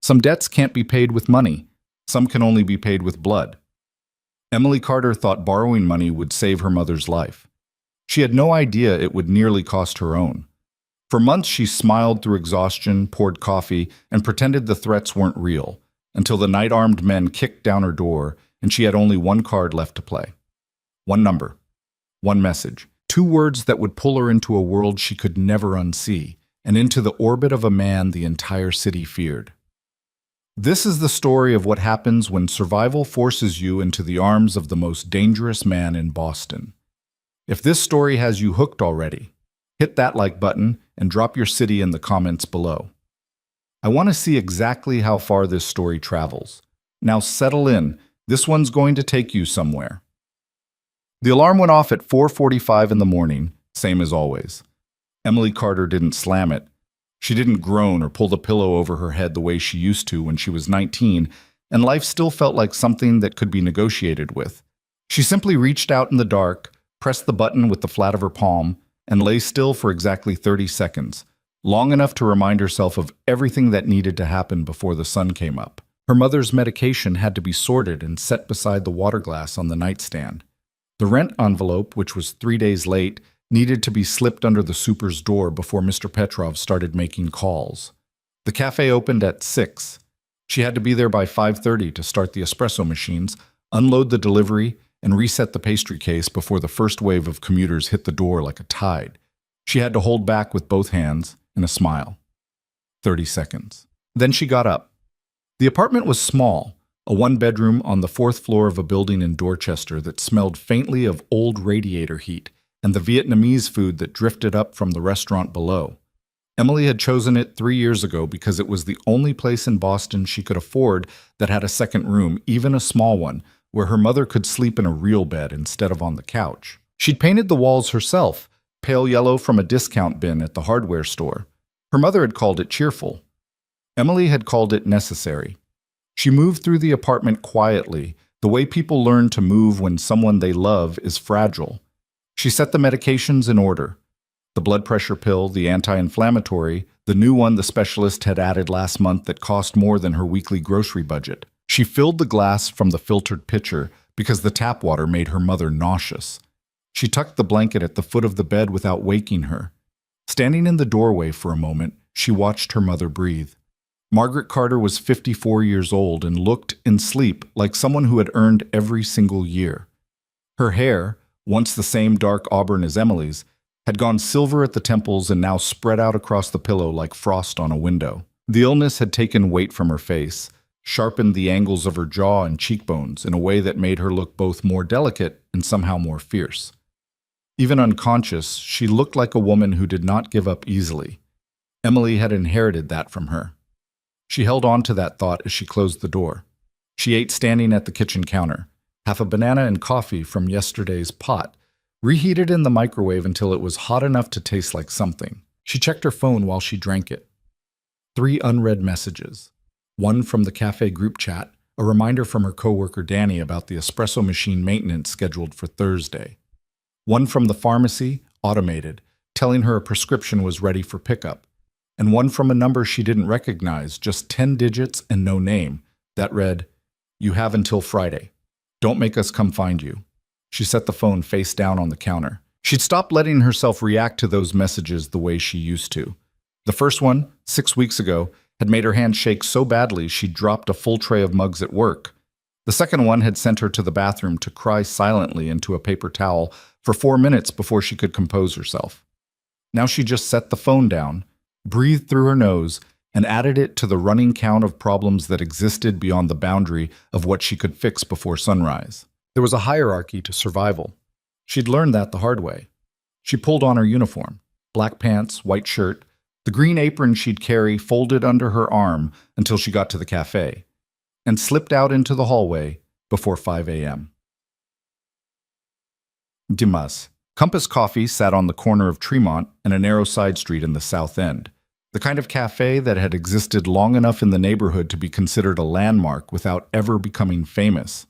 Some debts can't be paid with money. Some can only be paid with blood. Emily Carter thought borrowing money would save her mother's life. She had no idea it would nearly cost her own. For months she smiled through exhaustion, poured coffee, and pretended the threats weren't real, until the night-armed men kicked down her door and she had only one card left to play. One number. One message. 2 words that would pull her into a world she could never unsee, and into the orbit of a man the entire city feared. This is the story of what happens when survival forces you into the arms of the most dangerous man in Boston. If this story has you hooked already, hit that like button and drop your city in the comments below. I want to see exactly how far this story travels. Now settle in, this one's going to take you somewhere. The alarm went off at 4:45 in the morning, same as always. Emily Carter didn't slam it. She didn't groan or pull the pillow over her head the way she used to when she was 19, and life still felt like something that could be negotiated with. She simply reached out in the dark, pressed the button with the flat of her palm, and lay still for exactly 30 seconds, long enough to remind herself of everything that needed to happen before the sun came up. Her mother's medication had to be sorted and set beside the water glass on the nightstand. The rent envelope, which was 3 days late, needed to be slipped under the super's door before Mr. Petrov started making calls. The cafe opened at 6. She had to be there by 5:30 to start the espresso machines, unload the delivery, and reset the pastry case before the first wave of commuters hit the door like a tide. She had to hold back with both hands and a smile. 30 seconds. Then she got up. The apartment was small, a 1-bedroom on the 4th floor of a building in Dorchester that smelled faintly of old radiator heat and the Vietnamese food that drifted up from the restaurant below. Emily had chosen it 3 years ago because it was the only place in Boston she could afford that had a second room, even a small one, where her mother could sleep in a real bed instead of on the couch. She'd painted the walls herself, pale yellow from a discount bin at the hardware store. Her mother had called it cheerful. Emily had called it necessary. She moved through the apartment quietly, the way people learn to move when someone they love is fragile. She set the medications in order. The blood pressure pill, the anti-inflammatory, the new one the specialist had added last month that cost more than her weekly grocery budget. She filled the glass from the filtered pitcher because the tap water made her mother nauseous. She tucked the blanket at the foot of the bed without waking her. Standing in the doorway for a moment, she watched her mother breathe. Margaret Carter was 54 years old and looked, in sleep, like someone who had earned every single year. Her hair, once the same dark auburn as Emily's, had gone silver at the temples and now spread out across the pillow like frost on a window. The illness had taken weight from her face, sharpened the angles of her jaw and cheekbones in a way that made her look both more delicate and somehow more fierce. Even unconscious, she looked like a woman who did not give up easily. Emily had inherited that from her. She held on to that thought as she closed the door. She ate standing at the kitchen counter, half a banana and coffee from yesterday's pot, reheated in the microwave until it was hot enough to taste like something. She checked her phone while she drank it. 3 unread messages. One from the cafe group chat, a reminder from her coworker Danny about the espresso machine maintenance scheduled for Thursday. One from the pharmacy, automated, telling her a prescription was ready for pickup. And one from a number she didn't recognize, just 10 digits and no name, that read, "You have until Friday. Don't make us come find you." She set the phone face down on the counter. She'd stopped letting herself react to those messages the way she used to. The first one, 6 weeks ago, had made her hand shake so badly she'd dropped a full tray of mugs at work. The second one had sent her to the bathroom to cry silently into a paper towel for 4 minutes before she could compose herself. Now she just set the phone down, breathed through her nose, and added it to the running count of problems that existed beyond the boundary of what she could fix before sunrise. There was a hierarchy to survival. She'd learned that the hard way. She pulled on her uniform, black pants, white shirt, the green apron she'd carry folded under her arm until she got to the cafe, and slipped out into the hallway before 5 a.m. Dimas. Compass Coffee sat on the corner of Tremont and a narrow side street in the South End, the kind of cafe that had existed long enough in the neighborhood to be considered a landmark without ever becoming famous.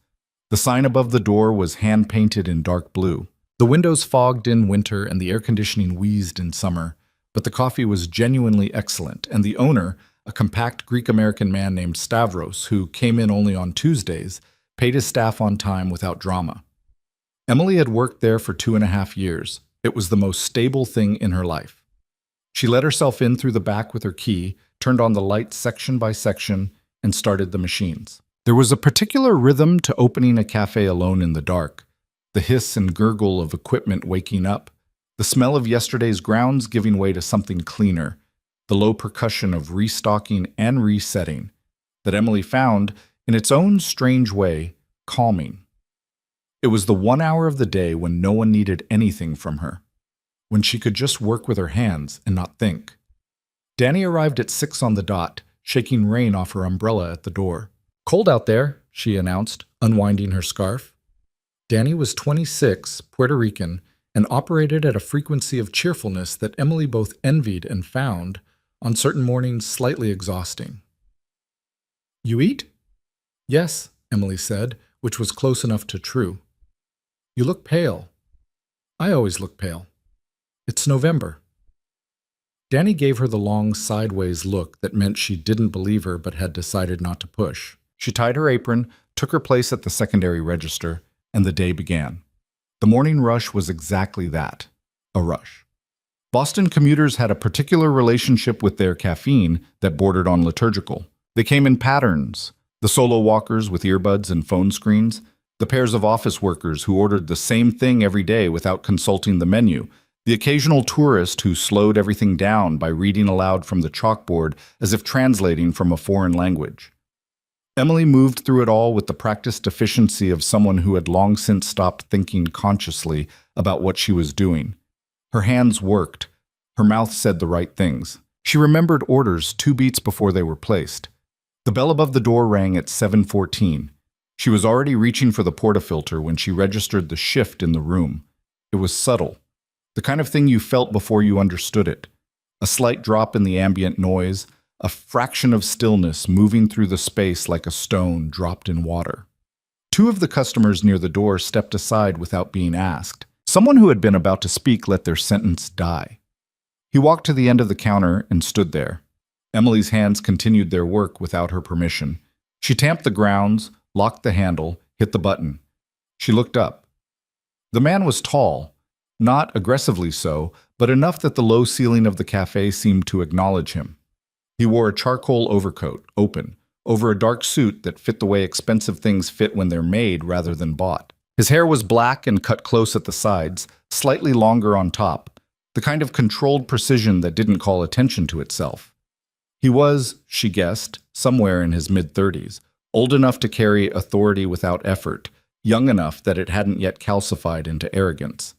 The sign above the door was hand-painted in dark blue. The windows fogged in winter and the air conditioning wheezed in summer, but the coffee was genuinely excellent, and the owner, a compact Greek-American man named Stavros, who came in only on Tuesdays, paid his staff on time without drama. Emily had worked there for 2.5 years. It was the most stable thing in her life. She let herself in through the back with her key, turned on the lights section by section, and started the machines. There was a particular rhythm to opening a cafe alone in the dark, the hiss and gurgle of equipment waking up, the smell of yesterday's grounds giving way to something cleaner, the low percussion of restocking and resetting, that Emily found, in its own strange way, calming. It was the 1 hour of the day when no one needed anything from her, when she could just work with her hands and not think. Danny arrived at 6 on the dot, shaking rain off her umbrella at the door. "Cold out there," she announced, unwinding her scarf. Danny was 26, Puerto Rican, and operated at a frequency of cheerfulness that Emily both envied and found, on certain mornings, slightly exhausting. "You eat?" "Yes," Emily said, which was close enough to true. "You look pale." "I always look pale. It's November." Danny gave her the long, sideways look that meant she didn't believe her but had decided not to push. She tied her apron, took her place at the secondary register, and the day began. The morning rush was exactly that, a rush. Boston commuters had a particular relationship with their caffeine that bordered on liturgical. They came in patterns: the solo walkers with earbuds and phone screens, the pairs of office workers who ordered the same thing every day without consulting the menu, the occasional tourist who slowed everything down by reading aloud from the chalkboard as if translating from a foreign language. Emily moved through it all with the practiced efficiency of someone who had long since stopped thinking consciously about what she was doing. Her hands worked. Her mouth said the right things. She remembered orders 2 beats before they were placed. The bell above the door rang at 7:14. She was already reaching for the portafilter when she registered the shift in the room. It was subtle, the kind of thing you felt before you understood it. A slight drop in the ambient noise, a fraction of stillness moving through the space like a stone dropped in water. 2 of the customers near the door stepped aside without being asked. Someone who had been about to speak let their sentence die. He walked to the end of the counter and stood there. Emily's hands continued their work without her permission. She tamped the grounds, locked the handle, hit the button. She looked up. The man was tall, not aggressively so, but enough that the low ceiling of the cafe seemed to acknowledge him. He wore a charcoal overcoat, open, over a dark suit that fit the way expensive things fit when they're made rather than bought. His hair was black and cut close at the sides, slightly longer on top, the kind of controlled precision that didn't call attention to itself. He was, she guessed, somewhere in his mid-30s, old enough to carry authority without effort, young enough that it hadn't yet calcified into arrogance.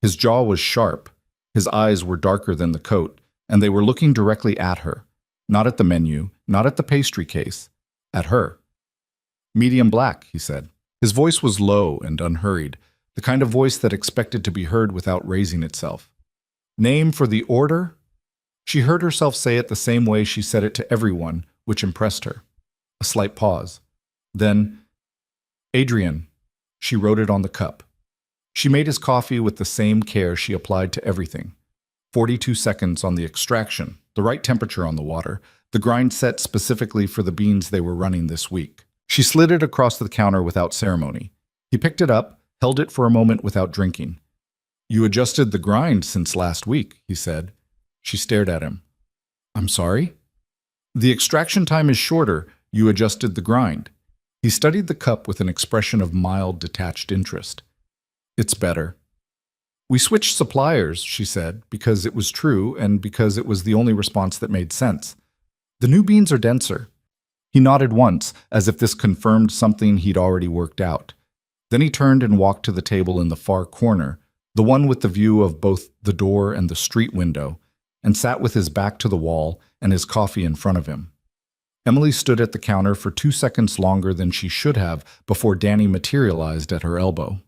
His jaw was sharp, his eyes were darker than the coat, and they were looking directly at her. Not at the menu, not at the pastry case, at her. "Medium black," he said. His voice was low and unhurried, the kind of voice that expected to be heard without raising itself. "Name for the order?" She heard herself say it the same way she said it to everyone, which impressed her. A slight pause. Then, "Adrian." She wrote it on the cup. She made his coffee with the same care she applied to everything. 42 seconds on the extraction, the right temperature on the water, the grind set specifically for the beans they were running this week. She slid it across the counter without ceremony. He picked it up, held it for a moment without drinking. "You adjusted the grind since last week," he said. She stared at him. "I'm sorry?" "The extraction time is shorter. You adjusted the grind." He studied the cup with an expression of mild, detached interest. "It's better." "We switched suppliers," she said, because it was true and because it was the only response that made sense. "The new beans are denser." He nodded once, as if this confirmed something he'd already worked out. Then he turned and walked to the table in the far corner, the one with the view of both the door and the street window, and sat with his back to the wall and his coffee in front of him. Emily stood at the counter for 2 seconds longer than she should have before Danny materialized at her elbow.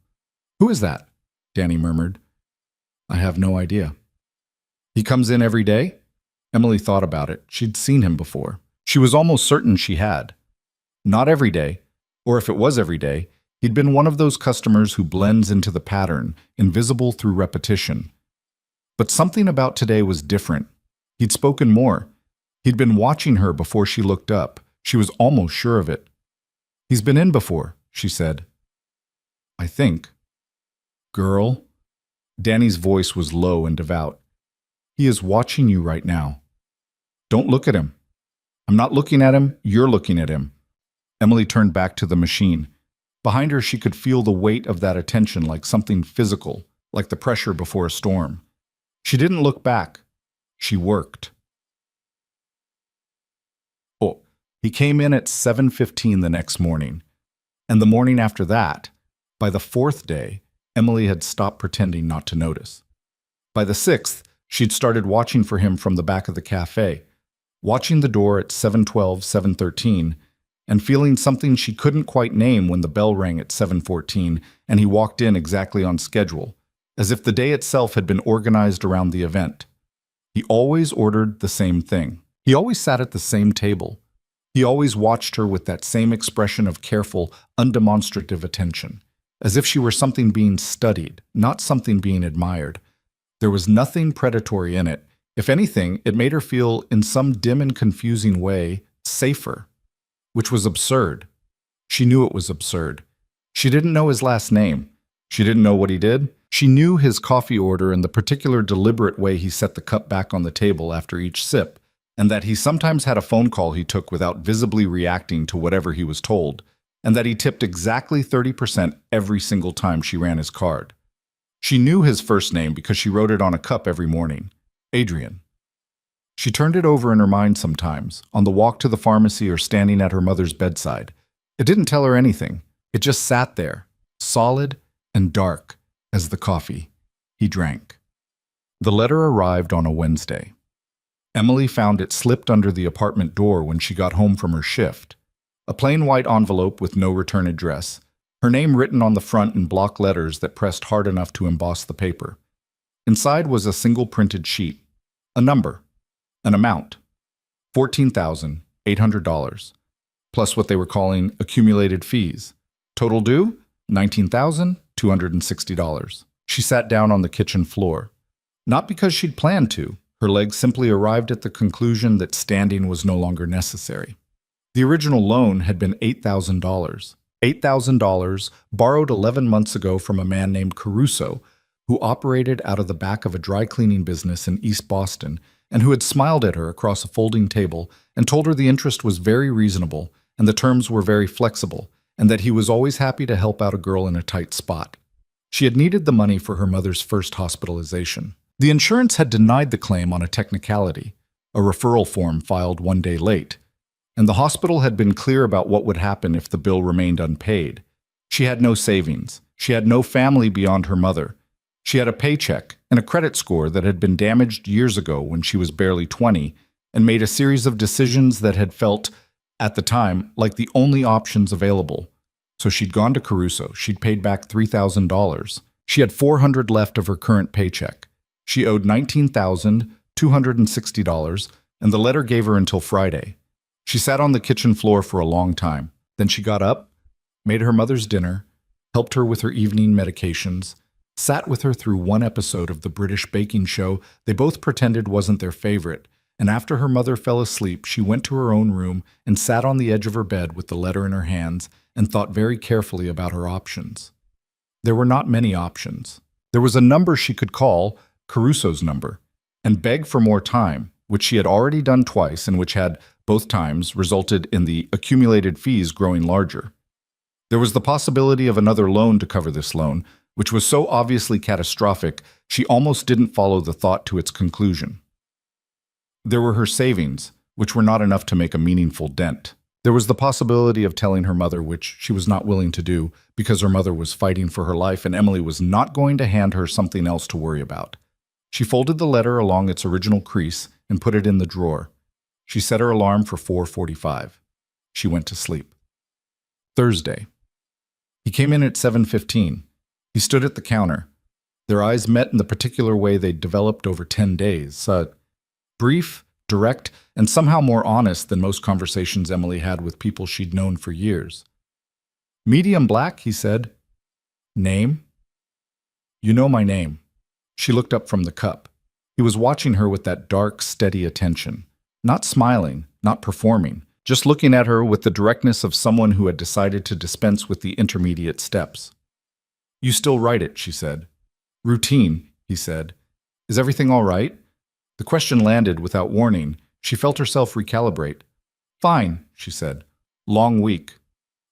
"Who is that?" Danny murmured. "I have no idea." "He comes in every day?" Emily thought about it. She'd seen him before. She was almost certain she had. Not every day, or if it was every day, he'd been one of those customers who blends into the pattern, invisible through repetition. But something about today was different. He'd spoken more. He'd been watching her before she looked up. She was almost sure of it. "He's been in before," she said. "I think." "Girl." Danny's voice was low and devout. "He is watching you right now. Don't look at him." "I'm not looking at him, you're looking at him." Emily turned back to the machine. Behind her, she could feel the weight of that attention like something physical, like the pressure before a storm. She didn't look back. She worked. Oh, he came in at 7:15 the next morning. And the morning after that, by the fourth day, Emily had stopped pretending not to notice. By the sixth, she'd started watching for him from the back of the cafe, watching the door at 7:12, 7:13, and feeling something she couldn't quite name when the bell rang at 7:14 and he walked in exactly on schedule, as if the day itself had been organized around the event. He always ordered the same thing. He always sat at the same table. He always watched her with that same expression of careful, undemonstrative attention, as if she were something being studied, not something being admired. There was nothing predatory in it. If anything, it made her feel, in some dim and confusing way, safer, which was absurd. She knew it was absurd. She didn't know his last name. She didn't know what he did. She knew his coffee order and the particular deliberate way he set the cup back on the table after each sip, and that he sometimes had a phone call he took without visibly reacting to whatever he was told, and that he tipped exactly 30% every single time she ran his card. She knew his first name because she wrote it on a cup every morning, Adrian. She turned it over in her mind sometimes, on the walk to the pharmacy or standing at her mother's bedside. It didn't tell her anything. It just sat there, solid and dark as the coffee he drank. The letter arrived on a Wednesday. Emily found it slipped under the apartment door when she got home from her shift. A plain white envelope with no return address, her name written on the front in block letters that pressed hard enough to emboss the paper. Inside was a single printed sheet, a number, an amount, $14,800, plus what they were calling accumulated fees. Total due, $19,260. She sat down on the kitchen floor. Not because she'd planned to. Her legs simply arrived at the conclusion that standing was no longer necessary. The original loan had been $8,000. $8,000 borrowed 11 months ago from a man named Caruso, who operated out of the back of a dry cleaning business in East Boston, and who had smiled at her across a folding table and told her the interest was very reasonable and the terms were very flexible, and that he was always happy to help out a girl in a tight spot. She had needed the money for her mother's first hospitalization. The insurance had denied the claim on a technicality, a referral form filed one day late, and the hospital had been clear about what would happen if the bill remained unpaid. She had no savings. She had no family beyond her mother. She had a paycheck and a credit score that had been damaged years ago when she was barely 20 and made a series of decisions that had felt, at the time, like the only options available. So she'd gone to Caruso. She'd paid back $3,000. She had $400 left of her current paycheck. She owed $19,260, and the letter gave her until Friday. She sat on the kitchen floor for a long time. Then she got up, made her mother's dinner, helped her with her evening medications, sat with her through one episode of the British baking show they both pretended wasn't their favorite, and after her mother fell asleep, she went to her own room and sat on the edge of her bed with the letter in her hands and thought very carefully about her options. There were not many options. There was a number she could call, Caruso's number, and beg for more time, which she had already done twice and which had, both times, resulted in the accumulated fees growing larger. There was the possibility of another loan to cover this loan, which was so obviously catastrophic she almost didn't follow the thought to its conclusion. There were her savings, which were not enough to make a meaningful dent. There was the possibility of telling her mother, which she was not willing to do because her mother was fighting for her life and Emily was not going to hand her something else to worry about. She folded the letter along its original crease and put it in the drawer. She set her alarm for 4:45. She went to sleep. Thursday. He came in at 7:15. He stood at the counter. Their eyes met in the particular way they'd developed over 10 days. Brief, direct, and somehow more honest than most conversations Emily had with people she'd known for years. "Medium black," he said. "Name?" "You know my name." She looked up from the cup. He was watching her with that dark, steady attention. Not smiling, not performing, just looking at her with the directness of someone who had decided to dispense with the intermediate steps. "You still write it," she said. "Routine," he said. "Is everything all right?" The question landed without warning. She felt herself recalibrate. "Fine," she said. "Long week."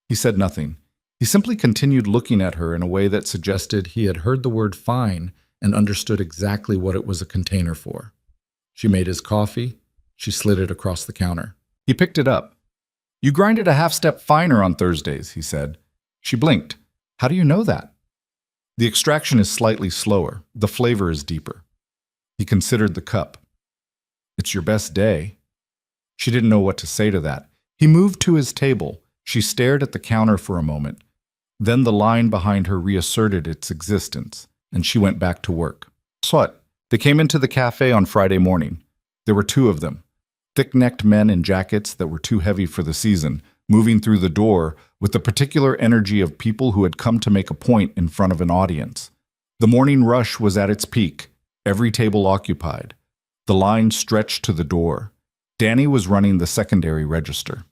He said nothing. He simply continued looking at her in a way that suggested he had heard the word fine and understood exactly what it was a container for. She made his coffee. She slid it across the counter. He picked it up. "You grind it a half step finer on Thursdays," he said. She blinked. "How do you know that?" "The extraction is slightly slower. The flavor is deeper." He considered the cup. "It's your best day." She didn't know what to say to that. He moved to his table. She stared at the counter for a moment. Then the line behind her reasserted its existence, and she went back to work. Swat. They came into the cafe on Friday morning. There were two of them, thick-necked men in jackets that were too heavy for the season, moving through the door with the particular energy of people who had come to make a point in front of an audience. The morning rush was at its peak, every table occupied. The line stretched to the door. Danny was running the secondary register.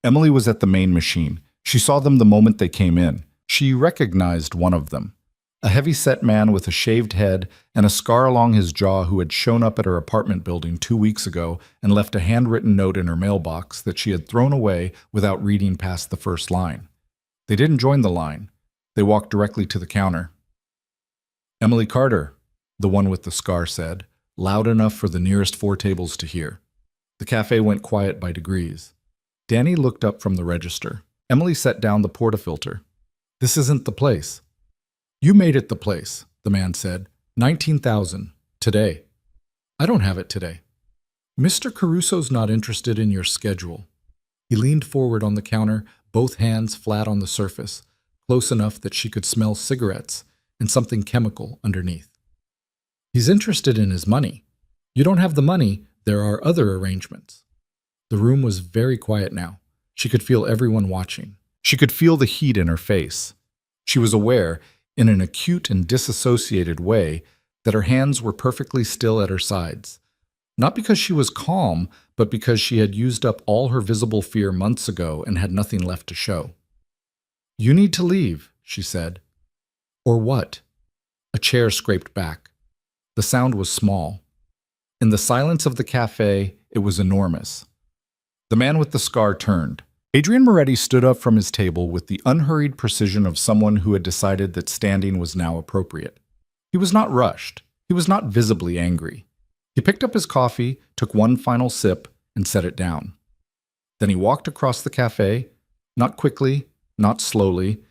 Emily was at the main machine. She saw them the moment they came in. She recognized one of them, a heavy-set man with a shaved head and a scar along his jaw who had shown up at her apartment building 2 weeks ago and left a handwritten note in her mailbox that she had thrown away without reading past the first line. They didn't join the line. They walked directly to the counter. "Emily Carter," the one with the scar said, loud enough for the nearest 4 tables to hear. The cafe went quiet by degrees. Danny looked up from the register. Emily set down the portafilter. "This isn't the place." "You made it the place," the man said. 19,000. Today." "I don't have it today." "Mr. Caruso's not interested in your schedule." He leaned forward on the counter, both hands flat on the surface, close enough that she could smell cigarettes and something chemical underneath. "He's interested in his money. You don't have the money, there are other arrangements." The room was very quiet now. She could feel everyone watching. She could feel the heat in her face. She was aware, in an acute and disassociated way, that her hands were perfectly still at her sides. Not because she was calm, but because she had used up all her visible fear months ago and had nothing left to show. "You need to leave," she said. "Or what?" A chair scraped back. The sound was small. In the silence of the cafe, it was enormous. The man with the scar turned. Adrian Moretti stood up from his table with the unhurried precision of someone who had decided that standing was now appropriate. He was not rushed. He was not visibly angry. He picked up his coffee, took one final sip, and set it down. Then he walked across the cafe, not quickly, not slowly,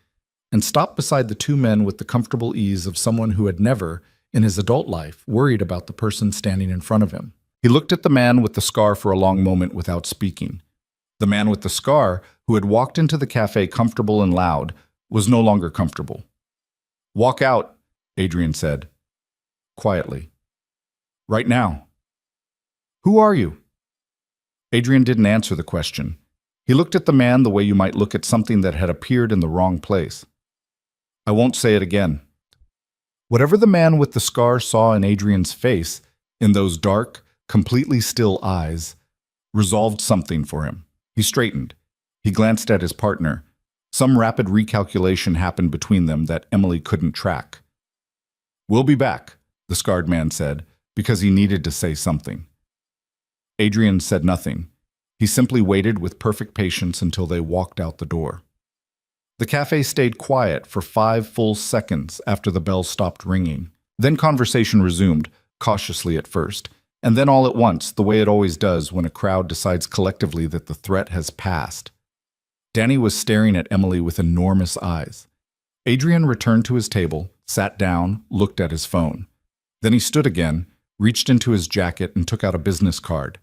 and stopped beside the 2 men with the comfortable ease of someone who had never, in his adult life, worried about the person standing in front of him. He looked at the man with the scar for a long moment without speaking. The man with the scar, who had walked into the cafe comfortable and loud, was no longer comfortable. "Walk out," Adrian said, quietly. "Right now." "Who are you?" Adrian didn't answer the question. He looked at the man the way you might look at something that had appeared in the wrong place. "I won't say it again." Whatever the man with the scar saw in Adrian's face, in those dark, completely still eyes, resolved something for him. He straightened. He glanced at his partner. Some rapid recalculation happened between them that Emily couldn't track. "We'll be back," the scarred man said, because he needed to say something. Adrian said nothing. He simply waited with perfect patience until they walked out the door. The cafe stayed quiet for 5 full seconds after the bell stopped ringing. Then conversation resumed, cautiously at first, and then all at once, the way it always does when a crowd decides collectively that the threat has passed. Danny was staring at Emily with enormous eyes. Adrian returned to his table, sat down, looked at his phone. Then he stood again, reached into his jacket and took out a business card.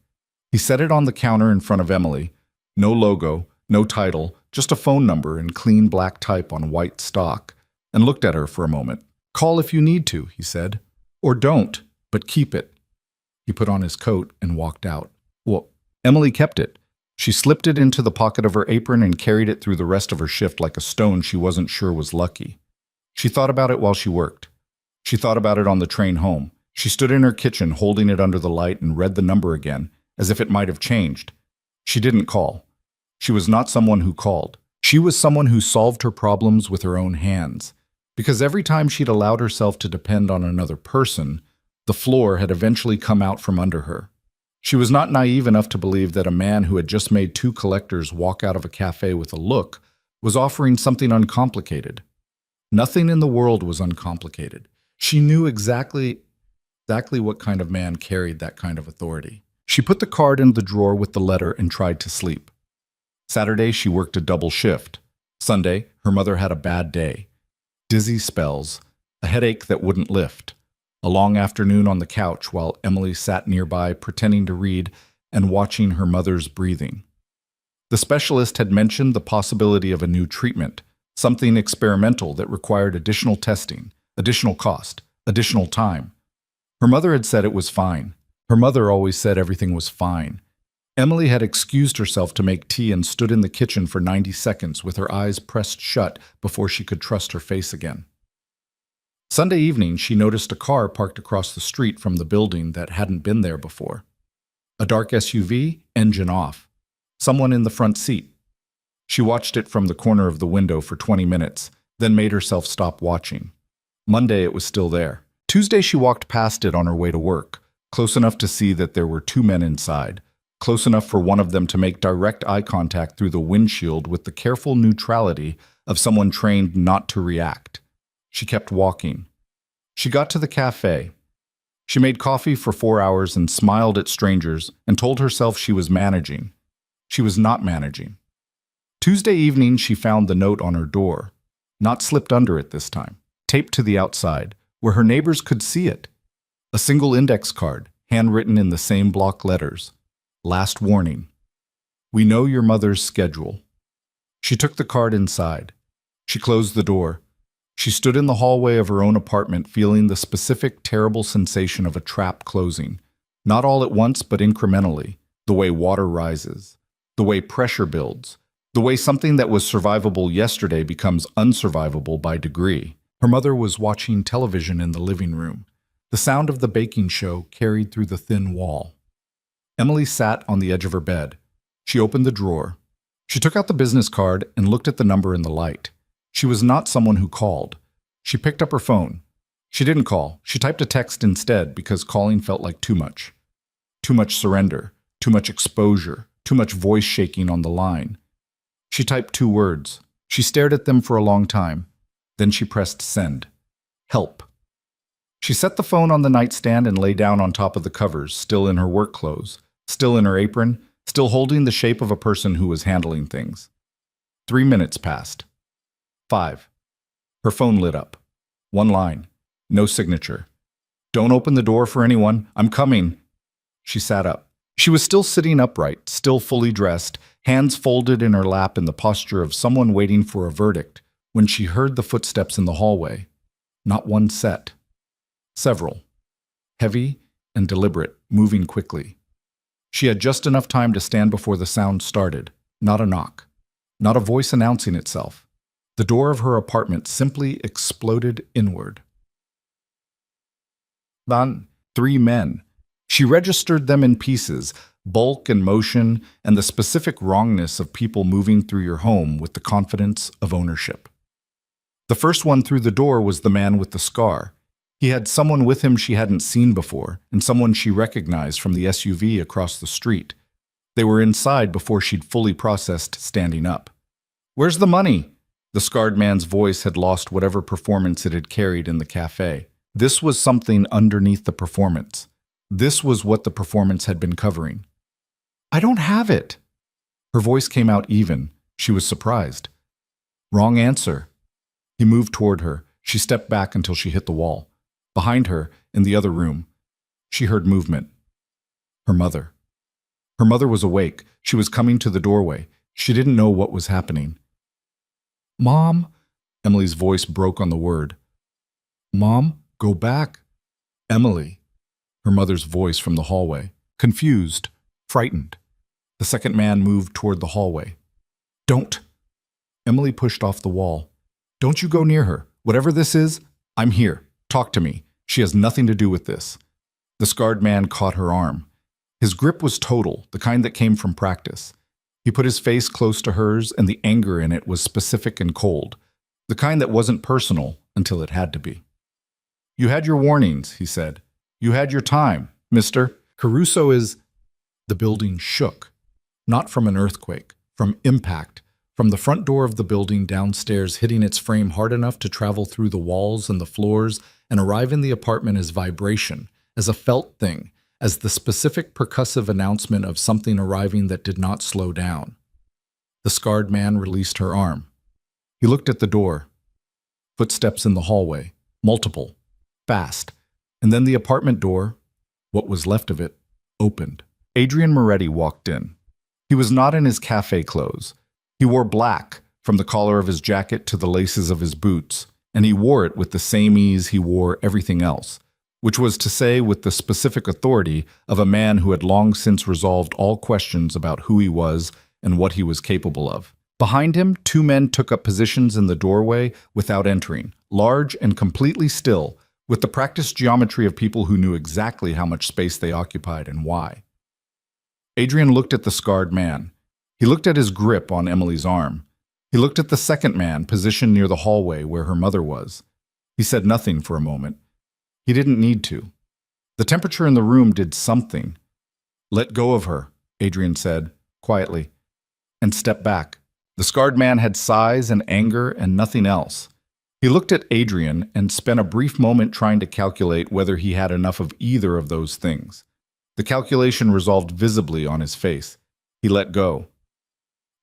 He set it on the counter in front of Emily. No logo, no title, just a phone number in clean black type on white stock, and looked at her for a moment. "Call if you need to," he said. "Or don't, but keep it." He put on his coat and walked out. Well, Emily kept it. She slipped it into the pocket of her apron and carried it through the rest of her shift like a stone she wasn't sure was lucky. She thought about it while she worked. She thought about it on the train home. She stood in her kitchen holding it under the light and read the number again, as if it might have changed. She didn't call. She was not someone who called. She was someone who solved her problems with her own hands. Because every time she'd allowed herself to depend on another person, the floor had eventually come out from under her. She was not naive enough to believe that a man who had just made two collectors walk out of a cafe with a look was offering something uncomplicated. Nothing in the world was uncomplicated. She knew exactly what kind of man carried that kind of authority. She put the card in the drawer with the letter and tried to sleep. Saturday, she worked a double shift. Sunday, her mother had a bad day. Dizzy spells, a headache that wouldn't lift, a long afternoon on the couch while Emily sat nearby pretending to read and watching her mother's breathing. The specialist had mentioned the possibility of a new treatment, something experimental that required additional testing, additional cost, additional time. Her mother had said it was fine. Her mother always said everything was fine. Emily had excused herself to make tea and stood in the kitchen for 90 seconds with her eyes pressed shut before she could trust her face again. Sunday evening, she noticed a car parked across the street from the building that hadn't been there before. A dark SUV, engine off. Someone in the front seat. She watched it from the corner of the window for 20 minutes, then made herself stop watching. Monday, it was still there. Tuesday, she walked past it on her way to work, close enough to see that there were two men inside, close enough for one of them to make direct eye contact through the windshield with the careful neutrality of someone trained not to react. She kept walking. She got to the cafe. She made coffee for 4 hours and smiled at strangers and told herself she was managing. She was not managing. Tuesday evening, she found the note on her door, not slipped under it this time, taped to the outside, where her neighbors could see it. A single index card, handwritten in the same block letters. Last warning. We know your mother's schedule. She took the card inside. She closed the door. She stood in the hallway of her own apartment feeling the specific terrible sensation of a trap closing. Not all at once, but incrementally. The way water rises. The way pressure builds. The way something that was survivable yesterday becomes unsurvivable by degree. Her mother was watching television in the living room. The sound of the baking show carried through the thin wall. Emily sat on the edge of her bed. She opened the drawer. She took out the business card and looked at the number in the light. She was not someone who called. She picked up her phone. She didn't call. She typed a text instead because calling felt like too much. Too much surrender, too much exposure, too much voice shaking on the line. She typed 2 words. She stared at them for a long time. Then she pressed send. Help. She set the phone on the nightstand and lay down on top of the covers, still in her work clothes, still in her apron, still holding the shape of a person who was handling things. 3 minutes passed. 5. Her phone lit up. 1 line. No signature. Don't open the door for anyone. I'm coming. She sat up. She was still sitting upright, still fully dressed, hands folded in her lap in the posture of someone waiting for a verdict, when she heard the footsteps in the hallway. Not one set. Several. Heavy and deliberate, moving quickly. She had just enough time to stand before the sound started. Not a knock. Not a voice announcing itself. The door of her apartment simply exploded inward. 3 men. She registered them in pieces, bulk and motion, and the specific wrongness of people moving through your home with the confidence of ownership. The first one through the door was the man with the scar. He had someone with him she hadn't seen before, and someone she recognized from the SUV across the street. They were inside before she'd fully processed standing up. "Where's the money?" The scarred man's voice had lost whatever performance it had carried in the cafe. This was something underneath the performance. This was what the performance had been covering. "I don't have it." Her voice came out even. She was surprised. "Wrong answer." He moved toward her. She stepped back until she hit the wall. Behind her, in the other room, she heard movement. Her mother. Her mother was awake. She was coming to the doorway. She didn't know what was happening. "Mom?" Emily's voice broke on the word. "Mom, go back." "Emily." Her mother's voice from the hallway. Confused, frightened. The second man moved toward the hallway. "Don't." Emily pushed off the wall. "Don't you go near her. Whatever this is, I'm here. Talk to me. She has nothing to do with this." The scarred man caught her arm. His grip was total, the kind that came from practice. He put his face close to hers, and the anger in it was specific and cold, the kind that wasn't personal until it had to be. "You had your warnings," he said. "You had your time, mister. Caruso is—" The building shook. Not from an earthquake, from impact, from the front door of the building downstairs hitting its frame hard enough to travel through the walls and the floors and arrive in the apartment as vibration, as a felt thing, as the specific percussive announcement of something arriving that did not slow down. The scarred man released her arm. He looked at the door. Footsteps in the hallway, multiple, fast, and then the apartment door, what was left of it, opened. Adrian Moretti walked in. He was not in his cafe clothes. He wore black, from the collar of his jacket to the laces of his boots, and he wore it with the same ease he wore everything else, which was to say with the specific authority of a man who had long since resolved all questions about who he was and what he was capable of. Behind him, two men took up positions in the doorway without entering, large and completely still, with the practiced geometry of people who knew exactly how much space they occupied and why. Adrian looked at the scarred man. He looked at his grip on Emily's arm. He looked at the second man positioned near the hallway where her mother was. He said nothing for a moment. He didn't need to. The temperature in the room did something. "Let go of her," Adrian said, quietly, and stepped back. The scarred man had size and anger and nothing else. He looked at Adrian and spent a brief moment trying to calculate whether he had enough of either of those things. The calculation resolved visibly on his face. He let go.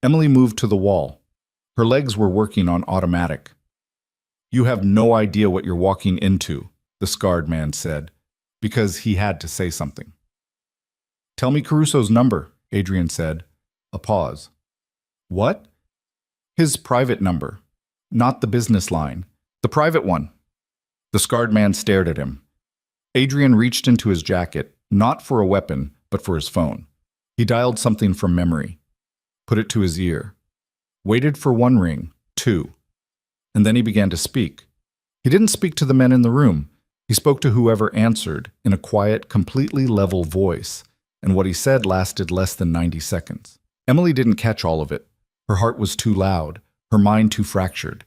Emily moved to the wall. Her legs were working on automatic. "You have no idea what you're walking into," the scarred man said, because he had to say something. "Tell me Caruso's number," Adrian said. A pause. "What?" "His private number. Not the business line. The private one." The scarred man stared at him. Adrian reached into his jacket, not for a weapon, but for his phone. He dialed something from memory, put it to his ear, waited for one ring, two, and then he began to speak. He didn't speak to the men in the room. He spoke to whoever answered in a quiet, completely level voice, and what he said lasted less than 90 seconds. Emily didn't catch all of it. Her heart was too loud, her mind too fractured.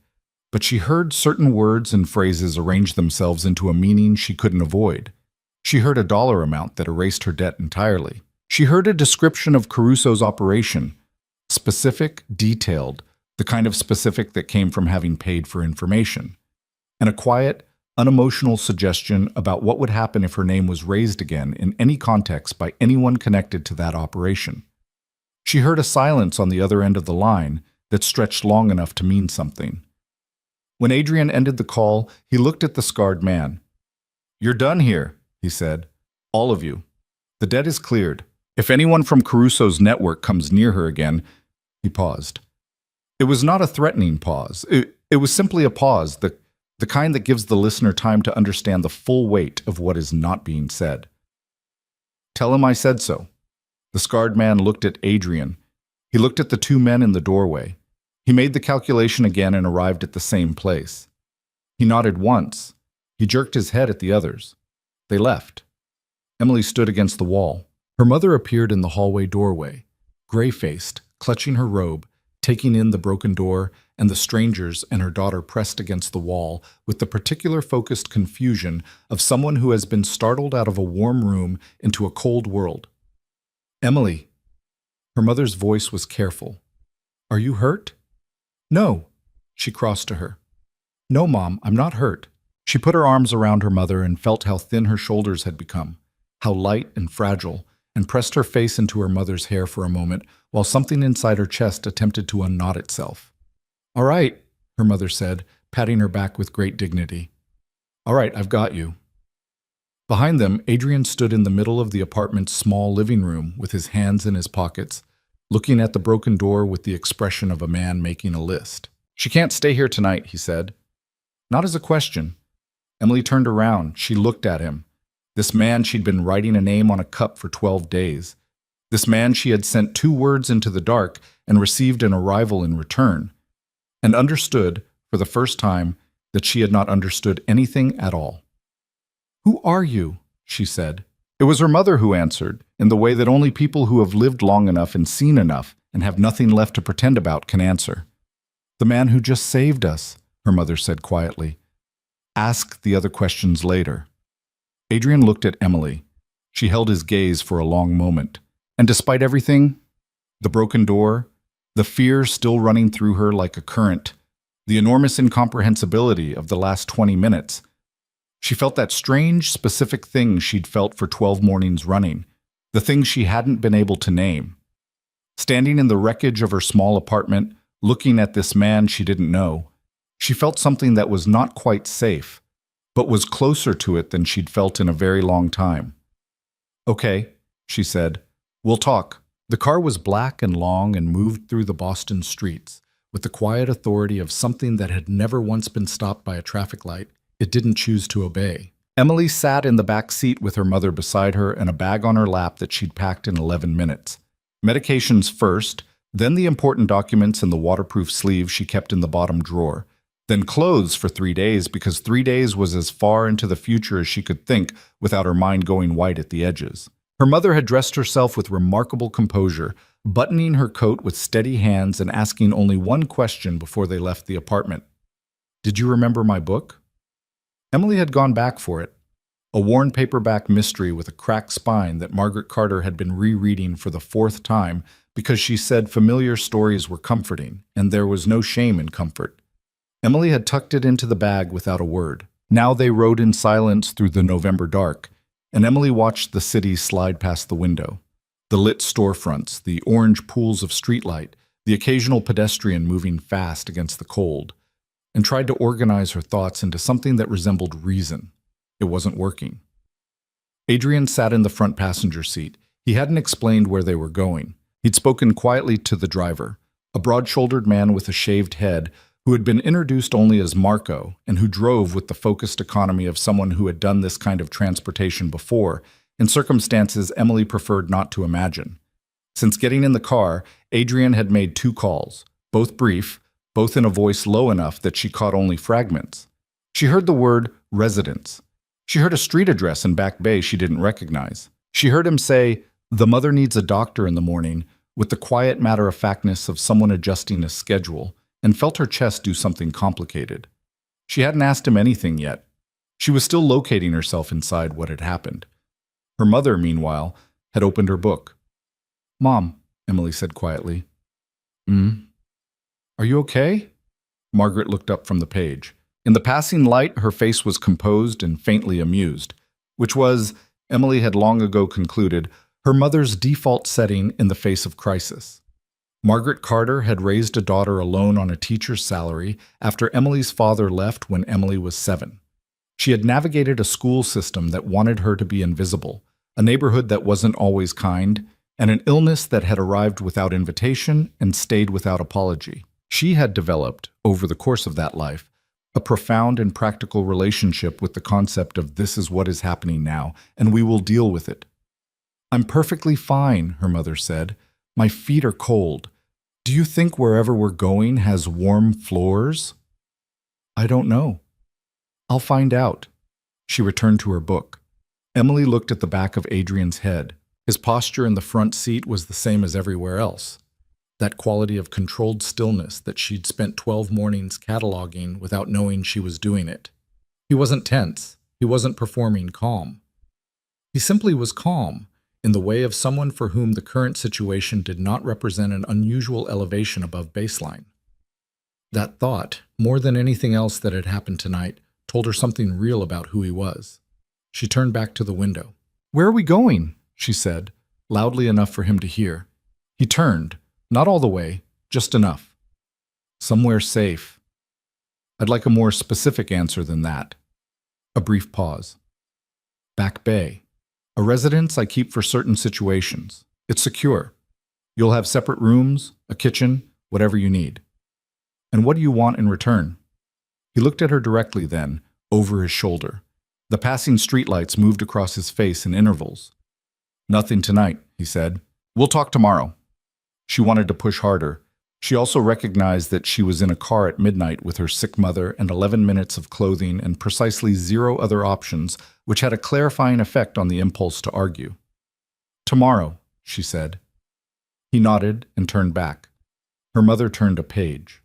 But she heard certain words and phrases arrange themselves into a meaning she couldn't avoid. She heard a dollar amount that erased her debt entirely. She heard a description of Caruso's operation, specific, detailed, the kind of specific that came from having paid for information, and a quiet, unemotional suggestion about what would happen if her name was raised again in any context by anyone connected to that operation. She heard a silence on the other end of the line that stretched long enough to mean something. When Adrian ended the call, he looked at the scarred man. "You're done here," he said. "All of you. The debt is cleared. If anyone from Caruso's network comes near her again—" He paused. It was not a threatening pause. It was simply a pause, the kind that gives the listener time to understand the full weight of what is not being said. "Tell him I said so." The scarred man looked at Adrian. He looked at the two men in the doorway. He made the calculation again and arrived at the same place. He nodded once. He jerked his head at the others. They left. Emily stood against the wall. Her mother appeared in the hallway doorway, gray-faced, clutching her robe, taking in the broken door, and the strangers and her daughter pressed against the wall with the particular focused confusion of someone who has been startled out of a warm room into a cold world. "Emily." Her mother's voice was careful. "Are you hurt?" "No." She crossed to her. "No, Mom, I'm not hurt." She put her arms around her mother and felt how thin her shoulders had become, how light and fragile, and pressed her face into her mother's hair for a moment while something inside her chest attempted to unknot itself. "All right," her mother said, patting her back with great dignity. "All right, I've got you." Behind them, Adrian stood in the middle of the apartment's small living room with his hands in his pockets, looking at the broken door with the expression of a man making a list. "She can't stay here tonight," he said. Not as a question. Emily turned around. She looked at him. This man she'd been writing a name on a cup for 12 days. This man she had sent 2 words into the dark and received an arrival in return, and understood, for the first time, that she had not understood anything at all. "Who are you?" she said. It It was her mother who answered, in the way that only people who have lived long enough and seen enough and have nothing left to pretend about can answer. "The man who just saved us," her mother said quietly. "Ask the other questions later." Adrian looked at Emily. She held his gaze for a long moment. And despite everything, the broken door, the fear still running through her like a current, the enormous incomprehensibility of the last 20 minutes, she felt that strange, specific thing she'd felt for 12 mornings running, the thing she hadn't been able to name. Standing in the wreckage of her small apartment, looking at this man she didn't know, she felt something that was not quite safe, but was closer to it than she'd felt in a very long time. "Okay," she said. "We'll talk." The car was black and long and moved through the Boston streets, with the quiet authority of something that had never once been stopped by a traffic light it didn't choose to obey. Emily sat in the back seat with her mother beside her and a bag on her lap that she'd packed in 11 minutes. Medications first, then the important documents in the waterproof sleeve she kept in the bottom drawer, then clothes for 3 days because 3 days was as far into the future as she could think without her mind going white at the edges. Her mother had dressed herself with remarkable composure, buttoning her coat with steady hands and asking only one question before they left the apartment. "Did you remember my book?" Emily had gone back for it, a worn paperback mystery with a cracked spine that Margaret Carter had been rereading for the 4th time because she said familiar stories were comforting, and there was no shame in comfort. Emily had tucked it into the bag without a word. Now they rode in silence through the November dark, and Emily watched the city slide past the window. The lit storefronts, the orange pools of streetlight, the occasional pedestrian moving fast against the cold, and tried to organize her thoughts into something that resembled reason. It wasn't working. Adrian sat in the front passenger seat. He hadn't explained where they were going. He'd spoken quietly to the driver, a broad-shouldered man with a shaved head who had been introduced only as Marco and who drove with the focused economy of someone who had done this kind of transportation before, in circumstances Emily preferred not to imagine. Since getting in the car, Adrian had made 2 calls, both brief, both in a voice low enough that she caught only fragments. She heard the word residence. She heard a street address in Back Bay she didn't recognize. She heard him say, "The mother needs a doctor in the morning," with the quiet matter-of-factness of someone adjusting a schedule, and felt her chest do something complicated. She hadn't asked him anything yet. She was still locating herself inside what had happened. Her mother, meanwhile, had opened her book. "Mom," Emily said quietly. "Are you okay?" Margaret looked up from the page. In the passing light, her face was composed and faintly amused, which was, Emily had long ago concluded, her mother's default setting in the face of crisis. Margaret Carter had raised a daughter alone on a teacher's salary after Emily's father left when Emily was 7. She had navigated a school system that wanted her to be invisible, a neighborhood that wasn't always kind, and an illness that had arrived without invitation and stayed without apology. She had developed, over the course of that life, a profound and practical relationship with the concept of this is what is happening now, and we will deal with it. "I'm perfectly fine," her mother said. "My feet are cold. Do you think wherever we're going has warm floors?" "I don't know. I'll find out." She returned to her book. Emily looked at the back of Adrian's head. His posture in the front seat was the same as everywhere else. That quality of controlled stillness that she'd spent 12 mornings cataloging without knowing she was doing it. He wasn't tense. He wasn't performing calm. He simply was calm, in the way of someone for whom the current situation did not represent an unusual elevation above baseline. That thought, more than anything else that had happened tonight, told her something real about who he was. She turned back to the window. "Where are we going?" she said, loudly enough for him to hear. He turned. Not all the way, just enough. "Somewhere safe." "I'd like a more specific answer than that." A brief pause. "Back Bay. A residence I keep for certain situations. It's secure. You'll have separate rooms, a kitchen, whatever you need." "And what do you want in return?" He looked at her directly then, over his shoulder. The passing streetlights moved across his face in intervals. "Nothing tonight," he said. "We'll talk tomorrow." She wanted to push harder. She also recognized that she was in a car at midnight with her sick mother and 11 minutes of clothing and precisely 0 other options, which had a clarifying effect on the impulse to argue. "Tomorrow," she said. He nodded and turned back. Her mother turned a page.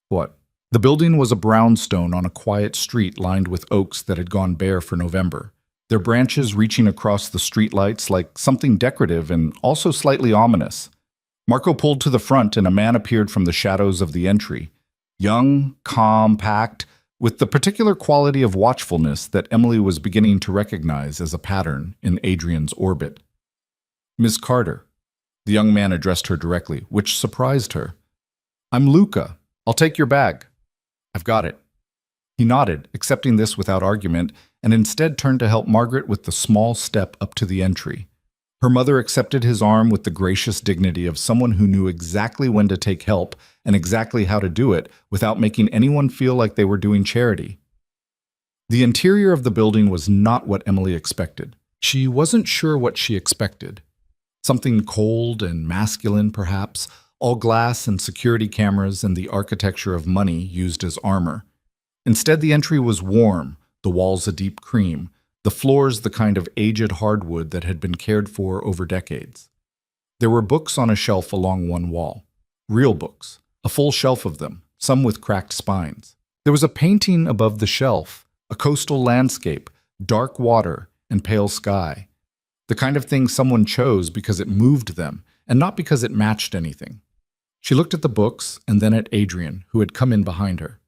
What? The building was a brownstone on a quiet street lined with oaks that had gone bare for November, their branches reaching across the streetlights like something decorative and also slightly ominous. Marco pulled to the front and a man appeared from the shadows of the entry. Young, compact, with the particular quality of watchfulness that Emily was beginning to recognize as a pattern in Adrian's orbit. "Miss Carter." The young man addressed her directly, which surprised her. "I'm Luca. I'll take your bag." "I've got it." He nodded, accepting this without argument, and instead turned to help Margaret with the small step up to the entry. Her mother accepted his arm with the gracious dignity of someone who knew exactly when to take help and exactly how to do it without making anyone feel like they were doing charity. The interior of the building was not what Emily expected. She wasn't sure what she expected. Something cold and masculine, perhaps, all glass and security cameras and the architecture of money used as armor. Instead, the entry was warm, the walls a deep cream, the floors the kind of aged hardwood that had been cared for over decades. There were books on a shelf along one wall. Real books, a full shelf of them, some with cracked spines. There was a painting above the shelf, a coastal landscape, dark water, and pale sky. The kind of thing someone chose because it moved them, and not because it matched anything. She looked at the books and then at Adrian, who had come in behind her.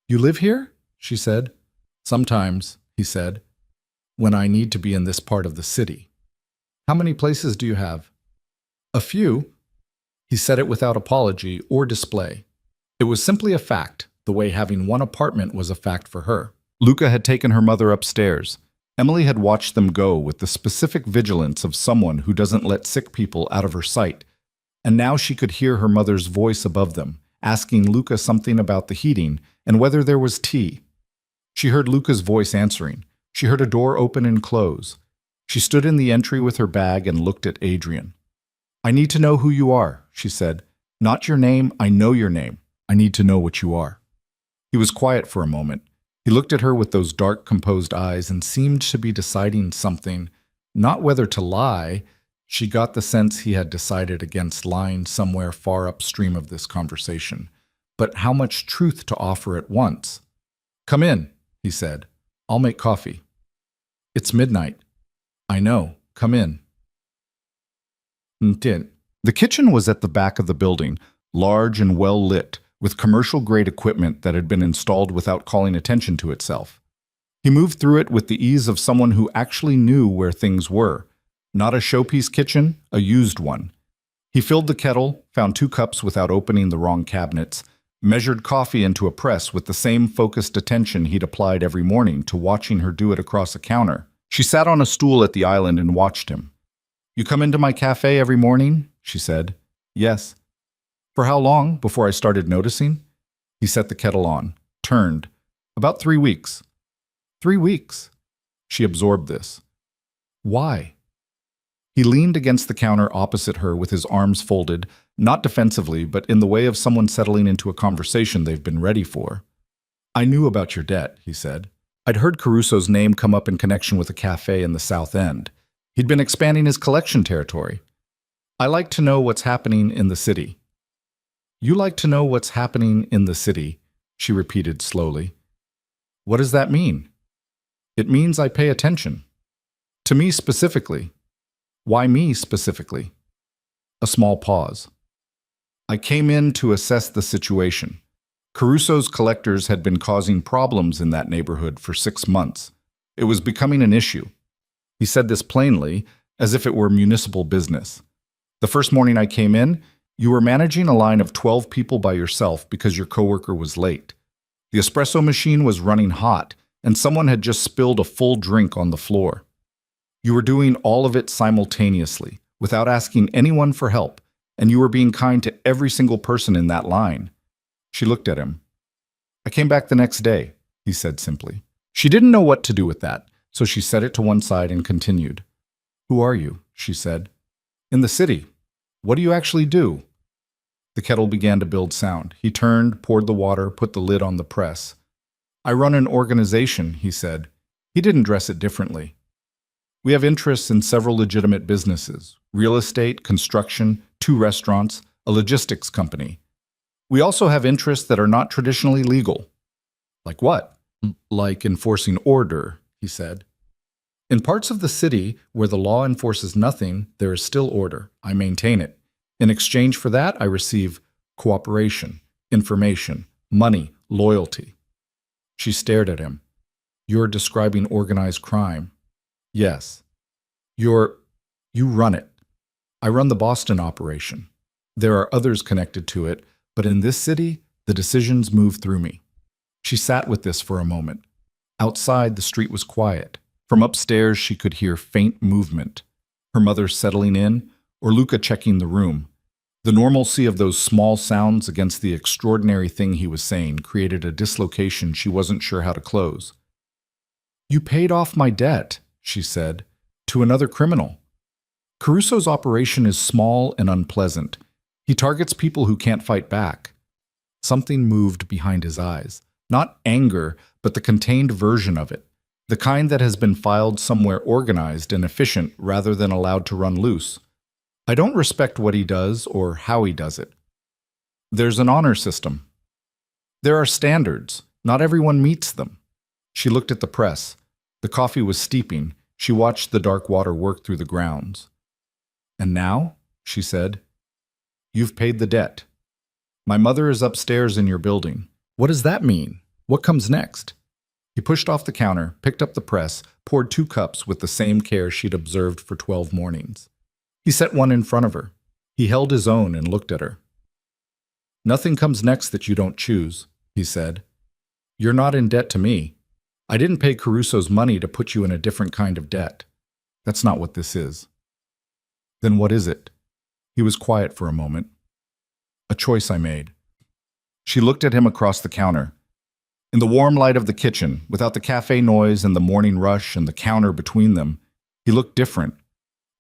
"You live here?" she said. "Sometimes," he said, "when I need to be in this part of the city." "How many places do you have?" "A few." He said it without apology or display. It was simply a fact, the way having one apartment was a fact for her. Luca had taken her mother upstairs. Emily had watched them go with the specific vigilance of someone who doesn't let sick people out of her sight. And now she could hear her mother's voice above them, asking Luca something about the heating and whether there was tea. She heard Luca's voice answering. She heard a door open and close. She stood in the entry with her bag and looked at Adrian. "I need to know who you are," she said. "Not your name, I know your name. I need to know what you are." He was quiet for a moment. He looked at her with those dark, composed eyes and seemed to be deciding something, not whether to lie. She got the sense he had decided against lying somewhere far upstream of this conversation, but how much truth to offer at once. "Come in," he said. "I'll make coffee." "It's midnight." "I know. Come in." The kitchen was at the back of the building, large and well lit, with commercial-grade equipment that had been installed without calling attention to itself. He moved through it with the ease of someone who actually knew where things were. Not a showpiece kitchen, a used one. He filled the kettle, found 2 cups without opening the wrong cabinets, measured coffee into a press with the same focused attention he'd applied every morning to watching her do it across a counter. She sat on a stool at the island and watched him. "You come into my cafe every morning?" she said. "Yes." "For how long before I started noticing?" He set the kettle on, turned. "About 3 weeks." 3 weeks. She absorbed this. "Why?" He leaned against the counter opposite her with his arms folded, not defensively, but in the way of someone settling into a conversation they've been ready for. "I knew about your debt," he said. "I'd heard Caruso's name come up in connection with a cafe in the South End. He'd been expanding his collection territory. I like to know what's happening in the city." "You like to know what's happening in the city," she repeated slowly. "What does that mean?" "It means I pay attention. To me specifically." "Why me specifically?" A small pause. "I came in to assess the situation. Caruso's collectors had been causing problems in that neighborhood for 6 months. It was becoming an issue." He said this plainly, as if it were municipal business. "The first morning I came in, you were managing a line of 12 people by yourself because your coworker was late. The espresso machine was running hot, and someone had just spilled a full drink on the floor. You were doing all of it simultaneously, without asking anyone for help, and you were being kind to every single person in that line." She looked at him. "I came back the next day," he said simply. She didn't know what to do with that, so she set it to one side and continued. "Who are you?" she said. "In the city. What do you actually do?" The kettle began to build sound. He turned, poured the water, put the lid on the press. I run an organization, he said. He didn't dress it differently. We have interests in several legitimate businesses: real estate, construction, 2 restaurants, a logistics company. We also have interests that are not traditionally legal. Like what? Like enforcing order, he said. In parts of the city where the law enforces nothing, there is still order. I maintain it. In exchange for that, I receive cooperation, information, money, loyalty. She stared at him. You're describing organized crime. Yes. You run it. I run the Boston operation. There are others connected to it, but in this city, the decisions move through me. She sat with this for a moment. Outside, the street was quiet. From upstairs, she could hear faint movement. Her mother settling in, or Luca checking the room. The normalcy of those small sounds against the extraordinary thing he was saying created a dislocation she wasn't sure how to close. You paid off my debt, she said, to another criminal. Caruso's operation is small and unpleasant. He targets people who can't fight back. Something moved behind his eyes. Not anger, but the contained version of it. The kind that has been filed somewhere organized and efficient rather than allowed to run loose. I don't respect what he does or how he does it. There's an honor system. There are standards. Not everyone meets them. She looked at the press. The coffee was steeping. She watched the dark water work through the grounds. And now, she said, you've paid the debt. My mother is upstairs in your building. What does that mean? What comes next? He pushed off the counter, picked up the press, poured 2 cups with the same care she'd observed for 12 mornings. He set one in front of her. He held his own and looked at her. Nothing comes next that you don't choose, he said. You're not in debt to me. I didn't pay Caruso's money to put you in a different kind of debt. That's not what this is. Then what is it? He was quiet for a moment. A choice I made. She looked at him across the counter. In the warm light of the kitchen, without the cafe noise and the morning rush and the counter between them, he looked different.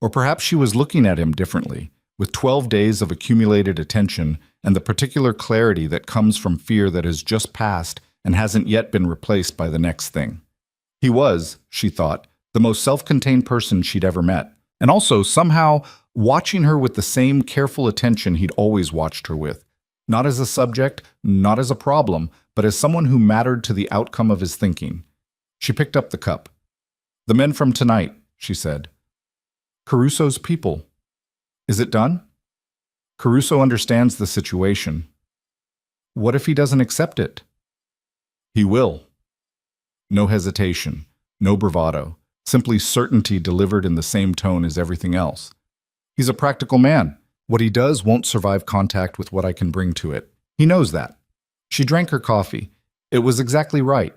Or perhaps she was looking at him differently, with 12 days of accumulated attention and the particular clarity that comes from fear that has just passed and hasn't yet been replaced by the next thing. He was, she thought, the most self-contained person she'd ever met, and also somehow watching her with the same careful attention he'd always watched her with, not as a subject, not as a problem, but as someone who mattered to the outcome of his thinking. She picked up the cup. The men from tonight, she said. Caruso's people. Is it done? Caruso understands the situation. What if he doesn't accept it? He will. No hesitation, no bravado, simply certainty delivered in the same tone as everything else. He's a practical man. What he does won't survive contact with what I can bring to it. He knows that. She drank her coffee. It was exactly right.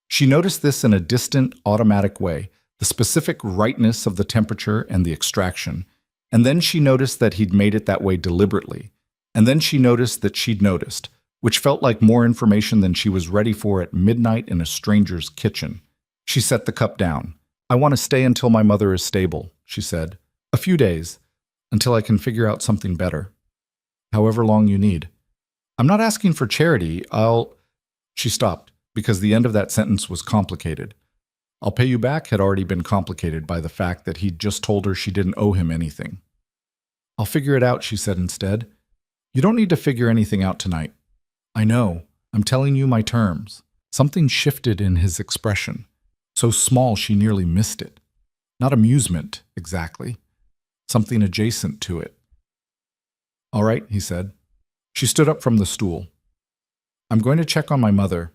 She noticed this in a distant, automatic way, the specific rightness of the temperature and the extraction. And then she noticed that he'd made it that way deliberately. And then she noticed that she'd noticed, which felt like more information than she was ready for at midnight in a stranger's kitchen. She set the cup down. I want to stay until my mother is stable, she said. A few days, until I can figure out something better. However long you need. I'm not asking for charity. She stopped, because the end of that sentence was complicated. I'll pay you back had already been complicated by the fact that he'd just told her she didn't owe him anything. I'll figure it out, she said instead. You don't need to figure anything out tonight. I know. I'm telling you my terms. Something shifted in his expression. So small she nearly missed it. Not amusement, exactly. Something adjacent to it. All right, he said. She stood up from the stool. I'm going to check on my mother.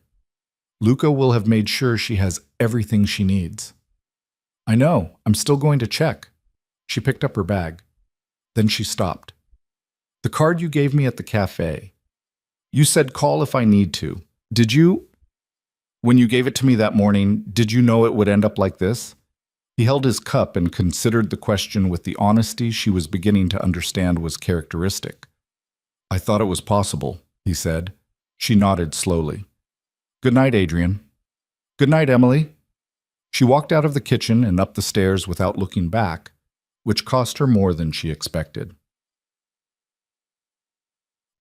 Luca will have made sure she has everything she needs. I know. I'm still going to check. She picked up her bag. Then she stopped. The card you gave me at the cafe. You said call if I need to. Did you? When you gave it to me that morning, did you know it would end up like this? He held his cup and considered the question with the honesty she was beginning to understand was characteristic. I thought it was possible, he said. She nodded slowly. Good night, Adrian. Good night, Emily. She walked out of the kitchen and up the stairs without looking back, which cost her more than she expected.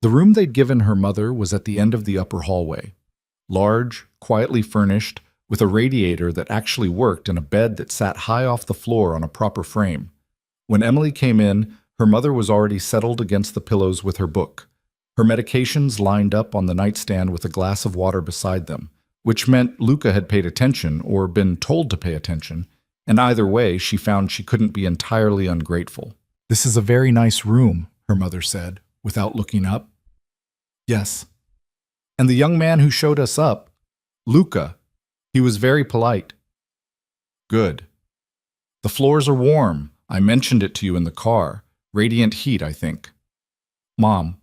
The room they'd given her mother was at the end of the upper hallway. Large, quietly furnished, with a radiator that actually worked and a bed that sat high off the floor on a proper frame. When Emily came in, her mother was already settled against the pillows with her book. Her medications lined up on the nightstand with a glass of water beside them, which meant Luca had paid attention or been told to pay attention, and either way she found she couldn't be entirely ungrateful. "This is a very nice room," her mother said, without looking up. "Yes." "And the young man who showed us up, Luca, he was very polite." "Good. The floors are warm. I mentioned it to you in the car. Radiant heat, I think." "Mom."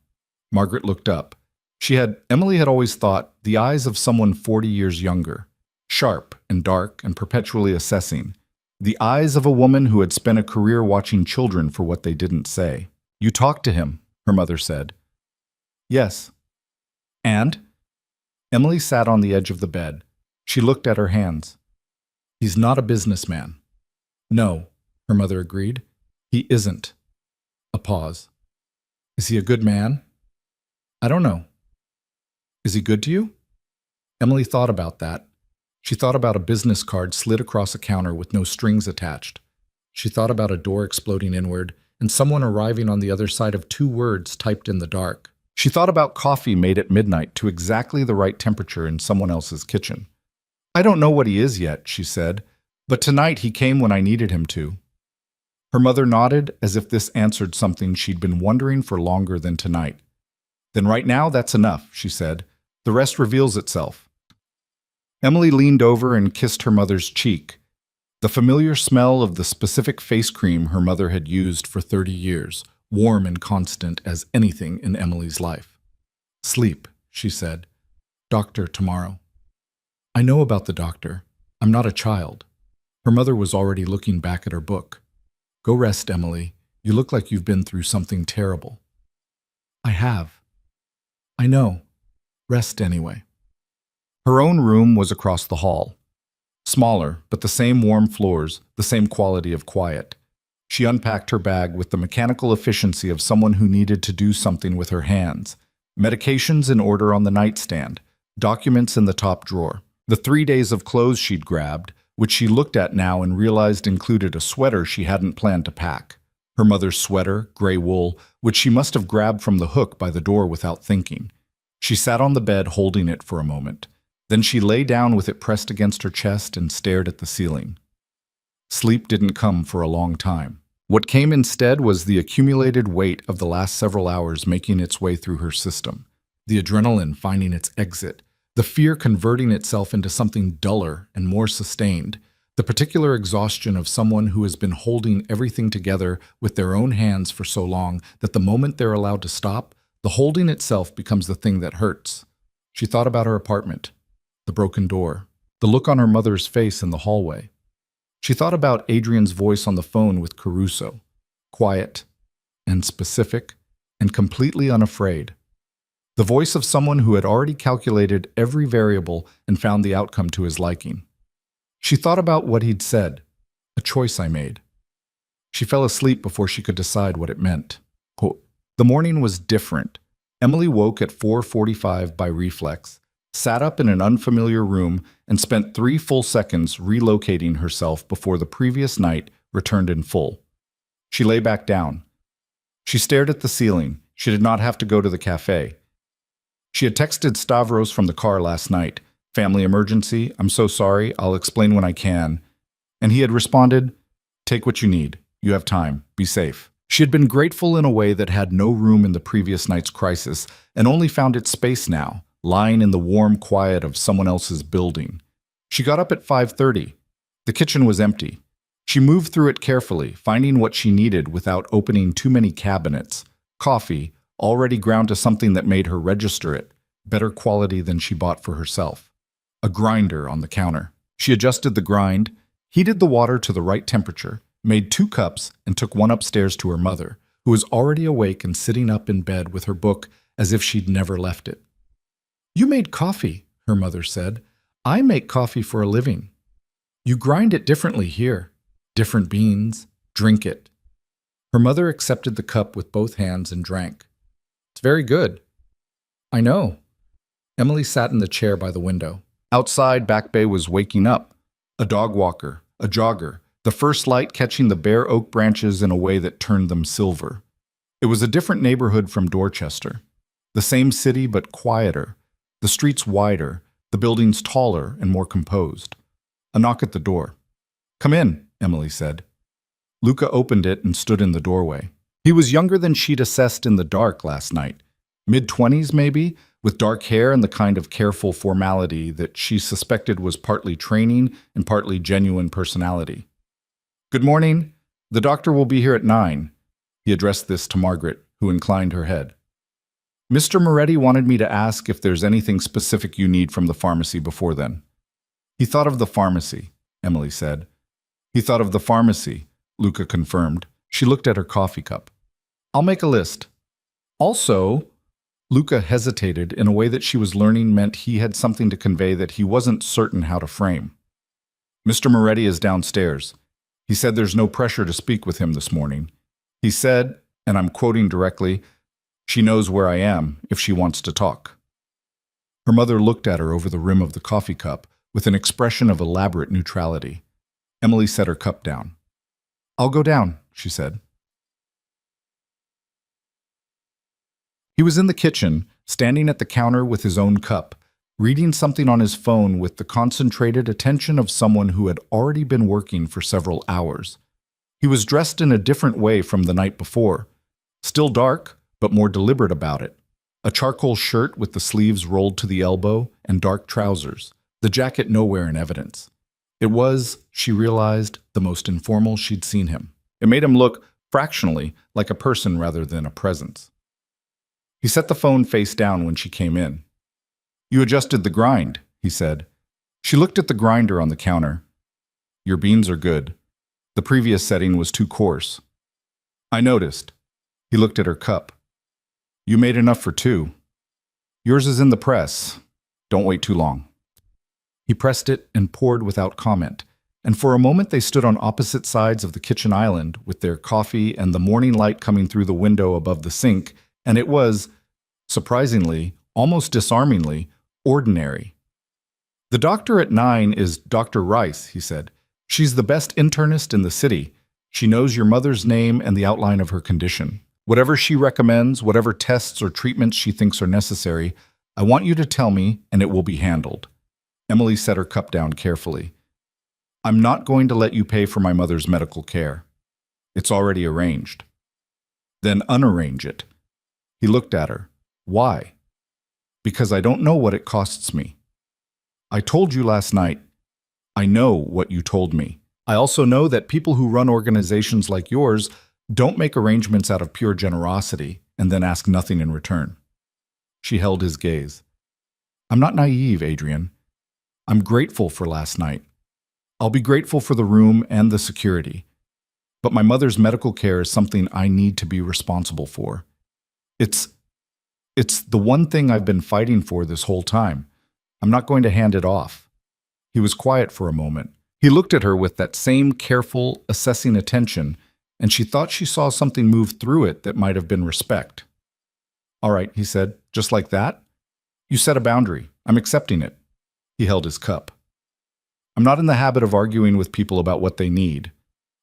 Margaret looked up. Emily had always thought the eyes of someone 40 years younger, sharp and dark and perpetually assessing. The eyes of a woman who had spent a career watching children for what they didn't say. "You talked to him," her mother said. "Yes." "And?" Emily sat on the edge of the bed. She looked at her hands. "He's not a businessman." "No," her mother agreed. "He isn't." A pause. "Is he a good man?" "I don't know." "Is he good to you?" Emily thought about that. She thought about a business card slid across a counter with no strings attached. She thought about a door exploding inward and someone arriving on the other side of 2 words typed in the dark. She thought about coffee made at midnight to exactly the right temperature in someone else's kitchen. "I don't know what he is yet," she said, "but tonight he came when I needed him to." Her mother nodded as if this answered something she'd been wondering for longer than tonight. "Then right now that's enough," she said. "The rest reveals itself." Emily leaned over and kissed her mother's cheek. The familiar smell of the specific face cream her mother had used for 30 years, warm and constant as anything in Emily's life. "Sleep," she said. "Doctor tomorrow." "I know about the doctor. I'm not a child." Her mother was already looking back at her book. "Go rest, Emily. You look like you've been through something terrible." "I have." "I know. Rest anyway." Her own room was across the hall. Smaller, but the same warm floors, the same quality of quiet. She unpacked her bag with the mechanical efficiency of someone who needed to do something with her hands. Medications in order on the nightstand, documents in the top drawer. The 3 days of clothes she'd grabbed, which she looked at now and realized included a sweater she hadn't planned to pack. Her mother's sweater, gray wool, which she must have grabbed from the hook by the door without thinking. She sat on the bed holding it for a moment. Then she lay down with it pressed against her chest and stared at the ceiling. Sleep didn't come for a long time. What came instead was the accumulated weight of the last several hours making its way through her system, the adrenaline finding its exit, the fear converting itself into something duller and more sustained, the particular exhaustion of someone who has been holding everything together with their own hands for so long that the moment they're allowed to stop, the holding itself becomes the thing that hurts. She thought about her apartment, the broken door, the look on her mother's face in the hallway. She thought about Adrian's voice on the phone with Caruso, quiet and specific and completely unafraid. The voice of someone who had already calculated every variable and found the outcome to his liking. She thought about what he'd said, "A choice I made." She fell asleep before she could decide what it meant. The morning was different. Emily woke at 4:45 by reflex, sat up in an unfamiliar room, and spent 3 full seconds relocating herself before the previous night returned in full. She lay back down. She stared at the ceiling. She did not have to go to the cafe. She had texted Stavros from the car last night. "Family emergency, I'm so sorry, I'll explain when I can." And he had responded, "Take what you need. You have time. Be safe." She had been grateful in a way that had no room in the previous night's crisis and only found its space now, lying in the warm quiet of someone else's building. She got up at 5:30. The kitchen was empty. She moved through it carefully, finding what she needed without opening too many cabinets. Coffee, already ground to something that made her register it, better quality than she bought for herself. A grinder on the counter. She adjusted the grind, heated the water to the right temperature, made 2 cups, and took one upstairs to her mother, who was already awake and sitting up in bed with her book as if she'd never left it. "You made coffee," her mother said. "I make coffee for a living." "You grind it differently here. Different beans. Drink it." Her mother accepted the cup with both hands and drank. "It's very good. I know. Emily sat in the chair by the window. Outside, Back Bay was waking up. A dog walker, a jogger, the first light catching the bare oak branches in a way that turned them silver. It was a different neighborhood from Dorchester. The same city, but quieter. The streets wider, the buildings taller and more composed. A knock at the door. "Come in," Emily said. Luca opened it and stood in the doorway. He was younger than she'd assessed in the dark last night. Mid-20s, maybe, with dark hair and the kind of careful formality that she suspected was partly training and partly genuine personality. "Good morning. The doctor will be here at 9. He addressed this to Margaret, who inclined her head. "Mr. Moretti wanted me to ask if there's anything specific you need from the pharmacy before then." "He thought of the pharmacy," Emily said. "He thought of the pharmacy," Luca confirmed. She looked at her coffee cup. "I'll make a list. Also," Luca hesitated in a way that she was learning meant he had something to convey that he wasn't certain how to frame. "Mr. Moretti is downstairs. He said there's no pressure to speak with him this morning. He said, and I'm quoting directly, 'She knows where I am if she wants to talk.'" Her mother looked at her over the rim of the coffee cup with an expression of elaborate neutrality. Emily set her cup down. "I'll go down," she said. He was in the kitchen, standing at the counter with his own cup, reading something on his phone with the concentrated attention of someone who had already been working for several hours. He was dressed in a different way from the night before. Still dark, but more deliberate about it. A charcoal shirt with the sleeves rolled to the elbow and dark trousers, the jacket nowhere in evidence. It was, she realized, the most informal she'd seen him. It made him look, fractionally, like a person rather than a presence. He set the phone face down when she came in. "You adjusted the grind," he said. She looked at the grinder on the counter. "Your beans are good. The previous setting was too coarse." "I noticed." He looked at her cup. "You made enough for 2. Yours is in the press. Don't wait too long." He pressed it and poured without comment, and for a moment they stood on opposite sides of the kitchen island with their coffee and the morning light coming through the window above the sink, and it was, surprisingly, almost disarmingly, ordinary. "The doctor at 9 is Dr. Rice," he said. "She's the best internist in the city. She knows your mother's name and the outline of her condition. Whatever she recommends, whatever tests or treatments she thinks are necessary, I want you to tell me, and it will be handled." Emily set her cup down carefully. "I'm not going to let you pay for my mother's medical care. It's already arranged." "Then unarrange it." He looked at her. "Why?" "Because I don't know what it costs me. I told you last night. I know what you told me. I also know that people who run organizations like yours don't make arrangements out of pure generosity and then ask nothing in return." She held his gaze. "I'm not naive, Adrian. I'm grateful for last night. I'll be grateful for the room and the security. But my mother's medical care is something I need to be responsible for. It's the one thing I've been fighting for this whole time. I'm not going to hand it off." He was quiet for a moment. He looked at her with that same careful, assessing attention, and she thought she saw something move through it that might have been respect. "All right," he said, "just like that? You set a boundary. I'm accepting it." He held his cup. "I'm not in the habit of arguing with people about what they need."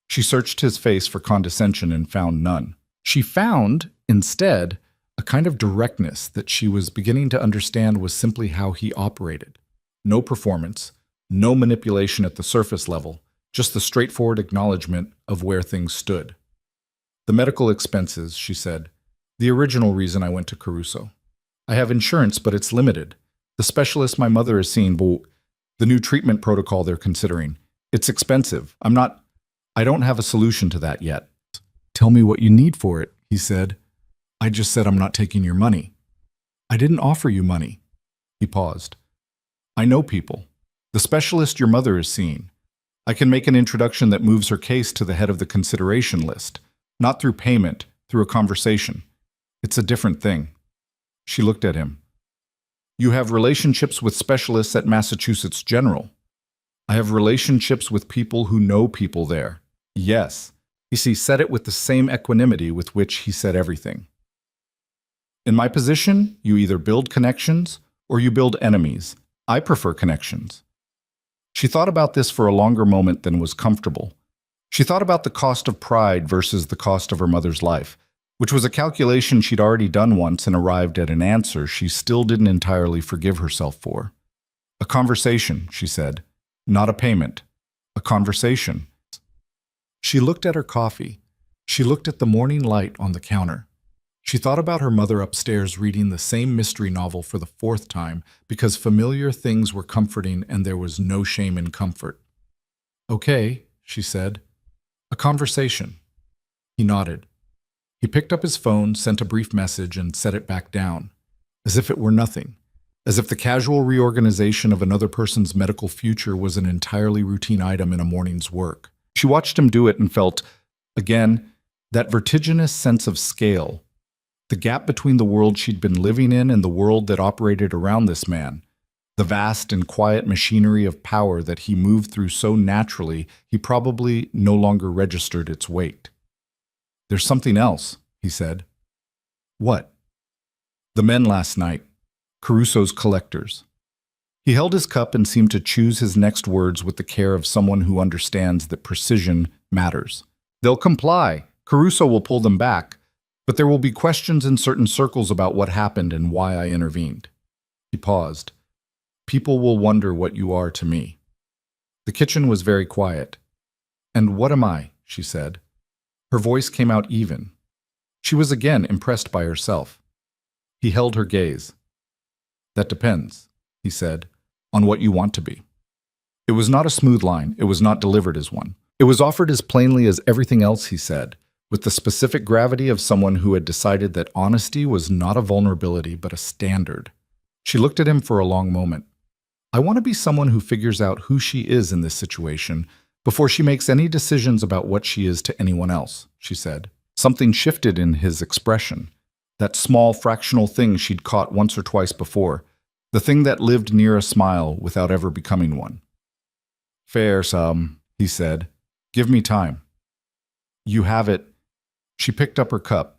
She searched his face for condescension and found none. She found, instead, a kind of directness that she was beginning to understand was simply how he operated. No performance, no manipulation at the surface level, just the straightforward acknowledgement of where things stood. "The medical expenses," she said. "The original reason I went to Caruso. I have insurance, but it's limited. The specialist my mother is seeing, the new treatment protocol they're considering. It's expensive. I don't have a solution to that yet." "Tell me what you need for it," he said. "I just said I'm not taking your money." "I didn't offer you money." He paused. "I know people. The specialist your mother is seeing. I can make an introduction that moves her case to the head of the consideration list, not through payment, through a conversation. It's a different thing." She looked at him. "You have relationships with specialists at Massachusetts General." "I have relationships with people who know people there." "Yes." He said it with the same equanimity with which he said everything. In my position, you either build connections or you build enemies. I prefer connections. She thought about this for a longer moment than was comfortable. She thought about the cost of pride versus the cost of her mother's life, which was a calculation she'd already done once and arrived at an answer she still didn't entirely forgive herself for. A conversation, she said. Not a payment. A conversation. She looked at her coffee. She looked at the morning light on the counter. She thought about her mother upstairs reading the same mystery novel for the fourth time because familiar things were comforting and there was no shame in comfort. Okay, she said. A conversation. He nodded. He picked up his phone, sent a brief message, and set it back down, as if it were nothing, as if the casual reorganization of another person's medical future was an entirely routine item in a morning's work. She watched him do it and felt, again, that vertiginous sense of scale, the gap between the world she'd been living in and the world that operated around this man, the vast and quiet machinery of power that he moved through so naturally he probably no longer registered its weight. There's something else, he said. What? The men last night, Caruso's collectors. He held his cup and seemed to choose his next words with the care of someone who understands that precision matters. They'll comply. Caruso will pull them back, but there will be questions in certain circles about what happened and why I intervened. He paused. People will wonder what you are to me. The kitchen was very quiet. And what am I? She said. Her voice came out even. She was again impressed by herself. He held her gaze. That depends, he said, on what you want to be. It was not a smooth line. It was not delivered as one. It was offered as plainly as everything else he said, with the specific gravity of someone who had decided that honesty was not a vulnerability but a standard. She looked at him for a long moment. I want to be someone who figures out who she is in this situation before she makes any decisions about what she is to anyone else, she said. Something shifted in his expression. That small fractional thing she'd caught once or twice before, the thing that lived near a smile without ever becoming one. Fair, Sam, he said. Give me time. You have it. She picked up her cup.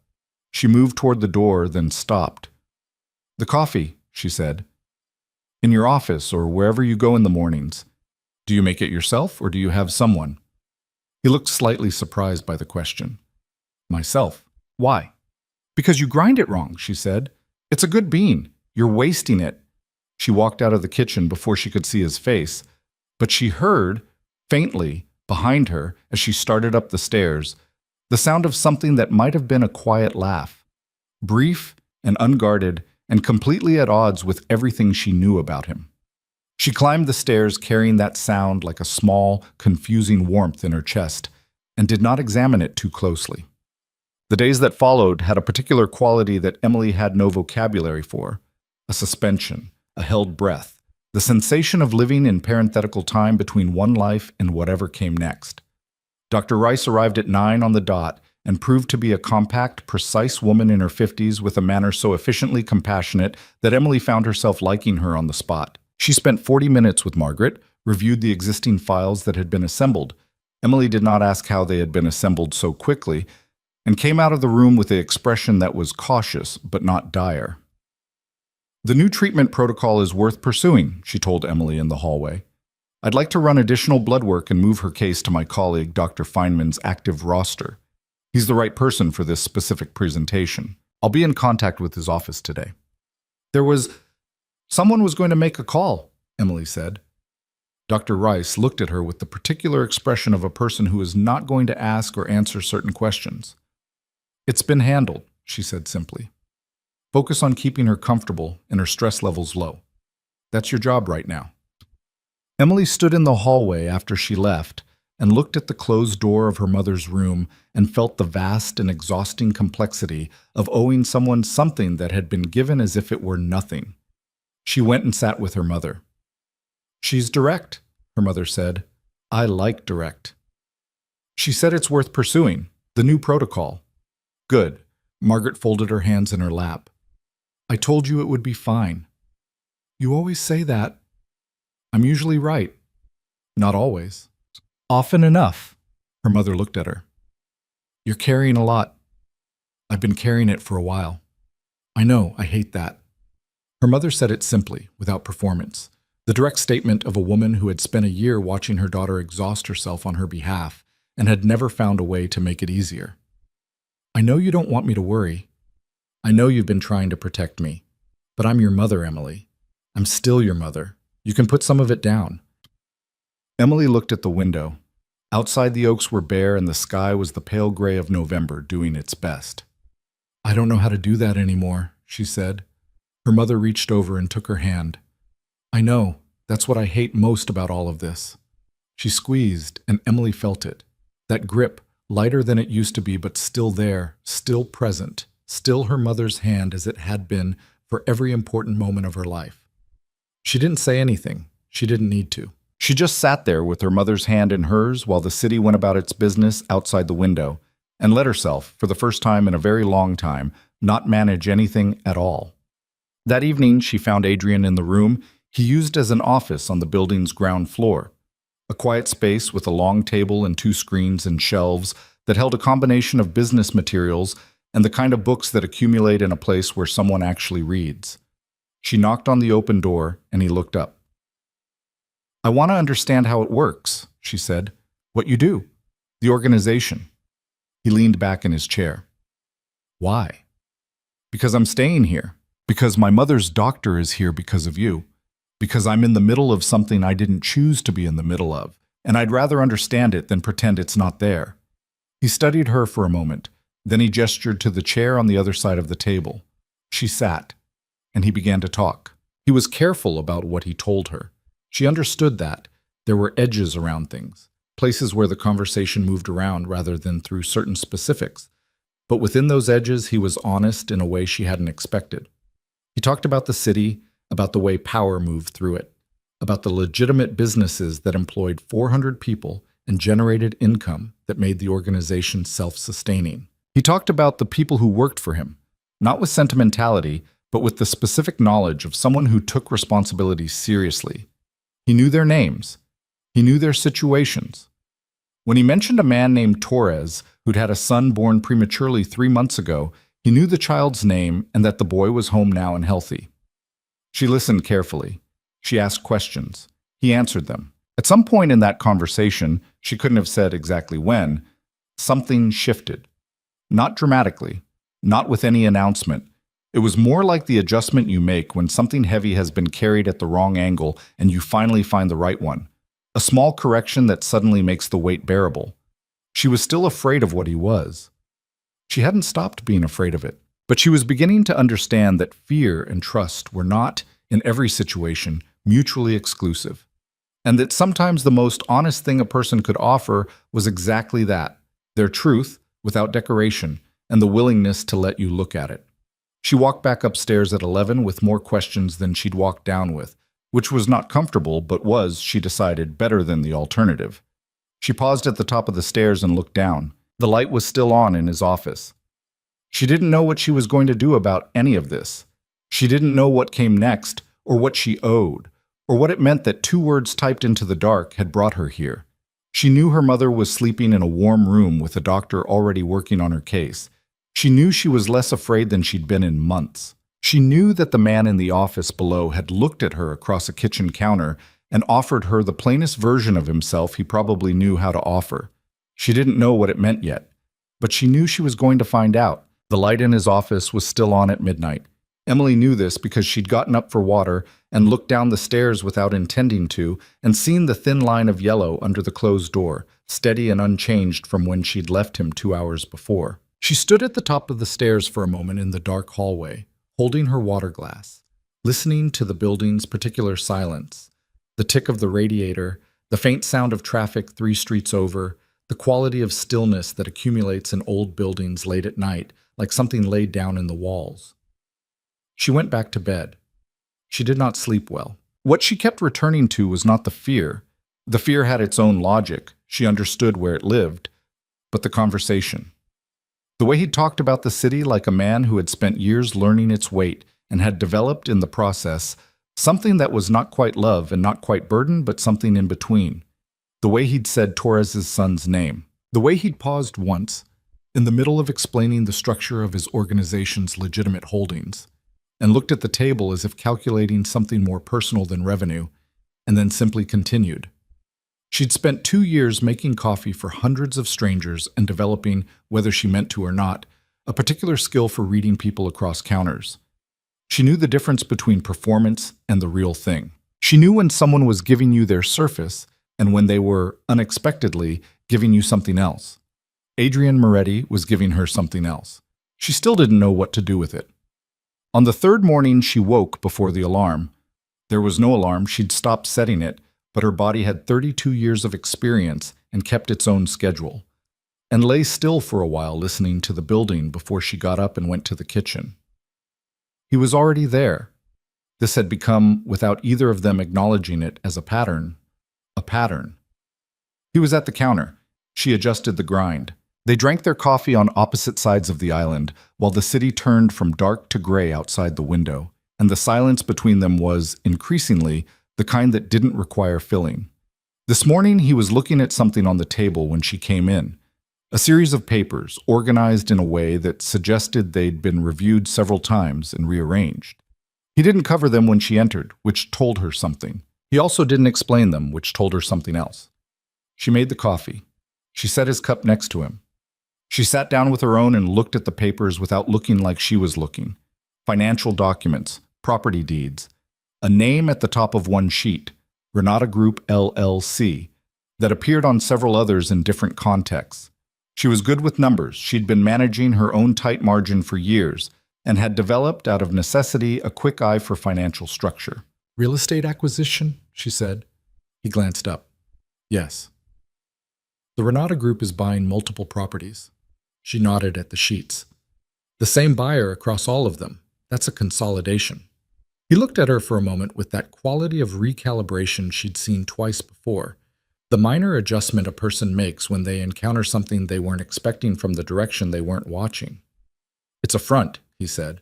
She moved toward the door, then stopped. The coffee, she said. In your office or wherever you go in the mornings. Do you make it yourself or do you have someone? He looked slightly surprised by the question. Myself. Why? Because you grind it wrong, she said. It's a good bean. You're wasting it. She walked out of the kitchen before she could see his face, but she heard, faintly, behind her, as she started up the stairs, the sound of something that might have been a quiet laugh, brief and unguarded and completely at odds with everything she knew about him. She climbed the stairs carrying that sound like a small, confusing warmth in her chest and did not examine it too closely. The days that followed had a particular quality that Emily had no vocabulary for, a suspension, a held breath, the sensation of living in parenthetical time between one life and whatever came next. Dr. Rice arrived at 9 on the dot and proved to be a compact, precise woman in her 50s with a manner so efficiently compassionate that Emily found herself liking her on the spot. She spent 40 minutes with Margaret, reviewed the existing files that had been assembled. Emily did not ask how they had been assembled so quickly, and came out of the room with an expression that was cautious but not dire. The new treatment protocol is worth pursuing, she told Emily in the hallway. I'd like to run additional blood work and move her case to my colleague, Dr. Feynman's active roster. He's the right person for this specific presentation. I'll be in contact with his office today. Someone was going to make a call, Emily said. Dr. Rice looked at her with the particular expression of a person who is not going to ask or answer certain questions. It's been handled, she said simply. Focus on keeping her comfortable and her stress levels low. That's your job right now. Emily stood in the hallway after she left and looked at the closed door of her mother's room and felt the vast and exhausting complexity of owing someone something that had been given as if it were nothing. She went and sat with her mother. She's direct, her mother said. I like direct. She said it's worth pursuing, the new protocol. Good. Margaret folded her hands in her lap. I told you it would be fine. You always say that. I'm usually right. Not always. Often enough. Her mother looked at her. You're carrying a lot. I've been carrying it for a while. I know, I hate that. Her mother said it simply, without performance. The direct statement of a woman who had spent a year watching her daughter exhaust herself on her behalf and had never found a way to make it easier. I know you don't want me to worry. I know you've been trying to protect me. But I'm your mother, Emily. I'm still your mother. You can put some of it down. Emily looked at the window. Outside, the oaks were bare and the sky was the pale gray of November doing its best. I don't know how to do that anymore, she said. Her mother reached over and took her hand. I know. That's what I hate most about all of this. She squeezed, and Emily felt it. That grip, lighter than it used to be, but still there, still present, still her mother's hand as it had been for every important moment of her life. She didn't say anything. She didn't need to. She just sat there with her mother's hand in hers while the city went about its business outside the window, and let herself, for the first time in a very long time, not manage anything at all. That evening, she found Adrian in the room he used as an office on the building's ground floor, a quiet space with a long table and 2 screens and shelves that held a combination of business materials and the kind of books that accumulate in a place where someone actually reads. She knocked on the open door, and he looked up. I want to understand how it works, she said. What you do. The organization. He leaned back in his chair. Why? Because I'm staying here. Because my mother's doctor is here because of you. Because I'm in the middle of something I didn't choose to be in the middle of, and I'd rather understand it than pretend it's not there. He studied her for a moment, then he gestured to the chair on the other side of the table. She sat, and he began to talk. He was careful about what he told her. She understood that. There were edges around things, places where the conversation moved around rather than through certain specifics. But within those edges, he was honest in a way she hadn't expected. He talked about the city, about the way power moved through it, about the legitimate businesses that employed 400 people and generated income that made the organization self-sustaining. He talked about the people who worked for him, not with sentimentality, but with the specific knowledge of someone who took responsibility seriously. He knew their names. He knew their situations. When he mentioned a man named Torres who'd had a son born prematurely 3 months ago, he knew the child's name and that the boy was home now and healthy. She listened carefully. She asked questions. He answered them. At some point in that conversation, she couldn't have said exactly when, something shifted. Not dramatically, not with any announcement. It was more like the adjustment you make when something heavy has been carried at the wrong angle and you finally find the right one. A small correction that suddenly makes the weight bearable. She was still afraid of what he was. She hadn't stopped being afraid of it. But she was beginning to understand that fear and trust were not, in every situation, mutually exclusive, and that sometimes the most honest thing a person could offer was exactly that, their truth without decoration, and the willingness to let you look at it. She walked back upstairs at 11 with more questions than she'd walked down with, which was not comfortable but was, she decided, better than the alternative. She paused at the top of the stairs and looked down. The light was still on in his office. She didn't know what she was going to do about any of this. She didn't know what came next, or what she owed, or what it meant that 2 words typed into the dark had brought her here. She knew her mother was sleeping in a warm room with a doctor already working on her case. She knew she was less afraid than she'd been in months. She knew that the man in the office below had looked at her across a kitchen counter and offered her the plainest version of himself he probably knew how to offer. She didn't know what it meant yet, but she knew she was going to find out. The light in his office was still on at midnight. Emily knew this because she'd gotten up for water and looked down the stairs without intending to and seen the thin line of yellow under the closed door, steady and unchanged from when she'd left him 2 hours before. She stood at the top of the stairs for a moment in the dark hallway, holding her water glass, listening to the building's particular silence, the tick of the radiator, the faint sound of traffic 3 streets over, the quality of stillness that accumulates in old buildings late at night, like something laid down in the walls. She went back to bed. She did not sleep well. What she kept returning to was not the fear. The fear had its own logic. She understood where it lived. But the conversation. The way he talked about the city like a man who had spent years learning its weight and had developed in the process something that was not quite love and not quite burden, but something in between. The way he'd said Torres's son's name. The way he'd paused once, in the middle of explaining the structure of his organization's legitimate holdings, and looked at the table as if calculating something more personal than revenue, and then simply continued. She'd spent 2 years making coffee for hundreds of strangers and developing, whether she meant to or not, a particular skill for reading people across counters. She knew the difference between performance and the real thing. She knew when someone was giving you their surface and when they were, unexpectedly, giving you something else. Adrienne Moretti was giving her something else. She still didn't know what to do with it. On the third morning, she woke before the alarm. There was no alarm, she'd stopped setting it, but her body had 32 years of experience and kept its own schedule, and lay still for a while listening to the building before she got up and went to the kitchen. He was already there. This had become, without either of them acknowledging it, as a pattern. A pattern. He was at the counter. She adjusted the grind. They drank their coffee on opposite sides of the island, while the city turned from dark to gray outside the window, and the silence between them was, increasingly, the kind that didn't require filling. This morning he was looking at something on the table when she came in. A series of papers, organized in a way that suggested they'd been reviewed several times and rearranged. He didn't cover them when she entered, which told her something. He also didn't explain them, which told her something else. She made the coffee. She set his cup next to him. She sat down with her own and looked at the papers without looking like she was looking. Financial documents, property deeds, a name at the top of one sheet, Renata Group LLC, that appeared on several others in different contexts. She was good with numbers. She'd been managing her own tight margin for years and had developed, out of necessity, a quick eye for financial structure. "Real estate acquisition?" she said. He glanced up. "Yes." "The Renata Group is buying multiple properties." She nodded at the sheets. "The same buyer across all of them. That's a consolidation." He looked at her for a moment with that quality of recalibration she'd seen twice before, the minor adjustment a person makes when they encounter something they weren't expecting from the direction they weren't watching. "It's a front," he said,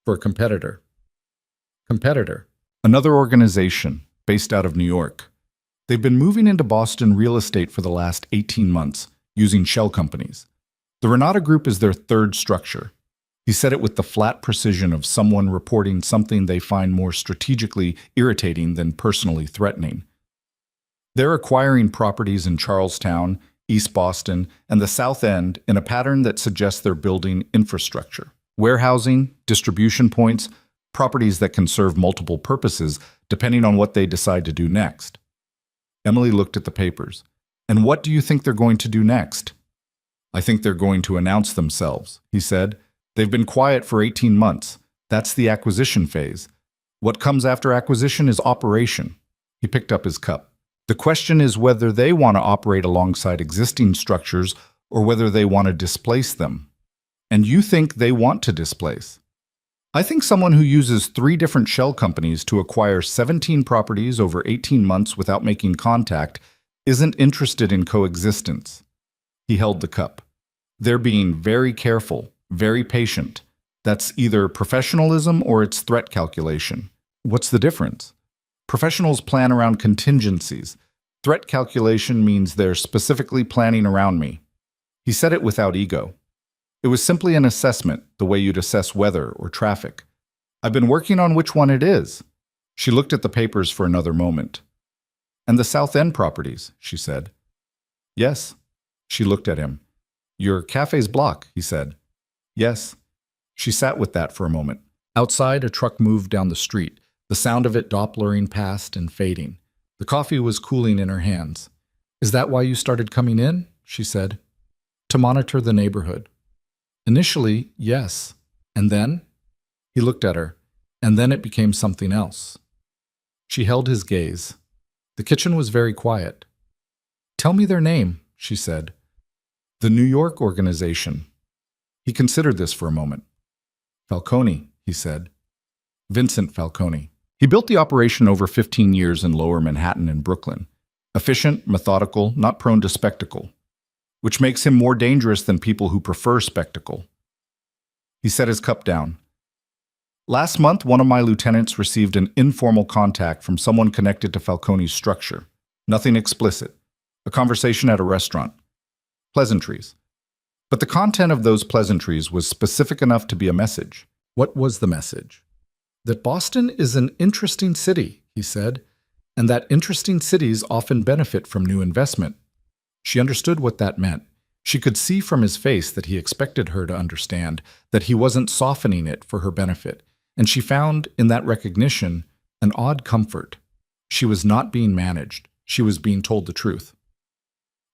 "for a competitor." Competitor. Another organization, based out of New York. They've been moving into Boston real estate for the last 18 months, using shell companies. The Renata Group is their third structure. He said it with the flat precision of someone reporting something they find more strategically irritating than personally threatening. They're acquiring properties in Charlestown, East Boston, and the South End in a pattern that suggests they're building infrastructure. Warehousing, distribution points, properties that can serve multiple purposes depending on what they decide to do next. Emily looked at the papers. "And what do you think they're going to do next?" "I think they're going to announce themselves," he said. "They've been quiet for 18 months. That's the acquisition phase. What comes after acquisition is operation." He picked up his cup. "The question is whether they want to operate alongside existing structures or whether they want to displace them. And you think they want to displace. I think someone who uses 3 different shell companies to acquire 17 properties over 18 months without making contact isn't interested in coexistence." He held the cup. "They're being very careful, very patient. That's either professionalism or it's threat calculation." "What's the difference?" "Professionals plan around contingencies. Threat calculation means they're specifically planning around me." He said it without ego. It was simply an assessment, the way you'd assess weather or traffic. "I've been working on which one it is." She looked at the papers for another moment. "And the South End properties," she said. "Yes." She looked at him. "Your cafe's block," he said. "Yes." She sat with that for a moment. Outside, a truck moved down the street, the sound of it Dopplering past and fading. The coffee was cooling in her hands. "Is that why you started coming in?" she said. "To monitor the neighborhood." "Initially, yes. And then?" He looked at her. "And then it became something else." She held his gaze. The kitchen was very quiet. "Tell me their name," she said. "The New York organization." He considered this for a moment. "Falcone," he said. "Vincent Falcone." He built the operation over 15 years in Lower Manhattan and Brooklyn. Efficient, methodical, not prone to spectacle, which makes him more dangerous than people who prefer spectacle. He set his cup down. "Last month, one of my lieutenants received an informal contact from someone connected to Falcone's structure. Nothing explicit. A conversation at a restaurant. Pleasantries. But the content of those pleasantries was specific enough to be a message. What was the message? That Boston is an interesting city, he said, and that interesting cities often benefit from new investment. She understood what that meant. She could see from his face that he expected her to understand, that he wasn't softening it for her benefit, and she found in that recognition an odd comfort. She was not being managed. She was being told the truth.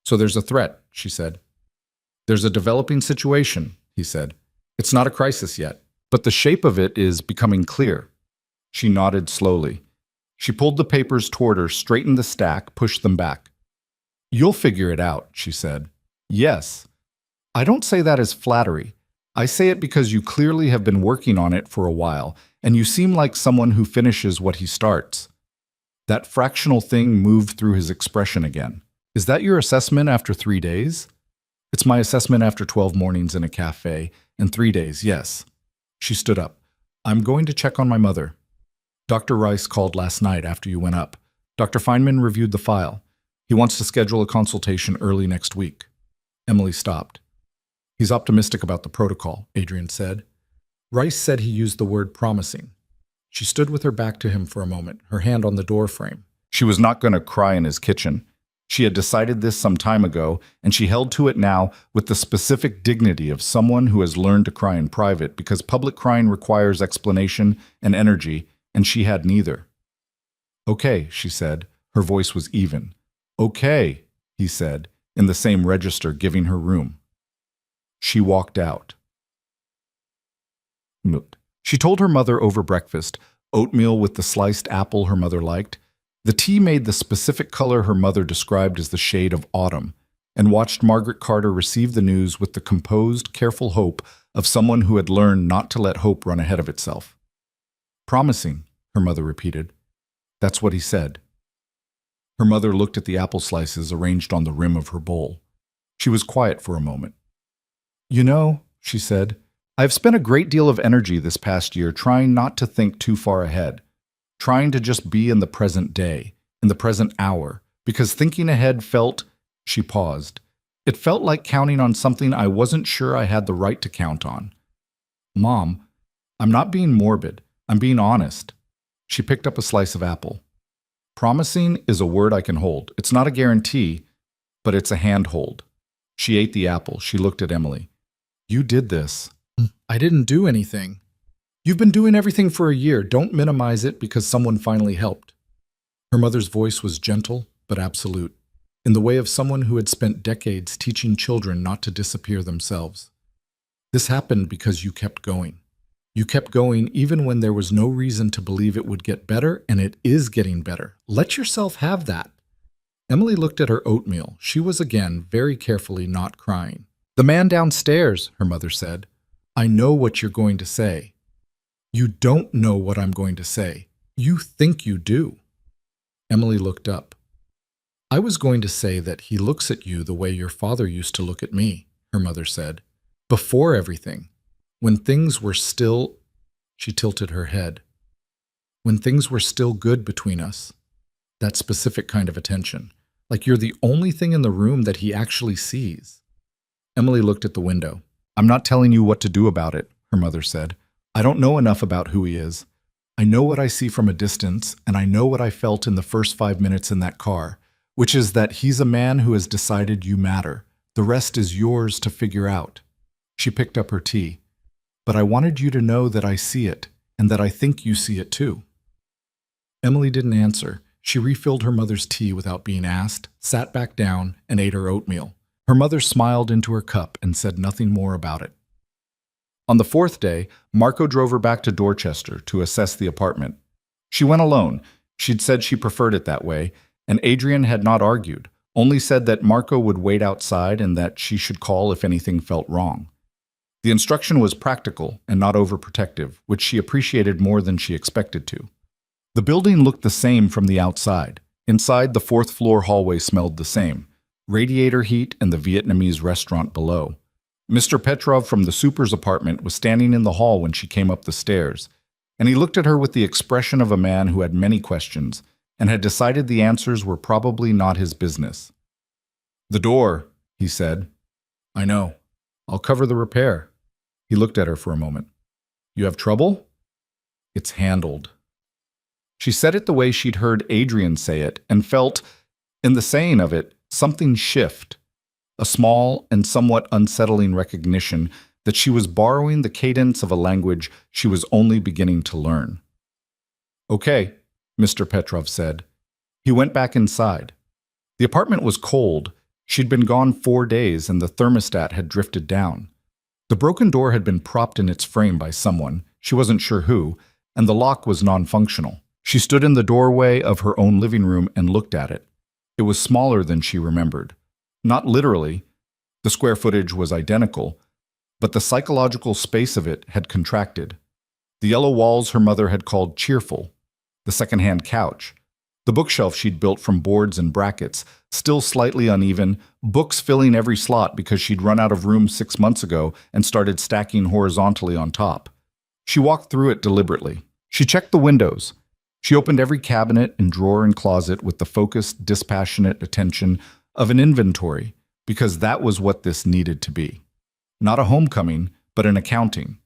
So there's a threat, she said. There's a developing situation, he said. It's not a crisis yet, but the shape of it is becoming clear. She nodded slowly. She pulled the papers toward her, straightened the stack, pushed them back. You'll figure it out, she said. Yes. I don't say that as flattery. I say it because you clearly have been working on it for a while, and you seem like someone who finishes what he starts. That fractional thing moved through his expression again. Is that your assessment after 3 days? It's my assessment after 12 mornings in a cafe, and 3 days, yes. She stood up. I'm going to check on my mother. Dr. Rice called last night after you went up. Dr. Feynman reviewed the file. He wants to schedule a consultation early next week. Emily stopped. He's optimistic about the protocol, Adrian said. Rice said he used the word promising. She stood with her back to him for a moment, her hand on the door frame. She was not going to cry in his kitchen. She had decided this some time ago, and she held to it now with the specific dignity of someone who has learned to cry in private because public crying requires explanation and energy, and she had neither. Okay, she said. Her voice was even. Okay, he said, in the same register, giving her room. She walked out. She told her mother over breakfast, oatmeal with the sliced apple her mother liked. The tea made the specific color her mother described as the shade of autumn, and watched Margaret Carter receive the news with the composed, careful hope of someone who had learned not to let hope run ahead of itself. Promising, her mother repeated. That's what he said. Her mother looked at the apple slices arranged on the rim of her bowl. She was quiet for a moment. You know, she said, I've spent a great deal of energy this past year trying not to think too far ahead, trying to just be in the present day, in the present hour, because thinking ahead felt, she paused, it felt like counting on something I wasn't sure I had the right to count on. Mom, I'm not being morbid, I'm being honest. She picked up a slice of apple. Promising is a word I can hold. It's not a guarantee, but it's a handhold. She ate the apple. She looked at Emily. You did this. I didn't do anything. You've been doing everything for a year. Don't minimize it because someone finally helped. Her mother's voice was gentle but absolute, in the way of someone who had spent decades teaching children not to disappear themselves. This happened because you kept going. You kept going even when there was no reason to believe it would get better, and it is getting better. Let yourself have that. Emily looked at her oatmeal. She was again very carefully not crying. The man downstairs, her mother said. I know what you're going to say. You don't know what I'm going to say. You think you do. Emily looked up. I was going to say that he looks at you the way your father used to look at me, her mother said. Before everything. When things were still, she tilted her head. When things were still good between us. That specific kind of attention. Like you're the only thing in the room that he actually sees. Emily looked at the window. I'm not telling you what to do about it, her mother said. I don't know enough about who he is. I know what I see from a distance, and I know what I felt in the first 5 minutes in that car, which is that he's a man who has decided you matter. The rest is yours to figure out. She picked up her tea. But I wanted you to know that I see it, and that I think you see it too. Emily didn't answer. She refilled her mother's tea without being asked, sat back down, and ate her oatmeal. Her mother smiled into her cup and said nothing more about it. On the 4th day, Marco drove her back to Dorchester to assess the apartment. She went alone. She'd said she preferred it that way, and Adrian had not argued, only said that Marco would wait outside and that she should call if anything felt wrong. The instruction was practical and not overprotective, which she appreciated more than she expected to. The building looked the same from the outside. Inside, the 4th-floor hallway smelled the same, radiator heat and the Vietnamese restaurant below. Mr. Petrov from the super's apartment was standing in the hall when she came up the stairs, and he looked at her with the expression of a man who had many questions and had decided the answers were probably not his business. The door, he said. I know. I'll cover the repair. He looked at her for a moment. You have trouble? It's handled. She said it the way she'd heard Adrian say it and felt, in the saying of it, something shift, a small and somewhat unsettling recognition that she was borrowing the cadence of a language she was only beginning to learn. Okay, Mr. Petrov said. He went back inside. The apartment was cold. She'd been gone 4 days and the thermostat had drifted down. The broken door had been propped in its frame by someone, she wasn't sure who, and the lock was non-functional. She stood in the doorway of her own living room and looked at it. It was smaller than she remembered. Not literally. The square footage was identical, but the psychological space of it had contracted. The yellow walls her mother had called cheerful. The second-hand couch. The bookshelf she'd built from boards and brackets, still slightly uneven, books filling every slot because she'd run out of room 6 months ago and started stacking horizontally on top. She walked through it deliberately. She checked the windows. She opened every cabinet and drawer and closet with the focused, dispassionate attention of an inventory, because that was what this needed to be. Not a homecoming, but an accounting.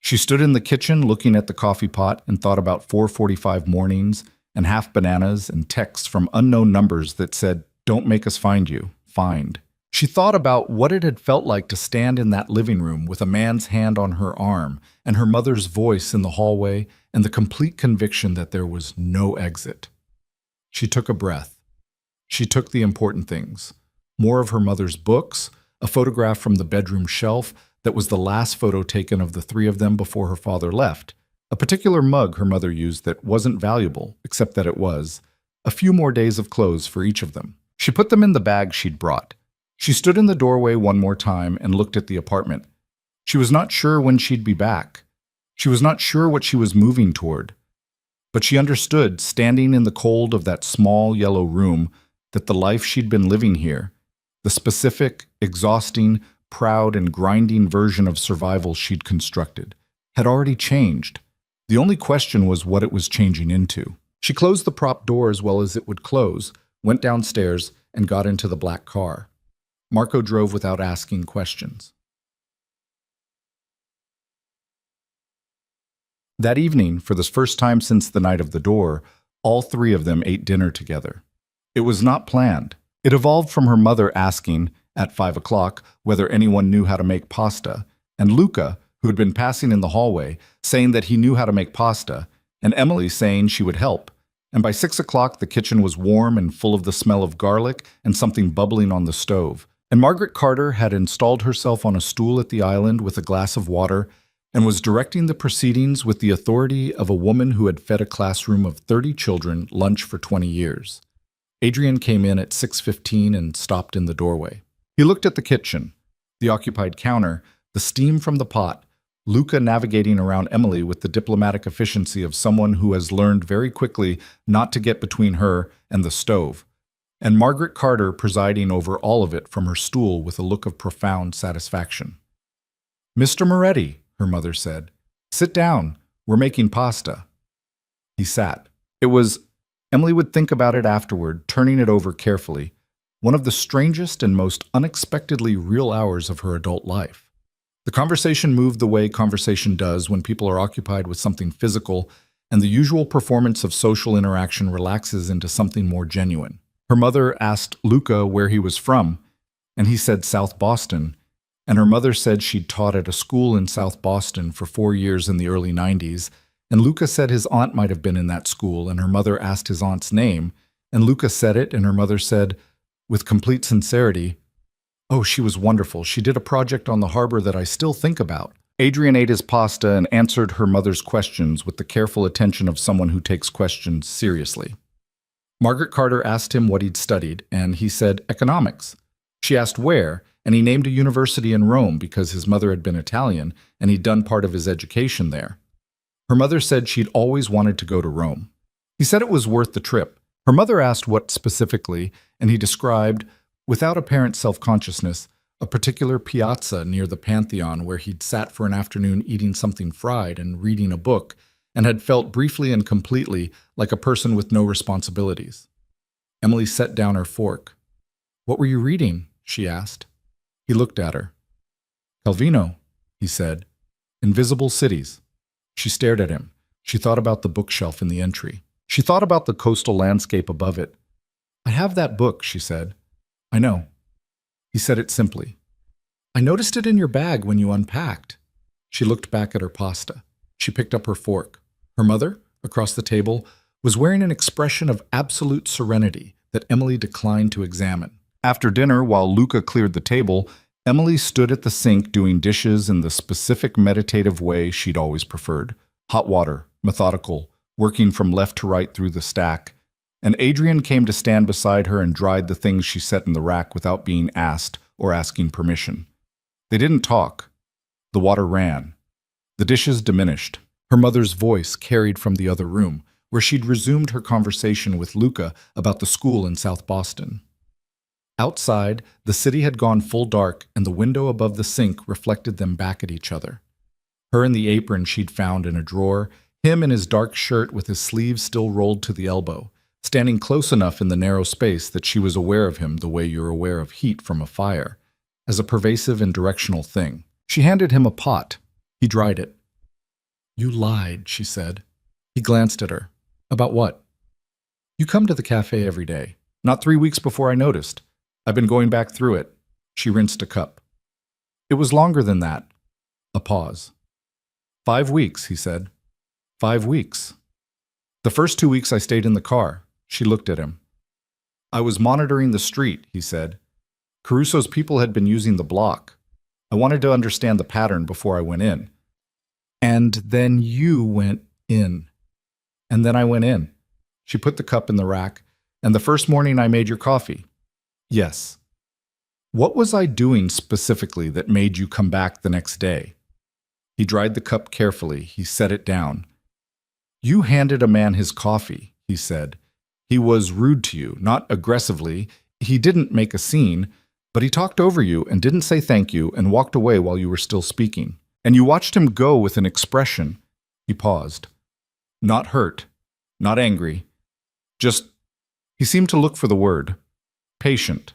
She stood in the kitchen looking at the coffee pot and thought about 4:45 mornings and half bananas and texts from unknown numbers that said, "Don't make us find you, find." She thought about what it had felt like to stand in that living room with a man's hand on her arm and her mother's voice in the hallway and the complete conviction that there was no exit. She took a breath. She took the important things. More of her mother's books, a photograph from the bedroom shelf that was the last photo taken of the 3 of them before her father left, a particular mug her mother used that wasn't valuable, except that it was, a few more days of clothes for each of them. She put them in the bag she'd brought. She stood in the doorway one more time and looked at the apartment. She was not sure when she'd be back. She was not sure what she was moving toward. But she understood, standing in the cold of that small yellow room, that the life she'd been living here, the specific, exhausting, proud, and grinding version of survival she'd constructed, had already changed. The only question was what it was changing into. She closed the prop door as well as it would close, went downstairs, and got into the black car. Marco drove without asking questions. That evening, for the first time since the night of the door, all 3 of them ate dinner together. It was not planned. It evolved from her mother asking, at 5 o'clock, whether anyone knew how to make pasta, and Luca, who had been passing in the hallway, saying that he knew how to make pasta, and Emily saying she would help. And by 6 o'clock, the kitchen was warm and full of the smell of garlic and something bubbling on the stove. And Margaret Carter had installed herself on a stool at the island with a glass of water and was directing the proceedings with the authority of a woman who had fed a classroom of 30 children lunch for 20 years. Adrian came in at 6:15 and stopped in the doorway. He looked at the kitchen, the occupied counter, the steam from the pot, Luca navigating around Emily with the diplomatic efficiency of someone who has learned very quickly not to get between her and the stove, and Margaret Carter presiding over all of it from her stool with a look of profound satisfaction. "Mr. Moretti," her mother said, "sit down. We're making pasta." He sat. It was, Emily would think about it afterward, turning it over carefully, one of the strangest and most unexpectedly real hours of her adult life. The conversation moved the way conversation does when people are occupied with something physical, and the usual performance of social interaction relaxes into something more genuine. Her mother asked Luca where he was from, and he said South Boston, and her mother said she'd taught at a school in South Boston for 4 years in the early 90s, and Luca said his aunt might have been in that school, and her mother asked his aunt's name, and Luca said it, and her mother said, with complete sincerity, "Oh, she was wonderful. She did a project on the harbor that I still think about." Adrian ate his pasta and answered her mother's questions with the careful attention of someone who takes questions seriously. Margaret Carter asked him what he'd studied, and he said economics. She asked where, and he named a university in Rome because his mother had been Italian and he'd done part of his education there. Her mother said she'd always wanted to go to Rome. He said it was worth the trip. Her mother asked what specifically, and he described, without apparent self-consciousness, a particular piazza near the Pantheon where he'd sat for an afternoon eating something fried and reading a book, and had felt briefly and completely like a person with no responsibilities. Emily set down her fork. "What were you reading?" she asked. He looked at her. Calvino, he said. Invisible cities. She stared at him. She thought about the bookshelf in the entry. She thought about the coastal landscape above it. I have that book, she said. I know. He said it simply. I noticed it in your bag when you unpacked. She looked back at her pasta. She picked up her fork. Her mother, across the table, was wearing an expression of absolute serenity that Emily declined to examine. After dinner, while Luca cleared the table, Emily stood at the sink doing dishes in the specific meditative way she'd always preferred. Hot water, methodical, working from left to right through the stack. And Adrian came to stand beside her and dried the things she set in the rack without being asked or asking permission. They didn't talk. The water ran. The dishes diminished. Her mother's voice carried from the other room, where she'd resumed her conversation with Luca about the school in South Boston. Outside, the city had gone full dark, and the window above the sink reflected them back at each other. Her in the apron she'd found in a drawer, him in his dark shirt with his sleeves still rolled to the elbow, standing close enough in the narrow space that she was aware of him the way you're aware of heat from a fire, as a pervasive and directional thing. She handed him a pot. He dried it. You lied, she said. He glanced at her. About what? You come to the cafe every day. Not 3 weeks before I noticed. I've been going back through it. She rinsed a cup. It was longer than that. A pause. 5 weeks, he said. 5 weeks. The first 2 weeks I stayed in the car. She looked at him. I was monitoring the street, he said. Caruso's people had been using the block. I wanted to understand the pattern before I went in. And then you went in. And then I went in. She put the cup in the rack. And the first morning I made your coffee. Yes. What was I doing specifically that made you come back the next day? He dried the cup carefully. He set it down. You handed a man his coffee, he said. He was rude to you, not aggressively. He didn't make a scene, but he talked over you and didn't say thank you and walked away while you were still speaking. And you watched him go with an expression. He paused. Not hurt, not angry. Just, he seemed to look for the word. Patient,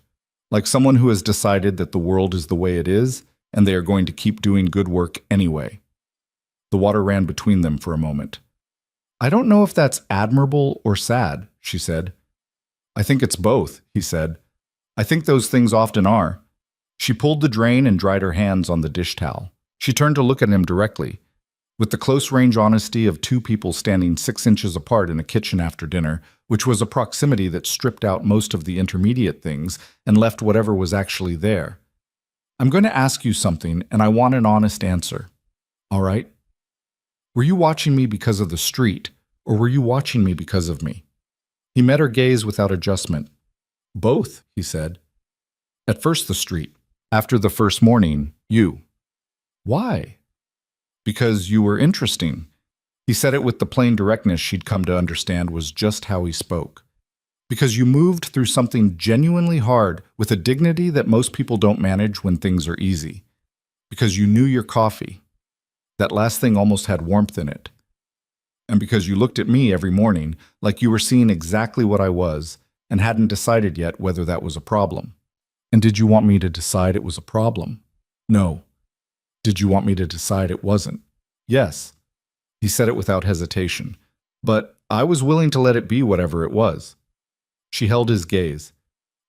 like someone who has decided that the world is the way it is and they are going to keep doing good work anyway. The water ran between them for a moment. I don't know if that's admirable or sad, she said. I think it's both, he said. I think those things often are. She pulled the drain and dried her hands on the dish towel. She turned to look at him directly. With the close-range honesty of two people standing 6 inches apart in a kitchen after dinner, which was a proximity that stripped out most of the intermediate things and left whatever was actually there. I'm going to ask you something, and I want an honest answer. All right? Were you watching me because of the street, or were you watching me because of me? He met her gaze without adjustment. Both, he said. At first the street. After the first morning, you. Why? Because you were interesting. He said it with the plain directness she'd come to understand was just how he spoke. Because you moved through something genuinely hard with a dignity that most people don't manage when things are easy. Because you knew your coffee. That last thing almost had warmth in it. And because you looked at me every morning like you were seeing exactly what I was and hadn't decided yet whether that was a problem. And did you want me to decide it was a problem? No. Did you want me to decide it wasn't? Yes. He said it without hesitation. But I was willing to let it be whatever it was. She held his gaze.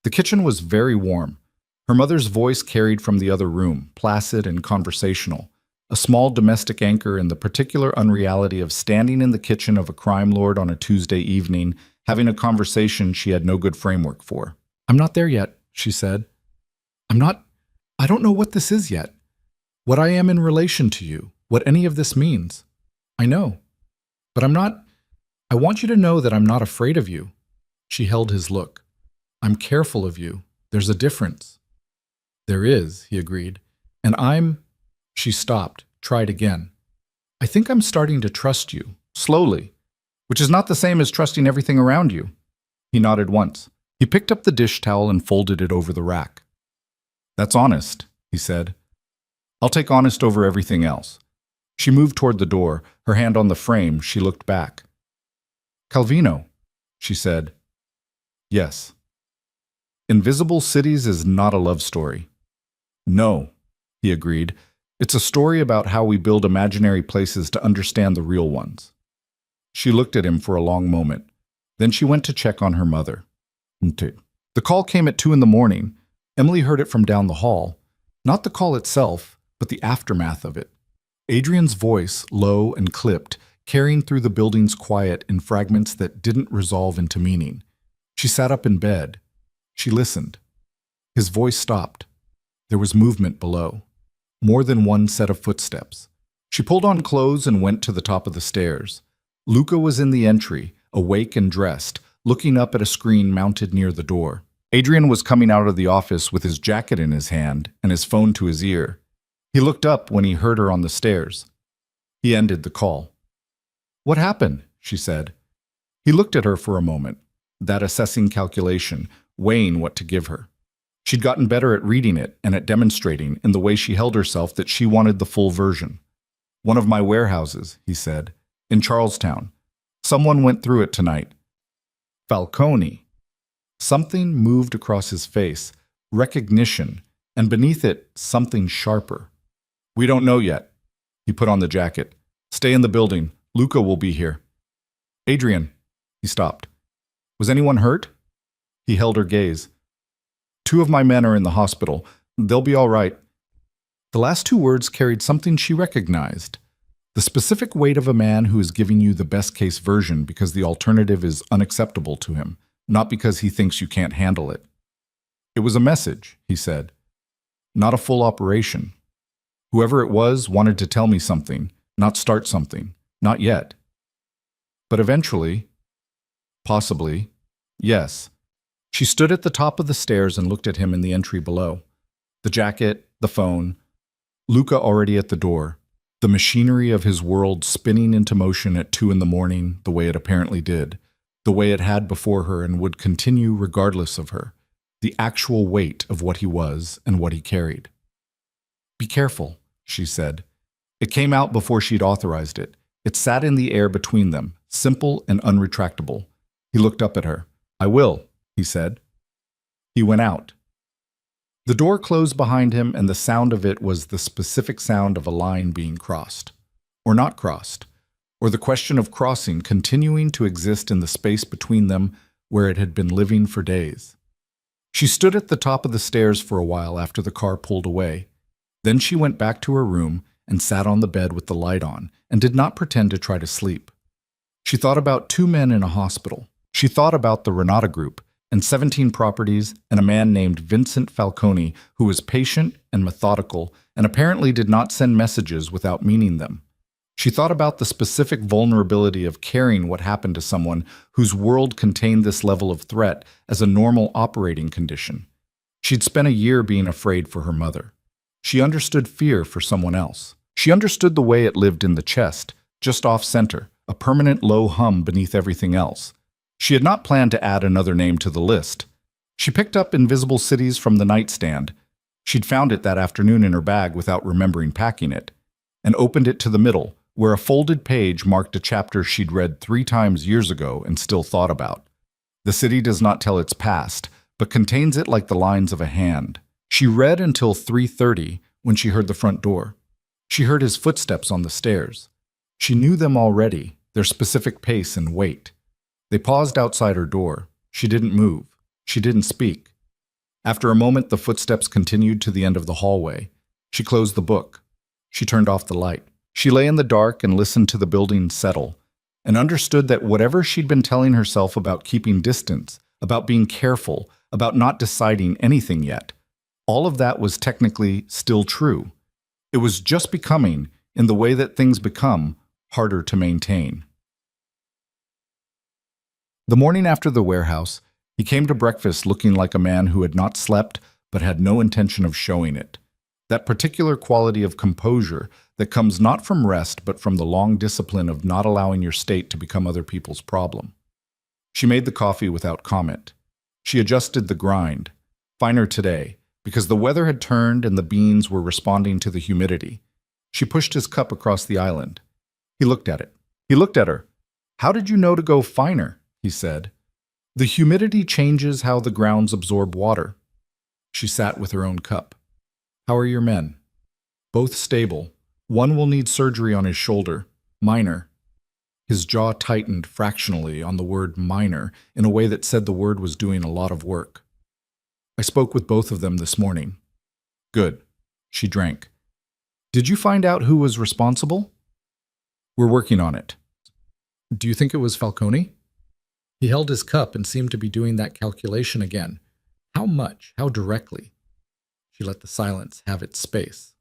The kitchen was very warm. Her mother's voice carried from the other room, placid and conversational. A small domestic anchor in the particular unreality of standing in the kitchen of a crime lord on a Tuesday evening, having a conversation she had no good framework for. I'm not there yet, she said. I don't know what this is yet. What I am in relation to you, what any of this means. I know. But I want you to know that I'm not afraid of you. She held his look. I'm careful of you. There's a difference. There is, he agreed. And She stopped, tried again. I think I'm starting to trust you, slowly, which is not the same as trusting everything around you. He nodded once. He picked up the dish towel and folded it over the rack. That's honest, he said. I'll take honest over everything else. She moved toward the door, her hand on the frame. She looked back. Calvino, she said. Yes. Invisible Cities is not a love story. No, he agreed, It's a story about how we build imaginary places to understand the real ones. She looked at him for a long moment. Then she went to check on her mother. The call came at 2 in the morning. Emily heard it from down the hall. Not the call itself, but the aftermath of it. Adrian's voice, low and clipped, carrying through the building's quiet in fragments that didn't resolve into meaning. She sat up in bed. She listened. His voice stopped. There was movement below. More than one set of footsteps. She pulled on clothes and went to the top of the stairs. Luca was in the entry, awake and dressed, looking up at a screen mounted near the door. Adrian was coming out of the office with his jacket in his hand and his phone to his ear. He looked up when he heard her on the stairs. He ended the call. "What happened?" she said. He looked at her for a moment, that assessing calculation, weighing what to give her. She'd gotten better at reading it and at demonstrating in the way she held herself that she wanted the full version. "One of my warehouses," he said, "in Charlestown. Someone went through it tonight." Falcone. Something moved across his face, recognition, and beneath it, something sharper. "We don't know yet." He put on the jacket. "Stay in the building. Luca will be here." "Adrian." He stopped. "Was anyone hurt?" He held her gaze. "2 of my men are in the hospital. They'll be all right." The last 2 words carried something she recognized. The specific weight of a man who is giving you the best-case version because the alternative is unacceptable to him, not because he thinks you can't handle it. "It was a message," he said. "Not a full operation. Whoever it was wanted to tell me something, not start something. Not yet. But eventually, possibly, yes." She stood at the top of the stairs and looked at him in the entry below. The jacket, the phone, Luca already at the door, the machinery of his world spinning into motion at 2 in the morning the way it apparently did, the way it had before her and would continue regardless of her, the actual weight of what he was and what he carried. "Be careful," she said. It came out before she'd authorized it. It sat in the air between them, simple and unretractable. He looked up at her. "I will," he said. He went out. The door closed behind him, and the sound of it was the specific sound of a line being crossed, or not crossed, or the question of crossing continuing to exist in the space between them where it had been living for days. She stood at the top of the stairs for a while after the car pulled away. Then she went back to her room and sat on the bed with the light on and did not pretend to try to sleep. She thought about 2 men in a hospital. She thought about the Renata Group and 17 properties and a man named Vincent Falcone who was patient and methodical and apparently did not send messages without meaning them. She thought about the specific vulnerability of caring what happened to someone whose world contained this level of threat as a normal operating condition. She'd spent a year being afraid for her mother. She understood fear for someone else. She understood the way it lived in the chest, just off-center, a permanent low hum beneath everything else. She had not planned to add another name to the list. She picked up Invisible Cities from the nightstand. She'd found it that afternoon in her bag without remembering packing it, and opened it to the middle, where a folded page marked a chapter she'd read 3 times years ago and still thought about. The city does not tell its past, but contains it like the lines of a hand. She read until 3:30 when she heard the front door. She heard his footsteps on the stairs. She knew them already, their specific pace and weight. They paused outside her door. She didn't move. She didn't speak. After a moment, the footsteps continued to the end of the hallway. She closed the book. She turned off the light. She lay in the dark and listened to the building settle, and understood that whatever she'd been telling herself about keeping distance, about being careful, about not deciding anything yet, all of that was technically still true. It was just becoming, in the way that things become, harder to maintain. The morning after the warehouse, he came to breakfast looking like a man who had not slept but had no intention of showing it. That particular quality of composure that comes not from rest but from the long discipline of not allowing your state to become other people's problem. She made the coffee without comment. She adjusted the grind, finer today, because the weather had turned and the beans were responding to the humidity. She pushed his cup across the island. He looked at it. He looked at her. "How did you know to go finer?" he said. "The humidity changes how the grounds absorb water." She sat with her own cup. "How are your men?" Both stable. One will need surgery on his shoulder. Minor. His jaw tightened fractionally on the word minor in a way that said the word was doing a lot of work. I spoke with both of them this morning. Good. She drank. Did you find out who was responsible? We're working on it. Do you think it was Falcone? He held his cup and seemed to be doing that calculation again. How much? How directly? She let the silence have its space.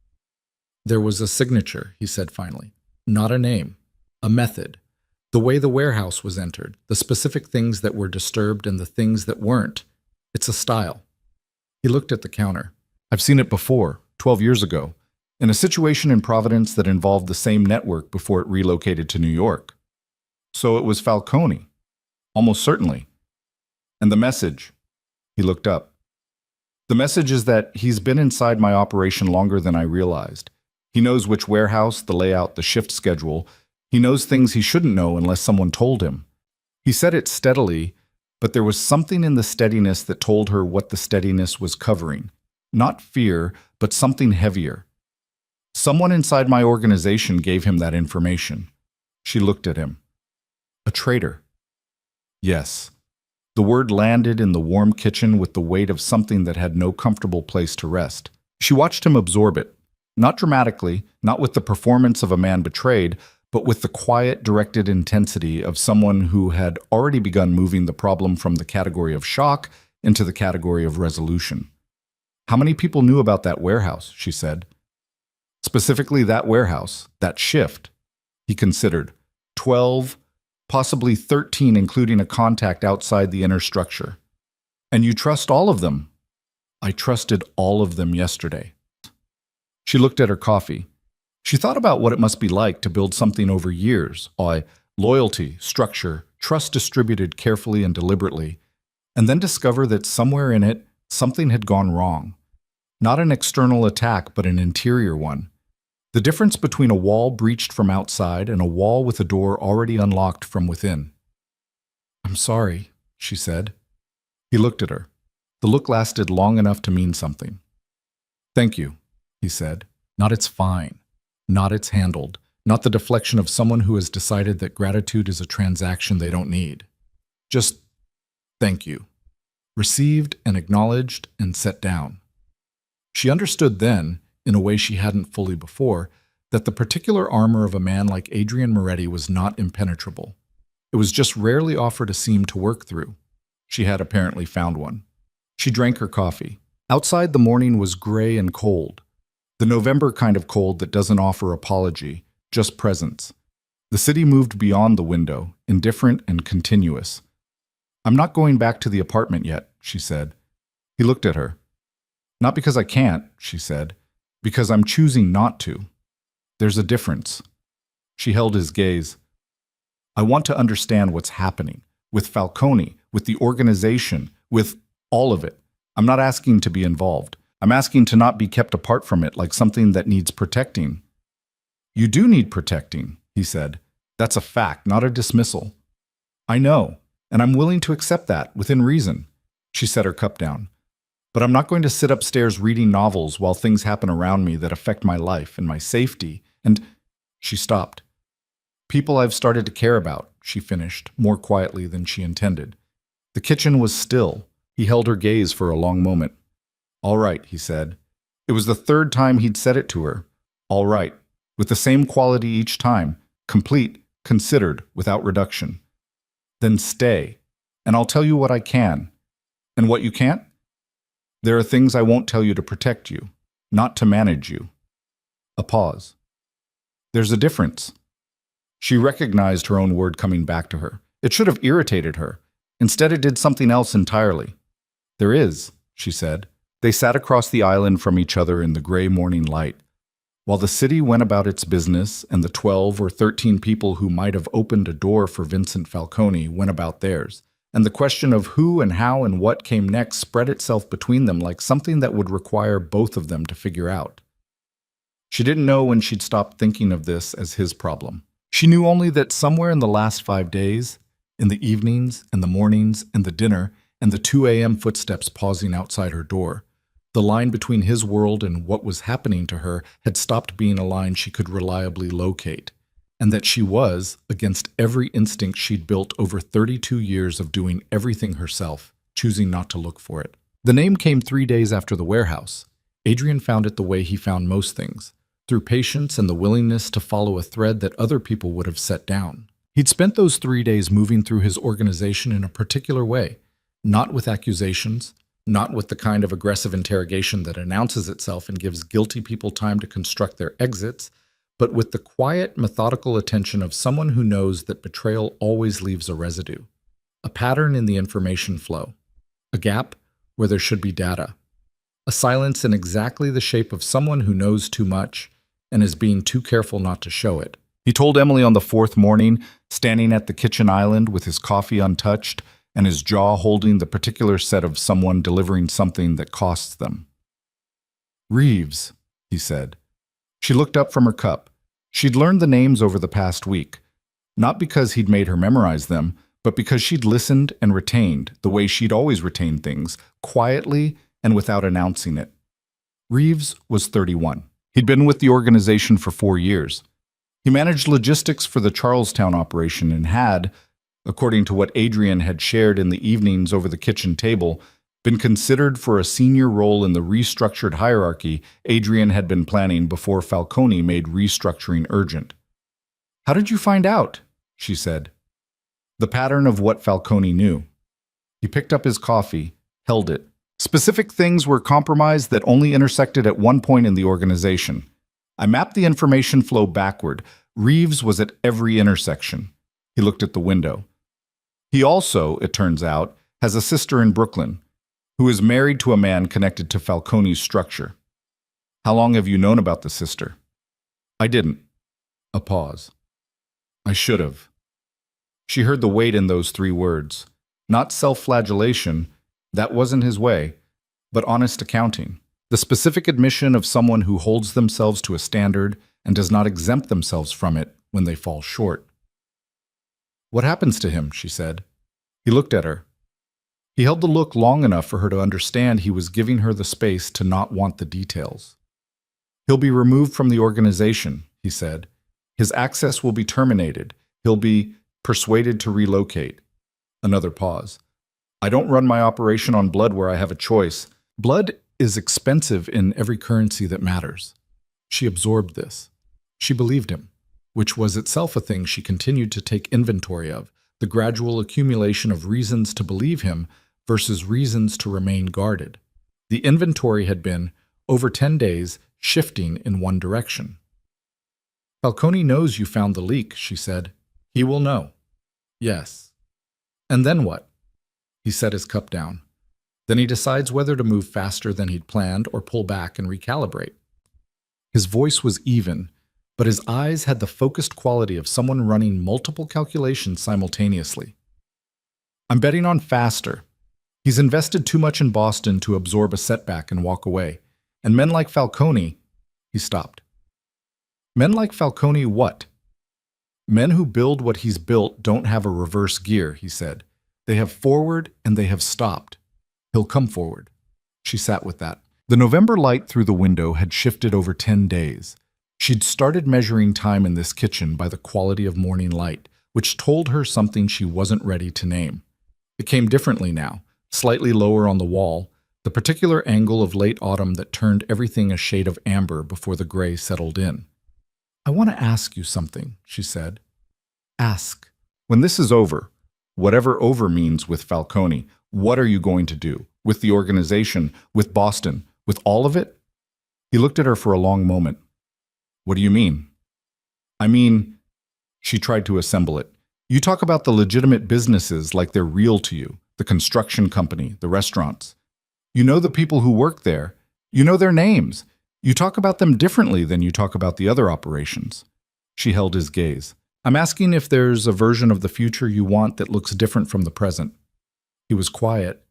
There was a signature, he said finally. Not a name. A method. The way the warehouse was entered, the specific things that were disturbed and the things that weren't. It's a style. He looked at the counter. I've seen it before, 12 years ago, in a situation in Providence that involved the same network before it relocated to New York. So it was Falcone. Almost certainly. And the message. He looked up. The message is that he's been inside my operation longer than I realized. He knows which warehouse, the layout, the shift schedule. He knows things he shouldn't know unless someone told him. He said it steadily, but there was something in the steadiness that told her what the steadiness was covering. Not fear, but something heavier. Someone inside my organization gave him that information. She looked at him. A traitor. Yes. The word landed in the warm kitchen with the weight of something that had no comfortable place to rest. She watched him absorb it. Not dramatically, not with the performance of a man betrayed, but with the quiet, directed intensity of someone who had already begun moving the problem from the category of shock into the category of resolution. How many people knew about that warehouse, she said. Specifically that warehouse, that shift. He considered. 12, possibly 13, including a contact outside the inner structure. And you trust all of them? I trusted all of them yesterday. She looked at her coffee. She thought about what it must be like to build something over years, loyalty, structure, trust distributed carefully and deliberately, and then discover that somewhere in it, something had gone wrong. Not an external attack, but an interior one. The difference between a wall breached from outside and a wall with a door already unlocked from within. I'm sorry, she said. He looked at her. The look lasted long enough to mean something. Thank you, he said. Not it's fine. Not it's handled. Not the deflection of someone who has decided that gratitude is a transaction they don't need. Just thank you. Received and acknowledged and set down. She understood then, in a way she hadn't fully before, that the particular armor of a man like Adrian Moretti was not impenetrable. It was just rarely offered a seam to work through. She had apparently found one. She drank her coffee. Outside the morning was gray and cold. The November kind of cold that doesn't offer apology, just presence. The city moved beyond the window, indifferent and continuous. I'm not going back to the apartment yet, she said. He looked at her. Not because I can't, she said, because I'm choosing not to. There's a difference. She held his gaze. I want to understand what's happening, with Falcone, with the organization, with all of it. I'm not asking to be involved. I'm asking to not be kept apart from it like something that needs protecting. You do need protecting, he said. That's a fact, not a dismissal. I know, and I'm willing to accept that, within reason. She set her cup down. But I'm not going to sit upstairs reading novels while things happen around me that affect my life and my safety, and… She stopped. People I've started to care about, she finished, more quietly than she intended. The kitchen was still. He held her gaze for a long moment. All right, he said. It was the third time he'd said it to her. All right, with the same quality each time, complete, considered, without reduction. Then stay, and I'll tell you what I can. And what you can't? There are things I won't tell you to protect you, not to manage you. A pause. There's a difference. She recognized her own word coming back to her. It should have irritated her. Instead, it did something else entirely. There is, she said. They sat across the island from each other in the gray morning light. While the city went about its business and the 12 or 13 people who might have opened a door for Vincent Falcone went about theirs, and the question of who and how and what came next spread itself between them like something that would require both of them to figure out. She didn't know when she'd stopped thinking of this as his problem. She knew only that somewhere in the last 5 days, in the evenings and the mornings and the dinner and the 2 a.m. footsteps pausing outside her door, The line between his world and what was happening to her had stopped being a line she could reliably locate, and that she was, against every instinct she'd built over 32 years of doing everything herself, choosing not to look for it. The name came 3 days after the warehouse. Adrian found it the way he found most things, through patience and the willingness to follow a thread that other people would have set down. He'd spent those 3 days moving through his organization in a particular way, not with accusations, not with the kind of aggressive interrogation that announces itself and gives guilty people time to construct their exits, but with the quiet, methodical attention of someone who knows that betrayal always leaves a residue, a pattern in the information flow, a gap where there should be data, a silence in exactly the shape of someone who knows too much and is being too careful not to show it. He told Emily on the 4th morning, standing at the kitchen island with his coffee untouched and his jaw holding the particular set of someone delivering something that costs them. "Reeves," he said. She looked up from her cup. She'd learned the names over the past week, not because he'd made her memorize them, but because she'd listened and retained, the way she'd always retained things, quietly and without announcing it. Reeves was 31. He'd been with the organization for 4 years. He managed logistics for the Charlestown operation and had, according to what Adrian had shared in the evenings over the kitchen table, been considered for a senior role in the restructured hierarchy Adrian had been planning before Falcone made restructuring urgent. "How did you find out?" she said. The pattern of what Falcone knew. He picked up his coffee, held it. Specific things were compromised that only intersected at one point in the organization. I mapped the information flow backward. Reeves was at every intersection. He looked at the window. He also, it turns out, has a sister in Brooklyn, who is married to a man connected to Falcone's structure. "How long have you known about the sister?" "I didn't." A pause. "I should have." She heard the weight in those 3 words. Not self-flagellation, that wasn't his way, but honest accounting. The specific admission of someone who holds themselves to a standard and does not exempt themselves from it when they fall short. "What happens to him?" she said. He looked at her. He held the look long enough for her to understand he was giving her the space to not want the details. "He'll be removed from the organization," he said. "His access will be terminated. He'll be persuaded to relocate." Another pause. "I don't run my operation on blood where I have a choice. Blood is expensive in every currency that matters." She absorbed this. She believed him, which was itself a thing she continued to take inventory of, the gradual accumulation of reasons to believe him versus reasons to remain guarded. The inventory had been, over 10 days, shifting in one direction. "Falcone knows you found the leak," she said. "He will know." "Yes." "And then what?" He set his cup down. Then he decides whether to move faster than he'd planned or pull back and recalibrate. His voice was even, but his eyes had the focused quality of someone running multiple calculations simultaneously. "I'm betting on faster. He's invested too much in Boston to absorb a setback and walk away. And men like Falcone..." He stopped. "Men like Falcone what?" "Men who build what he's built don't have a reverse gear," he said. "They have forward and they have stopped. He'll come forward." She sat with that. The November light through the window had shifted over 10 days. She'd started measuring time in this kitchen by the quality of morning light, which told her something she wasn't ready to name. It came differently now, slightly lower on the wall, the particular angle of late autumn that turned everything a shade of amber before the gray settled in. "I want to ask you something," she said. "Ask. When this is over, whatever over means with Falcone, what are you going to do? With the organization, with Boston, with all of it?" He looked at her for a long moment. "What do you mean?" "I mean," she tried to assemble it. "You talk about the legitimate businesses like they're real to you, the construction company, the restaurants. You know the people who work there. You know their names. You talk about them differently than you talk about the other operations." She held his gaze. "I'm asking if there's a version of the future you want that looks different from the present." He was quiet.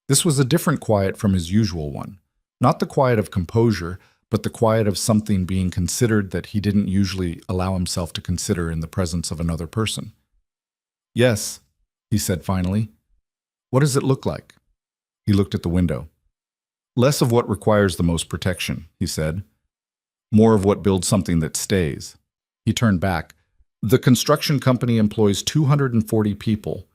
This was a different quiet from his usual one. Not the quiet of composure, but the quiet of something being considered that he didn't usually allow himself to consider in the presence of another person. "Yes," he said finally. "What does it look like?" He looked at the window. Less of what requires the most protection, he said. More of what builds something that stays. He turned back. The construction company employs 240 people.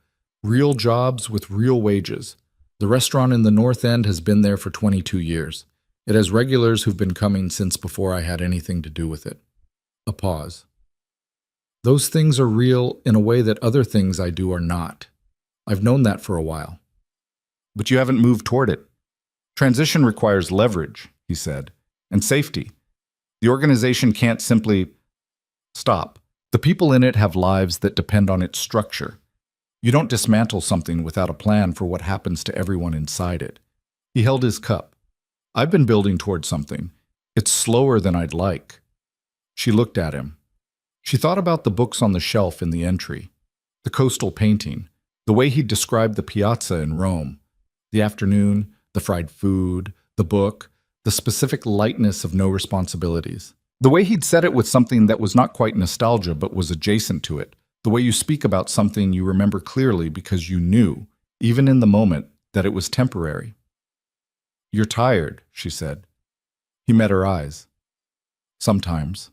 Real jobs with real wages. The restaurant in the North End has been there for 22 years. It has regulars who've been coming since before I had anything to do with it. A pause. Those things are real in a way that other things I do are not. I've known that for a while. But you haven't moved toward it. Transition requires leverage, he said, and safety. The organization can't simply stop. The people in it have lives that depend on its structure. You don't dismantle something without a plan for what happens to everyone inside it. He held his cup. I've been building toward something. It's slower than I'd like. She looked at him. She thought about the books on the shelf in the entry, the coastal painting, the way he described the piazza in Rome, the afternoon, the fried food, the book, the specific lightness of no responsibilities. The way he'd said it with something that was not quite nostalgia but was adjacent to it. The way you speak about something you remember clearly because you knew, even in the moment, that it was temporary. You're tired, she said. He met her eyes. Sometimes.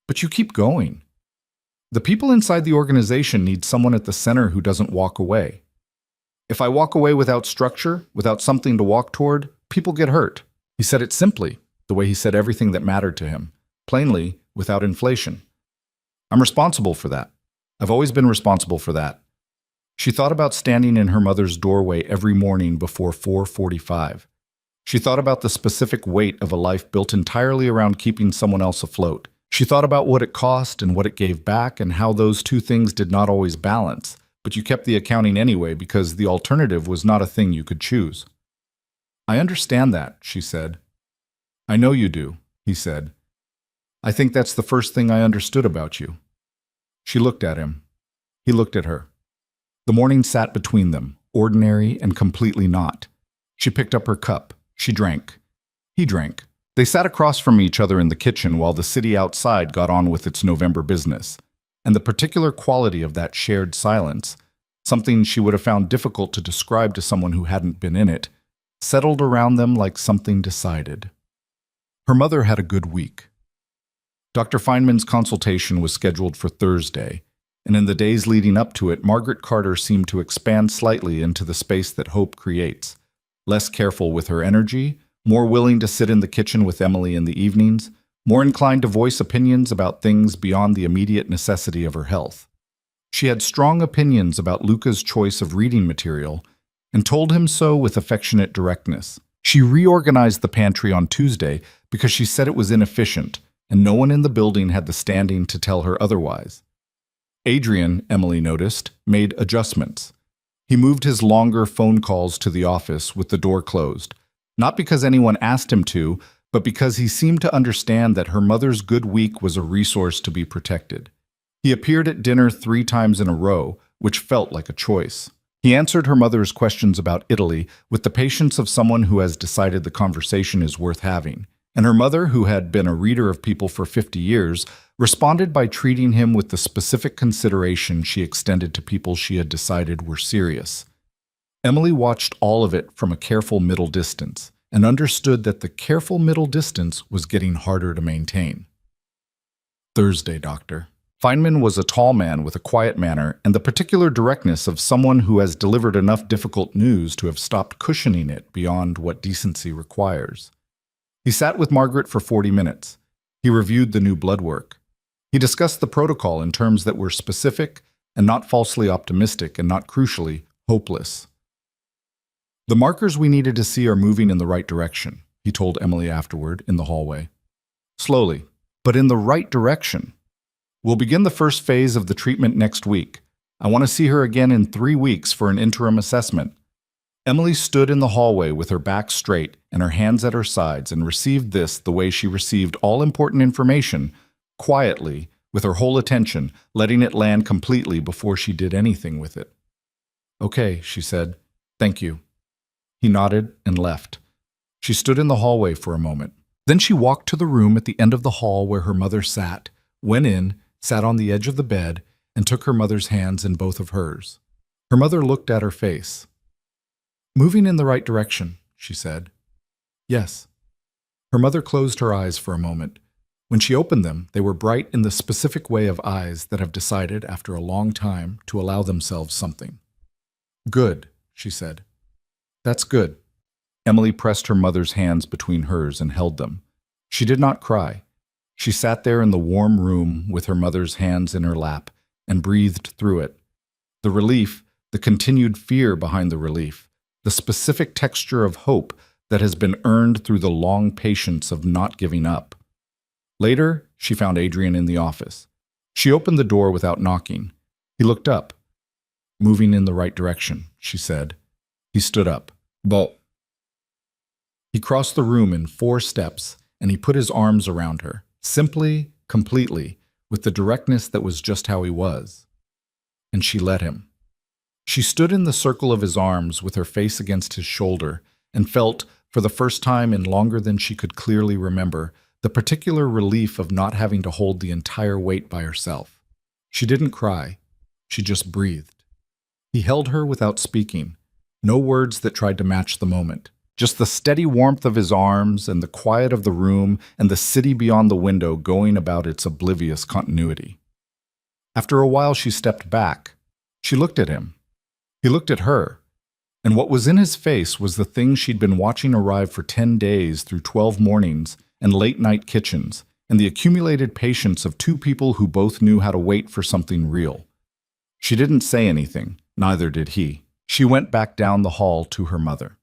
But you keep going. The people inside the organization need someone at the center who doesn't walk away. If I walk away without structure, without something to walk toward, people get hurt. He said it simply, the way he said everything that mattered to him, plainly, without inflation. I'm responsible for that. I've always been responsible for that. She thought about standing in her mother's doorway every morning before 4:45. She thought about the specific weight of a life built entirely around keeping someone else afloat. She thought about what it cost and what it gave back and how those two things did not always balance, but you kept the accounting anyway because the alternative was not a thing you could choose. I understand that, she said. I know you do, he said. I think that's the first thing I understood about you. She looked at him. He looked at her. The morning sat between them, ordinary and completely not. She picked up her cup. She drank. He drank. They sat across from each other in the kitchen while the city outside got on with its November business. And the particular quality of that shared silence, something she would have found difficult to describe to someone who hadn't been in it, settled around them like something decided. Her mother had a good week. Dr. Feynman's consultation was scheduled for Thursday, and in the days leading up to it, Margaret Carter seemed to expand slightly into the space that hope creates, less careful with her energy, more willing to sit in the kitchen with Emily in the evenings, more inclined to voice opinions about things beyond the immediate necessity of her health. She had strong opinions about Luca's choice of reading material and told him so with affectionate directness. She reorganized the pantry on Tuesday because she said it was inefficient, and no one in the building had the standing to tell her otherwise. Adrian, Emily noticed, made adjustments. He moved his longer phone calls to the office with the door closed, not because anyone asked him to, but because he seemed to understand that her mother's good week was a resource to be protected. He appeared at dinner 3 times in a row, which felt like a choice. He answered her mother's questions about Italy with the patience of someone who has decided the conversation is worth having. And her mother, who had been a reader of people for 50 years, responded by treating him with the specific consideration she extended to people she had decided were serious. Emily watched all of it from a careful middle distance and understood that the careful middle distance was getting harder to maintain. Thursday, Doctor. Feynman was a tall man with a quiet manner and the particular directness of someone who has delivered enough difficult news to have stopped cushioning it beyond what decency requires. He sat with Margaret for 40 minutes. He reviewed the new blood work. He discussed the protocol in terms that were specific and not falsely optimistic and not crucially hopeless. The markers we needed to see are moving in the right direction, he told Emily afterward in the hallway. Slowly, but in the right direction. We'll begin the first phase of the treatment next week. I want to see her again in 3 weeks for an interim assessment. Emily stood in the hallway with her back straight and her hands at her sides and received this the way she received all important information, quietly, with her whole attention, letting it land completely before she did anything with it. Okay, she said. Thank you. He nodded and left. She stood in the hallway for a moment. Then she walked to the room at the end of the hall where her mother sat, went in, sat on the edge of the bed, and took her mother's hands in both of hers. Her mother looked at her face. Moving in the right direction, she said. Yes. Her mother closed her eyes for a moment. When she opened them, they were bright in the specific way of eyes that have decided, after a long time, to allow themselves something. Good, she said. That's good. Emily pressed her mother's hands between hers and held them. She did not cry. She sat there in the warm room with her mother's hands in her lap and breathed through it. The relief, the continued fear behind the relief, the specific texture of hope that has been earned through the long patience of not giving up. Later, she found Adrian in the office. She opened the door without knocking. He looked up. Moving in the right direction, she said. He stood up. But he crossed the room in 4 steps, and he put his arms around her, simply, completely, with the directness that was just how he was. And she let him. She stood in the circle of his arms with her face against his shoulder and felt, for the first time in longer than she could clearly remember, the particular relief of not having to hold the entire weight by herself. She didn't cry. She just breathed. He held her without speaking. No words that tried to match the moment. Just the steady warmth of his arms and the quiet of the room and the city beyond the window going about its oblivious continuity. After a while, she stepped back. She looked at him. He looked at her. And what was in his face was the thing she'd been watching arrive for 10 days through 12 mornings and late-night kitchens, and the accumulated patience of 2 people who both knew how to wait for something real. She didn't say anything, neither did he. She went back down the hall to her mother.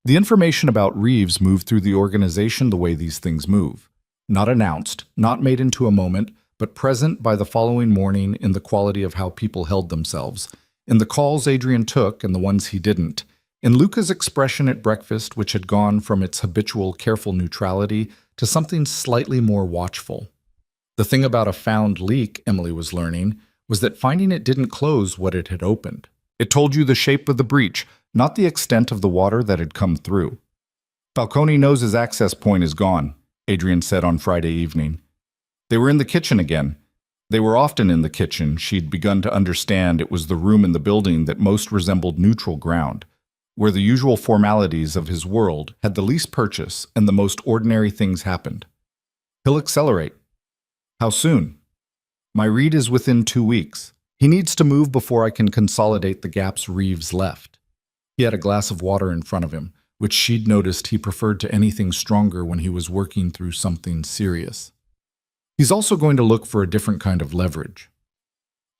The information about Reeves moved through the organization the way these things move. Not announced, not made into a moment, but present by the following morning in the quality of how people held themselves, in the calls Adrian took and the ones he didn't, in Luca's expression at breakfast, which had gone from its habitual careful neutrality to something slightly more watchful. The thing about a found leak, Emily was learning, was that finding it didn't close what it had opened. It told you the shape of the breach, not the extent of the water that had come through. Falcone knows his access point is gone, Adrian said on Friday evening. They were in the kitchen again. They were often in the kitchen. She'd begun to understand it was the room in the building that most resembled neutral ground, where the usual formalities of his world had the least purchase and the most ordinary things happened. He'll accelerate. How soon? My read is within 2 weeks. He needs to move before I can consolidate the gaps Reeves left. He had a glass of water in front of him, which she'd noticed he preferred to anything stronger when he was working through something serious. He's also going to look for a different kind of leverage.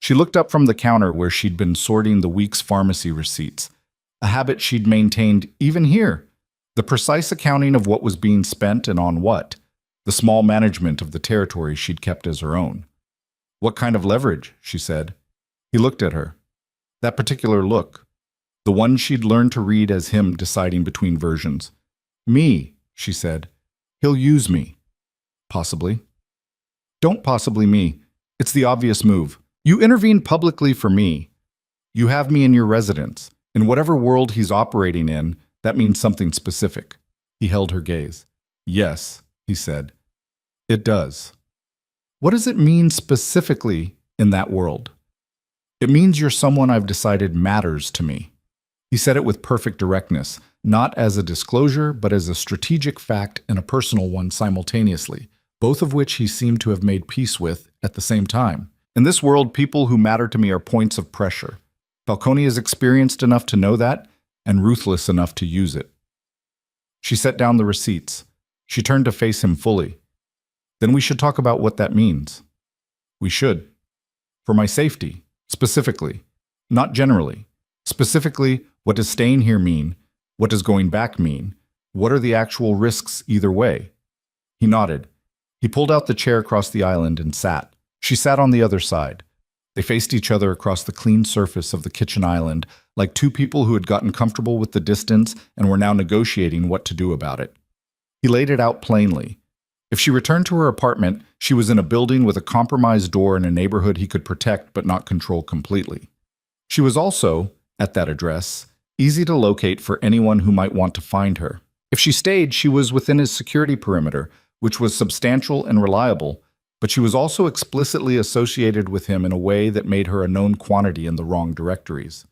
She looked up from the counter where she'd been sorting the week's pharmacy receipts, a habit she'd maintained even here, the precise accounting of what was being spent and on what, the small management of the territory she'd kept as her own. What kind of leverage? She said. He looked at her. That particular look, the one she'd learned to read as him deciding between versions. Me, she said. He'll use me. Possibly. Don't possibly me. It's the obvious move. You intervene publicly for me. You have me in your residence. In whatever world he's operating in, that means something specific. He held her gaze. Yes, he said. It does. What does it mean specifically in that world? It means you're someone I've decided matters to me. He said it with perfect directness, not as a disclosure, but as a strategic fact and a personal one simultaneously, both of which he seemed to have made peace with at the same time. In this world, people who matter to me are points of pressure. Falcone is experienced enough to know that, and ruthless enough to use it. She set down the receipts. She turned to face him fully. Then we should talk about what that means. We should. For my safety, specifically. Not generally. Specifically, what does staying here mean? What does going back mean? What are the actual risks either way? He nodded. He pulled out the chair across the island and sat. She sat on the other side. They faced each other across the clean surface of the kitchen island, like 2 people who had gotten comfortable with the distance and were now negotiating what to do about it. He laid it out plainly. If she returned to her apartment, she was in a building with a compromised door in a neighborhood he could protect but not control completely. She was also, at that address, easy to locate for anyone who might want to find her. If she stayed, she was within his security perimeter, which was substantial and reliable, but she was also explicitly associated with him in a way that made her a known quantity in the wrong directories.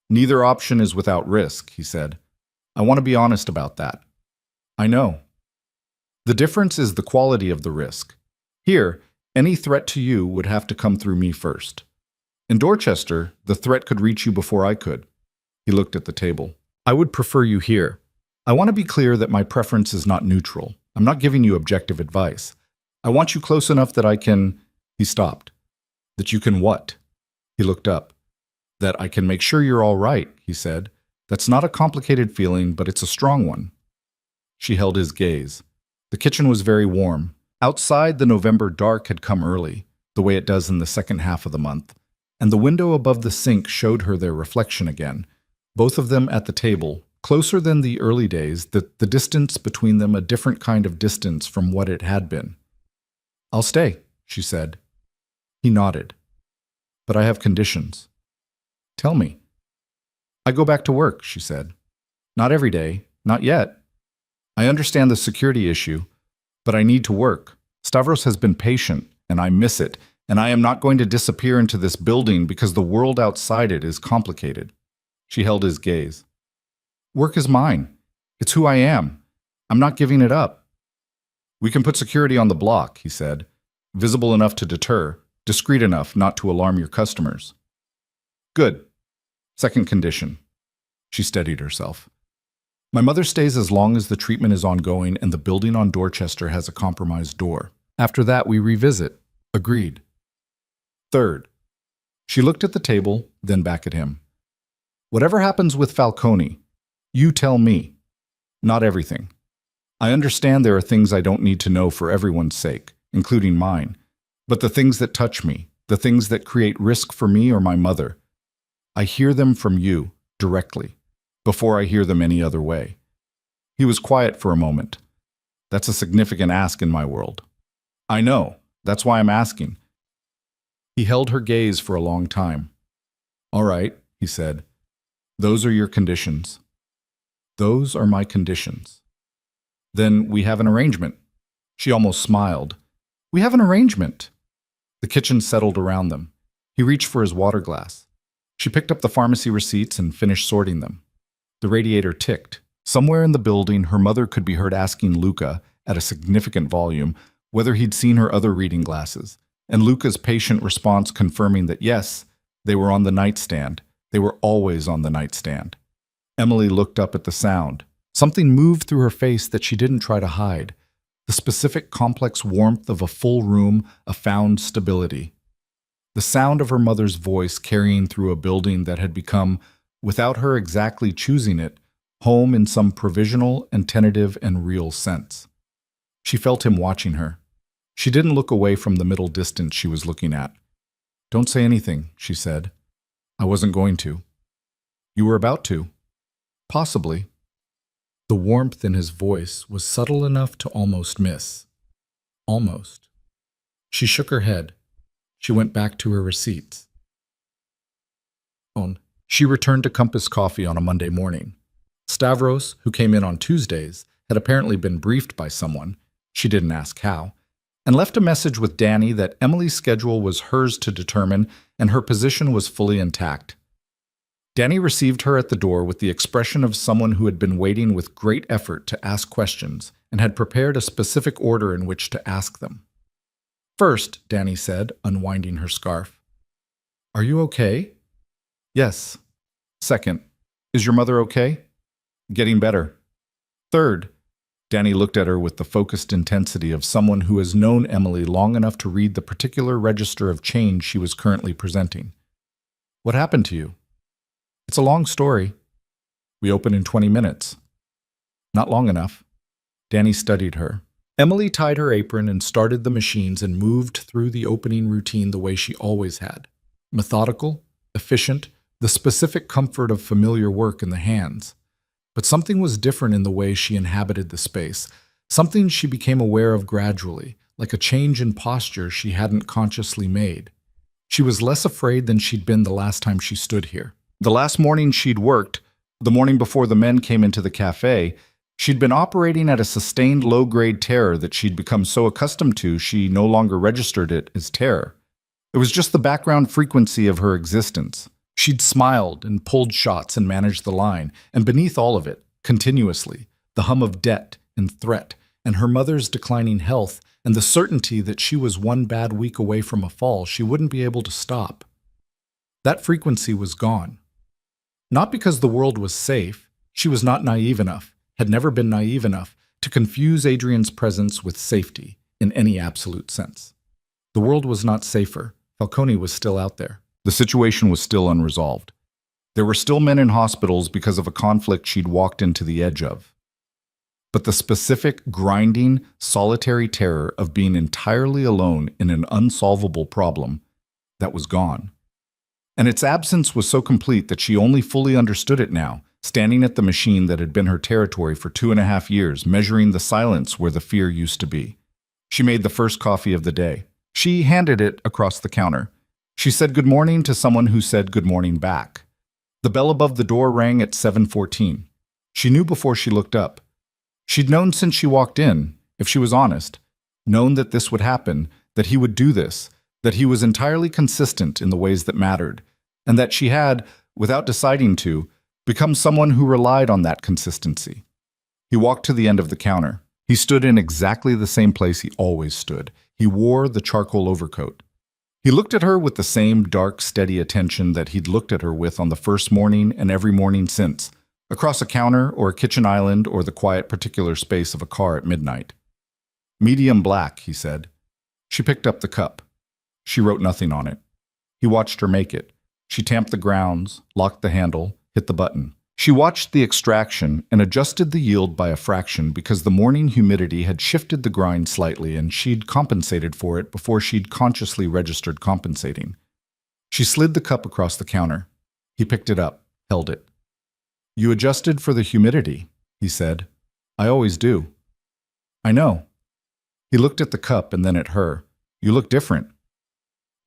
Neither option is without risk, he said. I want to be honest about that. I know. The difference is the quality of the risk. Here, any threat to you would have to come through me first. In Dorchester, the threat could reach you before I could. He looked at the table. I would prefer you here. I want to be clear that my preference is not neutral. I'm not giving you objective advice. I want you close enough that I can... He stopped. That you can what? He looked up. That I can make sure you're all right, he said. That's not a complicated feeling, but it's a strong one. She held his gaze. The kitchen was very warm. Outside, the November dark had come early, the way it does in the second half of the month, and the window above the sink showed her their reflection again, both of them at the table, closer than the early days, the distance between them a different kind of distance from what it had been. I'll stay, she said. He nodded. But I have conditions. Tell me. I go back to work, she said. Not every day, not yet. I understand the security issue, but I need to work. Stavros has been patient, and I miss it, and I am not going to disappear into this building because the world outside it is complicated. She held his gaze. Work is mine. It's who I am. I'm not giving it up. We can put security on the block, he said, visible enough to deter, discreet enough not to alarm your customers. Good. Second condition. She steadied herself. My mother stays as long as the treatment is ongoing and the building on Dorchester has a compromised door. After that, we revisit. Agreed. Third. She looked at the table, then back at him. Whatever happens with Falcone, you tell me. Not everything. I understand there are things I don't need to know for everyone's sake, including mine. But the things that touch me, the things that create risk for me or my mother, I hear them from you, directly, before I hear them any other way. He was quiet for a moment. That's a significant ask in my world. I know. That's why I'm asking. He held her gaze for a long time. All right, he said. Those are your conditions. Those are my conditions. Then we have an arrangement. She almost smiled. We have an arrangement. The kitchen settled around them. He reached for his water glass. She picked up the pharmacy receipts and finished sorting them. The radiator ticked. Somewhere in the building, her mother could be heard asking Luca, at a significant volume, whether he'd seen her other reading glasses, and Luca's patient response confirming that yes, they were on the nightstand. They were always on the nightstand. Emily looked up at the sound. Something moved through her face that she didn't try to hide. The specific complex warmth of a full room, a found stability. The sound of her mother's voice carrying through a building that had become, without her exactly choosing it, home in some provisional and tentative and real sense. She felt him watching her. She didn't look away from the middle distance she was looking at. Don't say anything, she said. I wasn't going to. You were about to. Possibly. The warmth in his voice was subtle enough to almost miss. Almost. She shook her head. She went back to her receipts. She returned to Compass Coffee on a Monday morning. Stavros, who came in on Tuesdays, had apparently been briefed by someone, she didn't ask how, and left a message with Danny that Emily's schedule was hers to determine and her position was fully intact. Danny received her at the door with the expression of someone who had been waiting with great effort to ask questions and had prepared a specific order in which to ask them. First, Danny said, unwinding her scarf. Are you okay? Yes. Second, is your mother okay? Getting better. Third, Danny looked at her with the focused intensity of someone who has known Emily long enough to read the particular register of change she was currently presenting. What happened to you? It's a long story. We open in 20 minutes. Not long enough. Danny studied her. Emily tied her apron and started the machines and moved through the opening routine the way she always had. Methodical, efficient, the specific comfort of familiar work in the hands. But something was different in the way she inhabited the space, something she became aware of gradually, like a change in posture she hadn't consciously made. She was less afraid than she'd been the last time she stood here. The last morning she'd worked, the morning before the men came into the cafe, she'd been operating at a sustained low-grade terror that she'd become so accustomed to she no longer registered it as terror. It was just the background frequency of her existence. She'd smiled and pulled shots and managed the line, and beneath all of it, continuously, the hum of debt and threat, and her mother's declining health, and the certainty that she was one bad week away from a fall she wouldn't be able to stop. That frequency was gone. Not because the world was safe, she was not naive enough, had never been naive enough, to confuse Adrian's presence with safety in any absolute sense. The world was not safer. Falcone was still out there. The situation was still unresolved. There were still men in hospitals because of a conflict she'd walked into the edge of. But the specific, grinding, solitary terror of being entirely alone in an unsolvable problem, that was gone. And its absence was so complete that she only fully understood it now, standing at the machine that had been her territory for 2.5 years, measuring the silence where the fear used to be. She made the first coffee of the day. She handed it across the counter. She said good morning to someone who said good morning back. The bell above the door rang at 7:14. She knew before she looked up. She'd known since she walked in, if she was honest, known that this would happen, that he would do this, that he was entirely consistent in the ways that mattered, and that she had, without deciding to, become someone who relied on that consistency. He walked to the end of the counter. He stood in exactly the same place he always stood. He wore the charcoal overcoat. He looked at her with the same dark, steady attention that he'd looked at her with on the first morning and every morning since, across a counter or a kitchen island or the quiet particular space of a car at midnight. Medium black, he said. She picked up the cup. She wrote nothing on it. He watched her make it. She tamped the grounds, locked the handle, hit the button. She watched the extraction and adjusted the yield by a fraction because the morning humidity had shifted the grind slightly and she'd compensated for it before she'd consciously registered compensating. She slid the cup across the counter. He picked it up, held it. "You adjusted for the humidity," he said. "I always do." "I know." He looked at the cup and then at her. "You look different."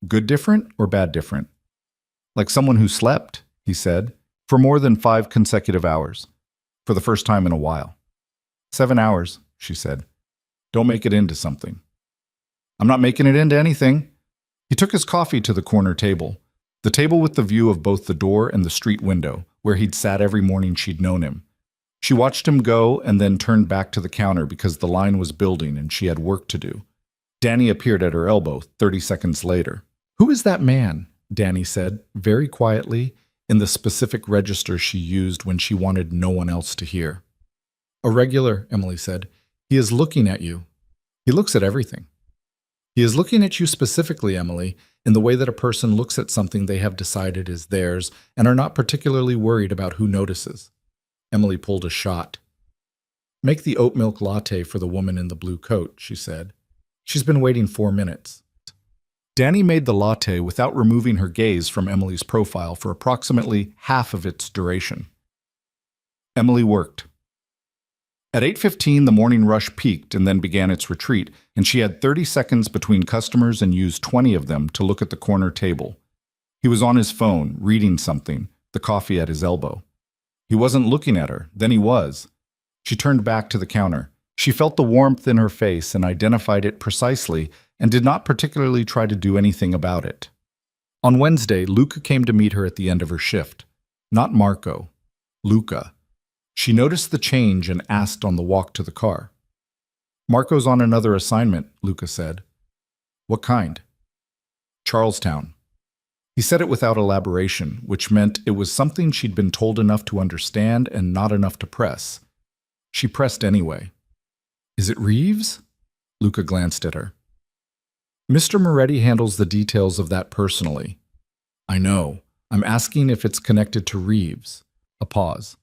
"Good different or bad different?" "Like someone who slept," he said. "For more than 5 consecutive hours. For the first time in a while." 7 hours, she said. "Don't make it into something." "I'm not making it into anything." He took his coffee to the corner table, the table with the view of both the door and the street window, where he'd sat every morning she'd known him. She watched him go and then turned back to the counter because the line was building and she had work to do. Danny appeared at her elbow 30 seconds later. "Who is that man?" Danny said, very quietly, in the specific register she used when she wanted no one else to hear. "A regular," Emily said. "He is looking at you. He looks at everything." "He is looking at you specifically, Emily, in the way that a person looks at something they have decided is theirs and are not particularly worried about who notices." Emily pulled a shot. "Make the oat milk latte for the woman in the blue coat," she said. "She's been waiting 4 minutes." Danny made the latte without removing her gaze from Emily's profile for approximately half of its duration. Emily worked. At 8:15, the morning rush peaked and then began its retreat, and she had 30 seconds between customers and used 20 of them to look at the corner table. He was on his phone, reading something, the coffee at his elbow. He wasn't looking at her, then he was. She turned back to the counter. She felt the warmth in her face and identified it precisely and did not particularly try to do anything about it. On Wednesday, Luca came to meet her at the end of her shift. Not Marco. Luca. She noticed the change and asked on the walk to the car. "Marco's on another assignment," Luca said. "What kind?" "Charlestown." He said it without elaboration, which meant it was something she'd been told enough to understand and not enough to press. She pressed anyway. "Is it Reeves?" Luca glanced at her. "Mr. Moretti handles the details of that personally." "I know. I'm asking if it's connected to Reeves." A pause.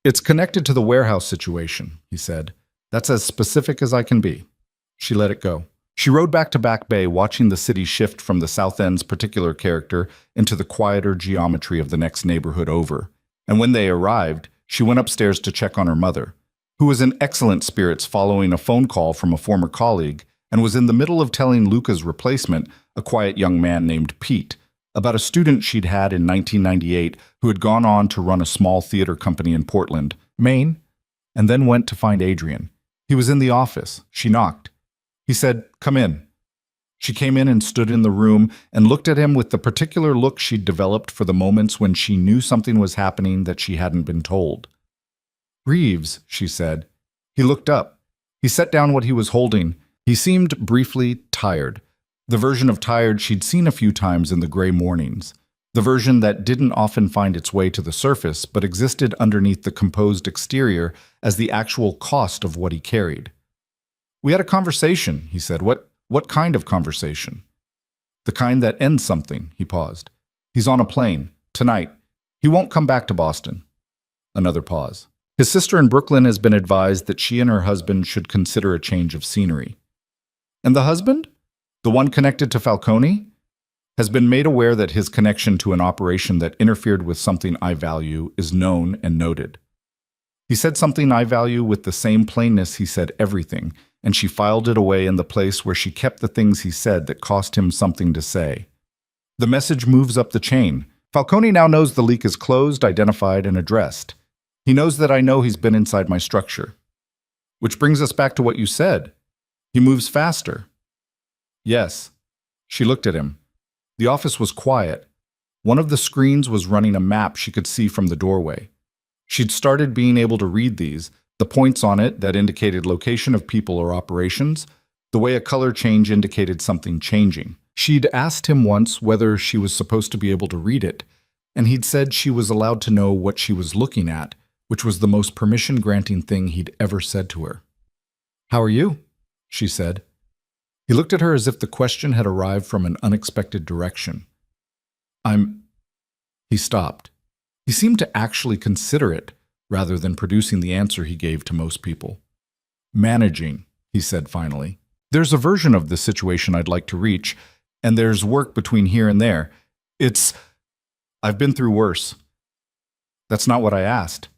"It's connected to the warehouse situation," he said. "That's as specific as I can be." She let it go. She rode back to Back Bay, watching the city shift from the South End's particular character into the quieter geometry of the next neighborhood over. And when they arrived, she went upstairs to check on her mother, who was in excellent spirits following a phone call from a former colleague, and was in the middle of telling Luca's replacement, a quiet young man named Pete, about a student she'd had in 1998 who had gone on to run a small theater company in Portland, Maine, and then went to find Adrian. He was in the office. She knocked. He said, "Come in." She came in and stood in the room and looked at him with the particular look she'd developed for the moments when she knew something was happening that she hadn't been told. "Reeves," she said. He looked up. He set down what he was holding. He seemed briefly tired. The version of tired she'd seen a few times in the gray mornings. The version that didn't often find its way to the surface, but existed underneath the composed exterior as the actual cost of what he carried. "We had a conversation," he said. What kind of conversation?" "The kind that ends something," he paused. "He's on a plane. Tonight. He won't come back to Boston." Another pause. "His sister in Brooklyn has been advised that she and her husband should consider a change of scenery." "And the husband? The one connected to Falcone?" "Has been made aware that his connection to an operation that interfered with something I value is known and noted." He said something I value with the same plainness he said everything, and she filed it away in the place where she kept the things he said that cost him something to say. The message moves up the chain. Falcone now knows the leak is closed, identified, and addressed. He knows that I know he's been inside my structure. Which brings us back to what you said. He moves faster. Yes. She looked at him. The office was quiet. One of the screens was running a map she could see from the doorway. She'd started being able to read these, the points on it that indicated location of people or operations, the way a color change indicated something changing. She'd asked him once whether she was supposed to be able to read it, and he'd said she was allowed to know what she was looking at, which was the most permission-granting thing he'd ever said to her. "How are you?" she said. He looked at her as if the question had arrived from an unexpected direction. He stopped. He seemed to actually consider it, rather than producing the answer he gave to most people. "Managing," he said finally. "There's a version of this situation I'd like to reach, and there's work between here and there. I've been through worse." "That's not what I asked."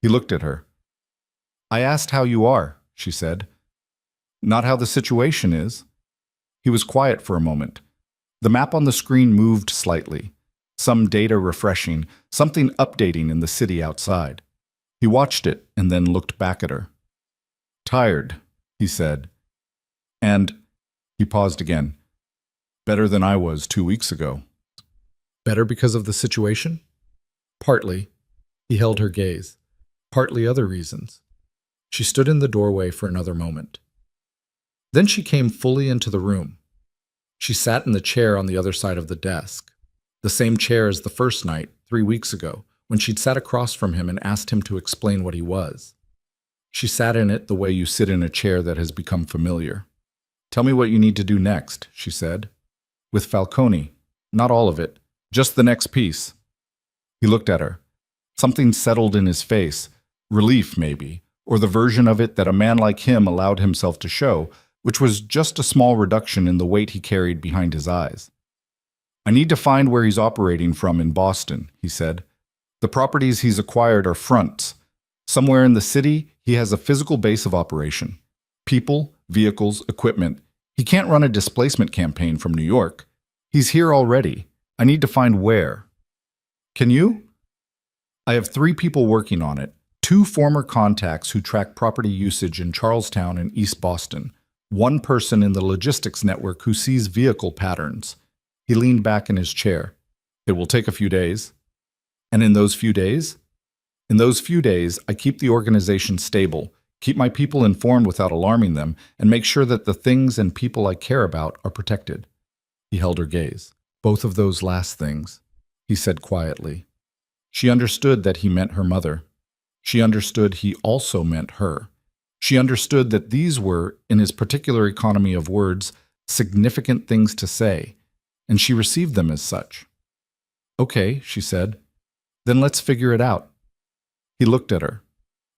He looked at her. "I asked how you are," she said. "Not how the situation is." He was quiet for a moment. The map on the screen moved slightly. Some data refreshing, something updating in the city outside. He watched it and then looked back at her. "Tired," he said. "And," he paused again, "better than I was 2 weeks ago." "Better because of the situation?" "Partly." He held her gaze. "Partly other reasons." She stood in the doorway for another moment. Then she came fully into the room. She sat in the chair on the other side of the desk, the same chair as the first night, 3 weeks ago, when she'd sat across from him and asked him to explain what he was. She sat in it the way you sit in a chair that has become familiar. "Tell me what you need to do next," she said. "With Falcone. Not all of it. Just the next piece." He looked at her. Something settled in his face. Relief, maybe, or the version of it that a man like him allowed himself to show, which was just a small reduction in the weight he carried behind his eyes. "I need to find where he's operating from in Boston," he said. "The properties he's acquired are fronts. Somewhere in the city, he has a physical base of operation. People, vehicles, equipment. He can't run a displacement campaign from New York. He's here already. I need to find where." "Can you?" "I have 3 people working on it. 2 former contacts who track property usage in Charlestown and East Boston. 1 person in the logistics network who sees vehicle patterns." He leaned back in his chair. "It will take a few days." "And in those few days?" "In those few days, I keep the organization stable, keep my people informed without alarming them, and make sure that the things and people I care about are protected." He held her gaze. "Both of those last things," he said quietly. She understood that he meant her mother. She understood he also meant her. She understood that these were, in his particular economy of words, significant things to say, and she received them as such. "Okay," she said. "Then let's figure it out." He looked at her.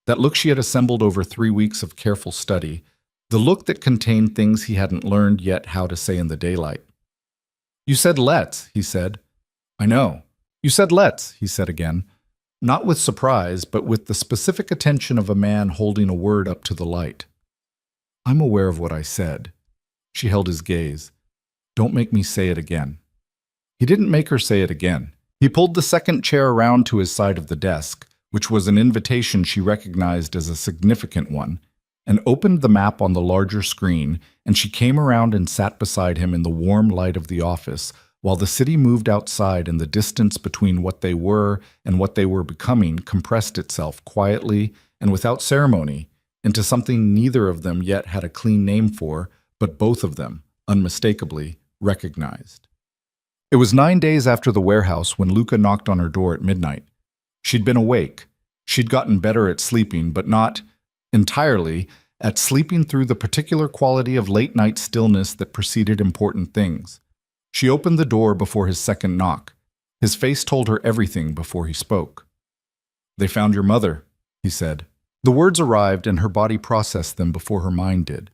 That look she had assembled over 3 weeks of careful study, the look that contained things he hadn't learned yet how to say in the daylight. "You said let's," he said. "I know. You said let's," he said again. Not with surprise, but with the specific attention of a man holding a word up to the light. "I'm aware of what I said." She held his gaze. "Don't make me say it again." He didn't make her say it again. He pulled the second chair around to his side of the desk, which was an invitation she recognized as a significant one. and opened the map on the larger screen, and she came around and sat beside him in the warm light of the office, while the city moved outside and the distance between what they were and what they were becoming compressed itself quietly and without ceremony into something neither of them yet had a clean name for, but both of them, unmistakably, recognized. It was 9 days after the warehouse when Luca knocked on her door at midnight. She'd been awake. She'd gotten better at sleeping, but not entirely at sleeping through the particular quality of late-night stillness that preceded important things. She opened the door before his second knock. His face told her everything before he spoke. "They found your mother," he said. The words arrived and her body processed them before her mind did.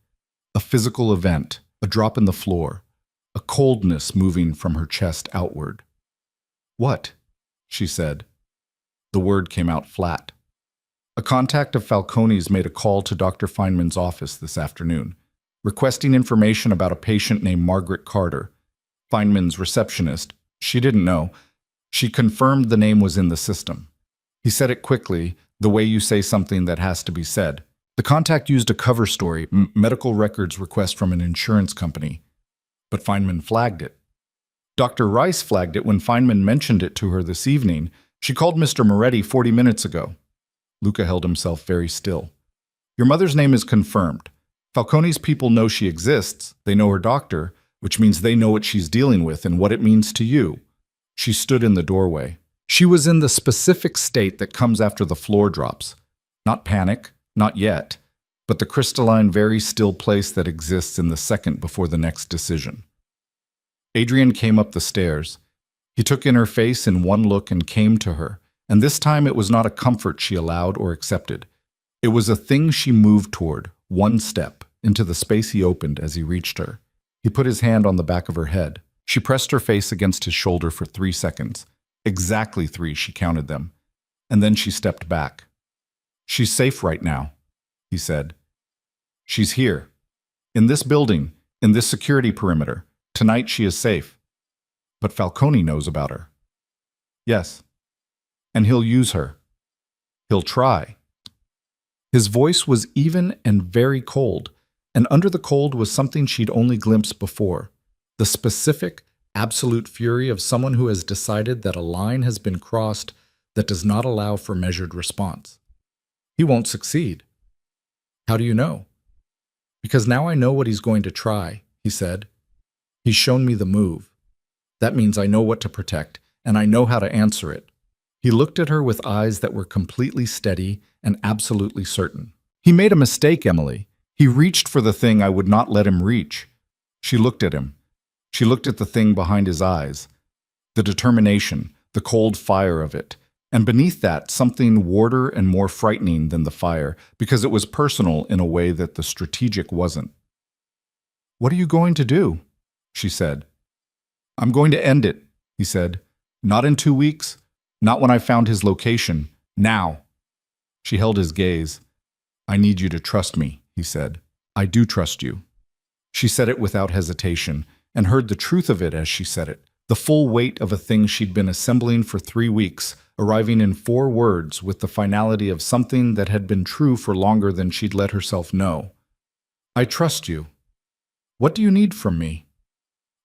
A physical event, a drop in the floor, a coldness moving from her chest outward. "What?" she said. The word came out flat. A contact of Falcone's made a call to Dr. Feynman's office this afternoon, requesting information about a patient named Margaret Carter. Feynman's receptionist, she didn't know. She confirmed the name was in the system. He said it quickly, the way you say something that has to be said. The contact used a cover story, medical records request from an insurance company. But Feynman flagged it. Dr. Rice flagged it when Feynman mentioned it to her this evening. She called Mr. Moretti 40 minutes ago. Luca held himself very still. "Your mother's name is confirmed. Falcone's people know she exists. They know her doctor, which means they know what she's dealing with and what it means to you." She stood in the doorway. She was in the specific state that comes after the floor drops. Not panic, not yet, but the crystalline, very still place that exists in the second before the next decision. Adrian came up the stairs. He took in her face in one look and came to her, and this time it was not a comfort she allowed or accepted. It was a thing she moved toward, one step, into the space he opened as he reached her. He put his hand on the back of her head. She pressed her face against his shoulder for 3 seconds. Exactly 3, she counted them. And then she stepped back. "She's safe right now," he said. "She's here. In this building, in this security perimeter. Tonight she is safe. But Falcone knows about her." "Yes. And he'll use her. He'll try." His voice was even and very cold, and under the cold was something she'd only glimpsed before. The specific, absolute fury of someone who has decided that a line has been crossed that does not allow for measured response. "He won't succeed." "How do you know?" "Because now I know what he's going to try," he said. "He's shown me the move. That means I know what to protect, and I know how to answer it." He looked at her with eyes that were completely steady and absolutely certain. "He made a mistake, Emily. He reached for the thing I would not let him reach." She looked at him. She looked at the thing behind his eyes, the determination, the cold fire of it, and beneath that something warder and more frightening than the fire, because it was personal in a way that the strategic wasn't. "What are you going to do?" she said. "I'm going to end it," he said. "Not in 2 weeks, not when I found his location, now." She held his gaze. "I need you to trust me," he said. "I do trust you." She said it without hesitation, and heard the truth of it as she said it, the full weight of a thing she'd been assembling for 3 weeks, arriving in 4 words with the finality of something that had been true for longer than she'd let herself know. "I trust you. What do you need from me?"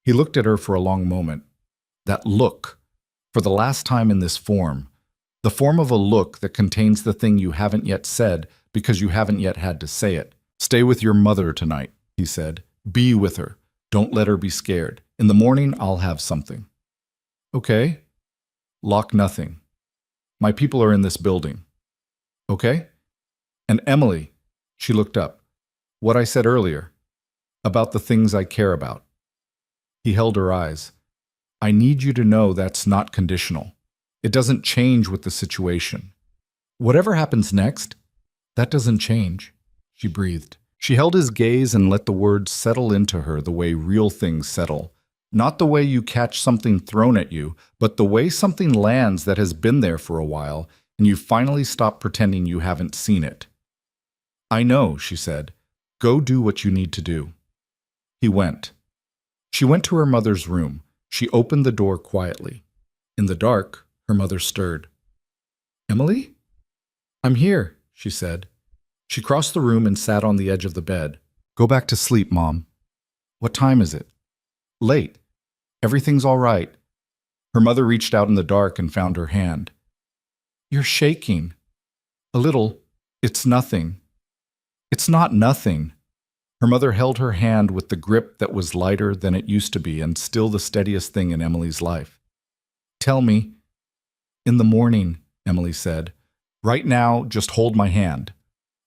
He looked at her for a long moment. That look, for the last time in this form, the form of a look that contains the thing you haven't yet said because you haven't yet had to say it. "Stay with your mother tonight," he said. "Be with her. Don't let her be scared. In the morning, I'll have something." "Okay." "Lock nothing. My people are in this building." "Okay." "And Emily," she looked up, "what I said earlier, about the things I care about." He held her eyes. "I need you to know that's not conditional. It doesn't change with the situation. Whatever happens next, that doesn't change," she breathed. She held his gaze and let the words settle into her the way real things settle. Not the way you catch something thrown at you, but the way something lands that has been there for a while, and you finally stop pretending you haven't seen it. "I know," she said. "Go do what you need to do." He went. She went to her mother's room. She opened the door quietly. In the dark, her mother stirred. "Emily?" "I'm here," she said. She crossed the room and sat on the edge of the bed. Go back to sleep, Mom. What time is it? Late. Everything's all right. Her mother reached out in the dark and found her hand. You're shaking. A little. It's nothing. It's not nothing. Her mother held her hand with the grip that was lighter than it used to be and still the steadiest thing in Emily's life. Tell me. In the morning, Emily said. Right now, just hold my hand.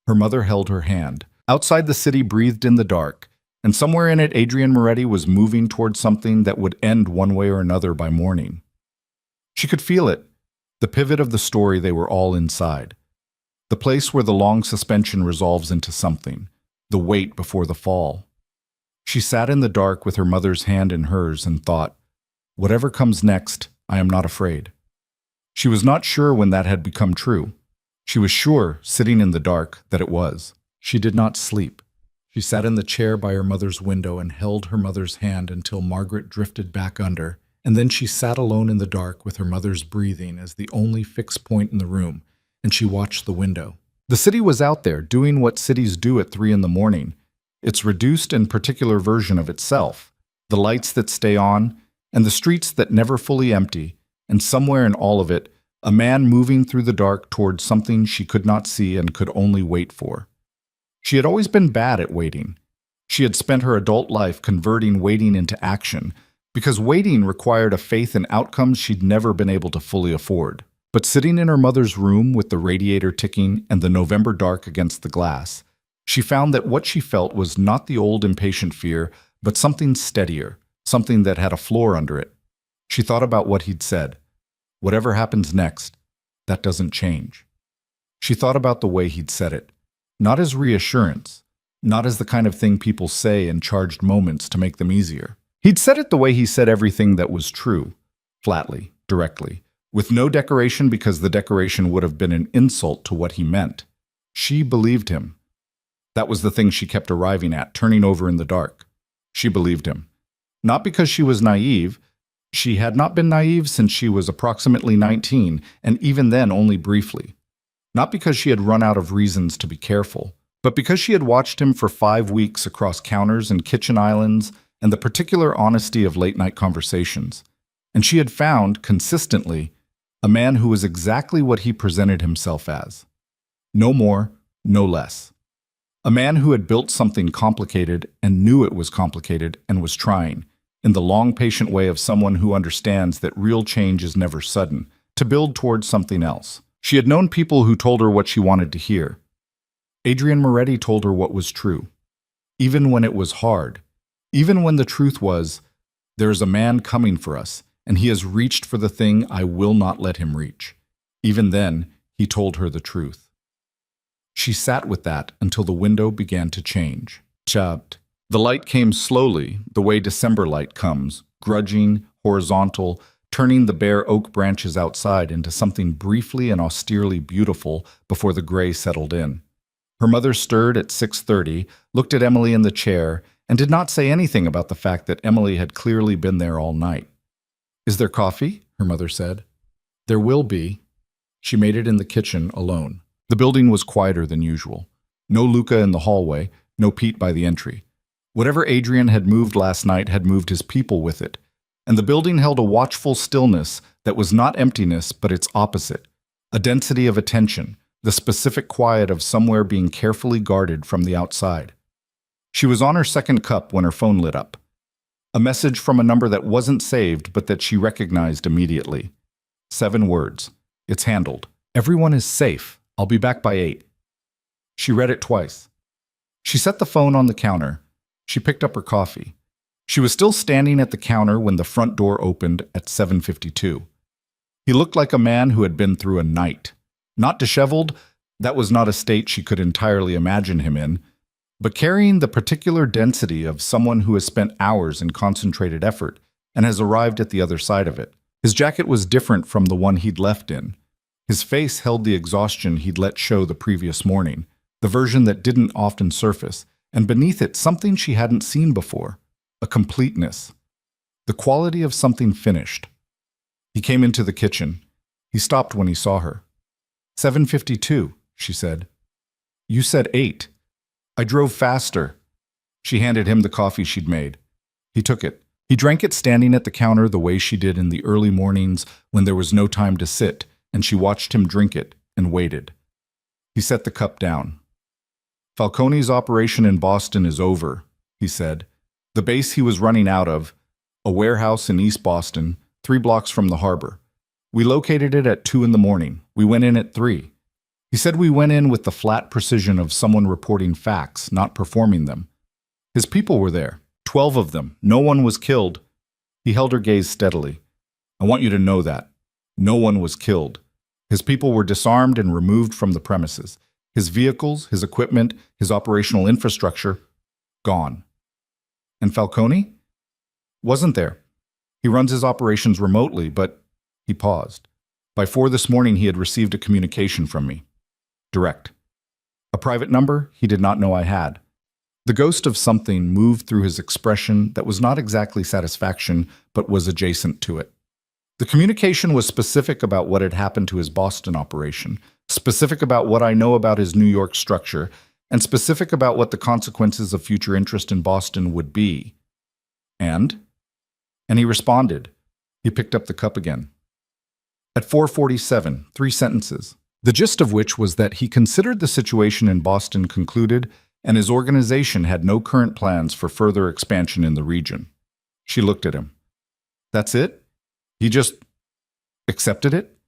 Her mother held her hand. Outside, the city breathed in the dark, and somewhere in it, Adrienne Moretti was moving towards something that would end one way or another by morning. She could feel it, the pivot of the story they were all inside. The place where the long suspension resolves into something, the wait before the fall. She sat in the dark with her mother's hand in hers and thought, whatever comes next, I am not afraid. She was not sure when that had become true. She was sure, sitting in the dark, that it was. She did not sleep. She sat in the chair by her mother's window and held her mother's hand until Margaret drifted back under, and then she sat alone in the dark with her mother's breathing as the only fixed point in the room, and she watched the window. The city was out there, doing what cities do at 3 a.m, its reduced and particular version of itself, the lights that stay on, and the streets that never fully empty, and somewhere in all of it, a man moving through the dark towards something she could not see and could only wait for. She had always been bad at waiting. She had spent her adult life converting waiting into action, because waiting required a faith in outcomes she'd never been able to fully afford. But sitting in her mother's room with the radiator ticking and the November dark against the glass, she found that what she felt was not the old impatient fear, but something steadier, something that had a floor under it. She thought about what he'd said. Whatever happens next, that doesn't change. She thought about the way he'd said it, not as reassurance, not as the kind of thing people say in charged moments to make them easier. He'd said it the way he said everything that was true, flatly, directly, with no decoration because the decoration would have been an insult to what he meant. She believed him. That was the thing she kept arriving at, turning over in the dark. She believed him. Not because she was naive. She had not been naive since she was approximately 19, and even then only briefly. Not because she had run out of reasons to be careful, but because she had watched him for 5 weeks across counters and kitchen islands and the particular honesty of late-night conversations. And she had found, consistently, a man who was exactly what he presented himself as. No more, no less. A man who had built something complicated and knew it was complicated and was trying, in the long, patient way of someone who understands that real change is never sudden, to build towards something else. She had known people who told her what she wanted to hear. Adrienne Moretti told her what was true, even when it was hard, even when the truth was, there is a man coming for us, and he has reached for the thing I will not let him reach. Even then, he told her the truth. She sat with that until the window began to change. Chopped. The light came slowly, the way December light comes, grudging, horizontal, turning the bare oak branches outside into something briefly and austerely beautiful before the gray settled in. Her mother stirred at 6:30, looked at Emily in the chair, and did not say anything about the fact that Emily had clearly been there all night. Is there coffee? Her mother said. There will be. She made it in the kitchen alone. The building was quieter than usual. No Luca in the hallway, no Pete by the entry. Whatever Adrian had moved last night had moved his people with it, and the building held a watchful stillness that was not emptiness but its opposite, a density of attention, the specific quiet of somewhere being carefully guarded from the outside. She was on her second cup when her phone lit up. A message from a number that wasn't saved but that she recognized immediately. 7 words. It's handled. Everyone is safe. I'll be back by 8. She read it twice. She set the phone on the counter. She picked up her coffee. She was still standing at the counter when the front door opened at 7:52. He looked like a man who had been through a night. Not disheveled, that was not a state she could entirely imagine him in, but carrying the particular density of someone who has spent hours in concentrated effort and has arrived at the other side of it. His jacket was different from the one he'd left in. His face held the exhaustion he'd let show the previous morning, the version that didn't often surface, and beneath it something she hadn't seen before, a completeness, the quality of something finished. He came into the kitchen. He stopped when he saw her. 7:52, she said. You said 8. I drove faster. She handed him the coffee she'd made. He took it. He drank it standing at the counter the way she did in the early mornings when there was no time to sit, and she watched him drink it and waited. He set the cup down. Falcone's operation in Boston is over, he said. The base he was running out of, a warehouse in East Boston, 3 blocks from the harbor. We located it at 2 in the morning. We went in at 3. He said we went in with the flat precision of someone reporting facts, not performing them. His people were there, 12 of them. No one was killed. He held her gaze steadily. I want you to know that. No one was killed. His people were disarmed and removed from the premises. His vehicles, his equipment, his operational infrastructure, gone. And Falcone? Wasn't there. He runs his operations remotely, but he paused. By 4 this morning, he had received a communication from me. Direct. A private number he did not know I had. The ghost of something moved through his expression that was not exactly satisfaction, but was adjacent to it. The communication was specific about what had happened to his Boston operation, specific about what I know about his New York structure, and specific about what the consequences of future interest in Boston would be. And he responded. He picked up the cup again. At 4:47, 3 sentences, the gist of which was that he considered the situation in Boston concluded and his organization had no current plans for further expansion in the region. She looked at him. That's it? He just accepted it?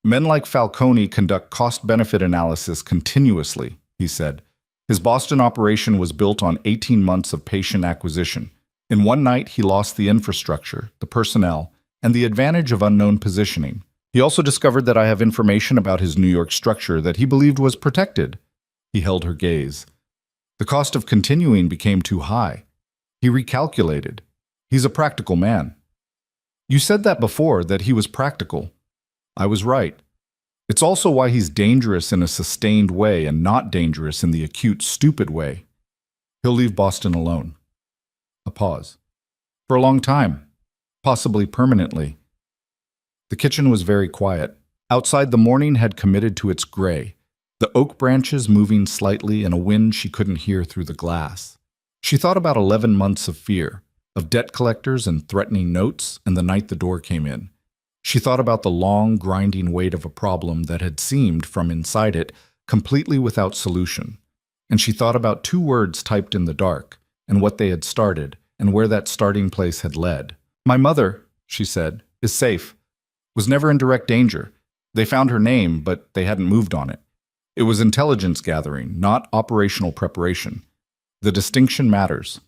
Men like Falcone conduct cost-benefit analysis continuously, he said. His Boston operation was built on 18 months of patient acquisition. In one night, he lost the infrastructure, the personnel, and the advantage of unknown positioning. He also discovered that I have information about his New York structure that he believed was protected. He held her gaze. The cost of continuing became too high. He recalculated. He's a practical man. You said that before, that he was practical. I was right. It's also why he's dangerous in a sustained way and not dangerous in the acute, stupid way. He'll leave Boston alone. A pause. For a long time. Possibly permanently. The kitchen was very quiet. Outside, the morning had committed to its gray, the oak branches moving slightly in a wind she couldn't hear through the glass. She thought about 11 months of fear, of debt collectors and threatening notes, and the night the door came in. She thought about the long, grinding weight of a problem that had seemed, from inside it, completely without solution. And she thought about 2 words typed in the dark, and what they had started, and where that starting place had led. My mother, she said, is safe. Was never in direct danger. They found her name, but they hadn't moved on it. It was intelligence gathering, not operational preparation. The distinction matters.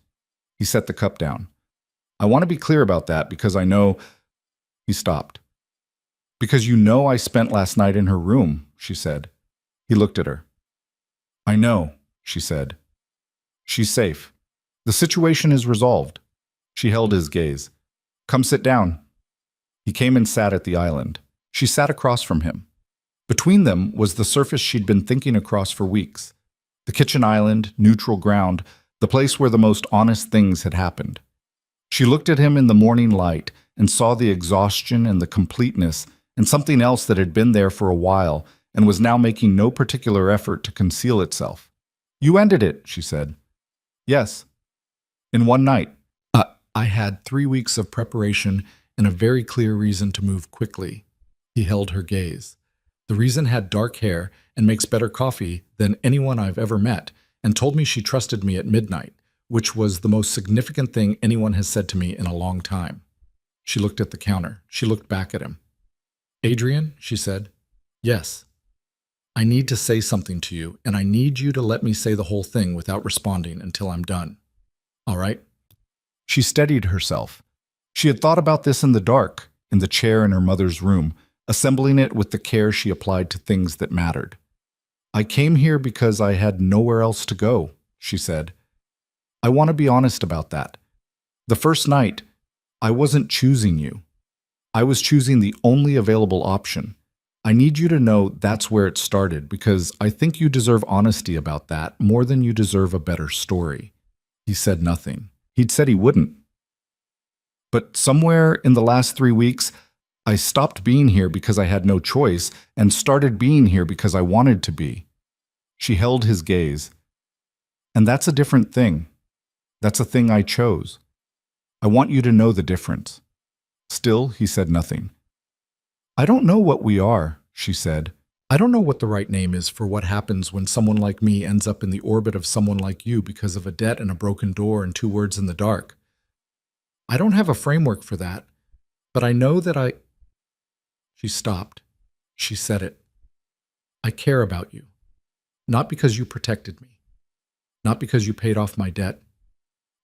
He set the cup down. I want to be clear about that because I know... He stopped. Because you know I spent last night in her room, she said. He looked at her. I know, she said. She's safe. The situation is resolved. She held his gaze. Come sit down. He came and sat at the island. She sat across from him. Between them was the surface she'd been thinking across for weeks. The kitchen island, neutral ground, the place where the most honest things had happened. She looked at him in the morning light and saw the exhaustion and the completeness and something else that had been there for a while and was now making no particular effort to conceal itself. You ended it, she said. Yes. In one night. I had 3 weeks of preparation and a very clear reason to move quickly. He held her gaze. The reason had dark hair and makes better coffee than anyone I've ever met, and told me she trusted me at midnight, which was the most significant thing anyone has said to me in a long time. She looked at the counter. She looked back at him. Adrian, she said. Yes. I need to say something to you, and I need you to let me say the whole thing without responding until I'm done. All right? She steadied herself. She had thought about this in the dark, in the chair in her mother's room, assembling it with the care she applied to things that mattered. I came here because I had nowhere else to go, she said. I want to be honest about that. The first night, I wasn't choosing you. I was choosing the only available option. I need you to know that's where it started because I think you deserve honesty about that more than you deserve a better story. He said nothing. He'd said he wouldn't. But somewhere in the last 3 weeks, I stopped being here because I had no choice and started being here because I wanted to be. She held his gaze. And that's a different thing. That's a thing I chose. I want you to know the difference. Still, he said nothing. I don't know what we are, she said. I don't know what the right name is for what happens when someone like me ends up in the orbit of someone like you because of a debt and a broken door and 2 words in the dark. I don't have a framework for that, but I know that She stopped. She said it. I care about you. Not because you protected me. Not because you paid off my debt.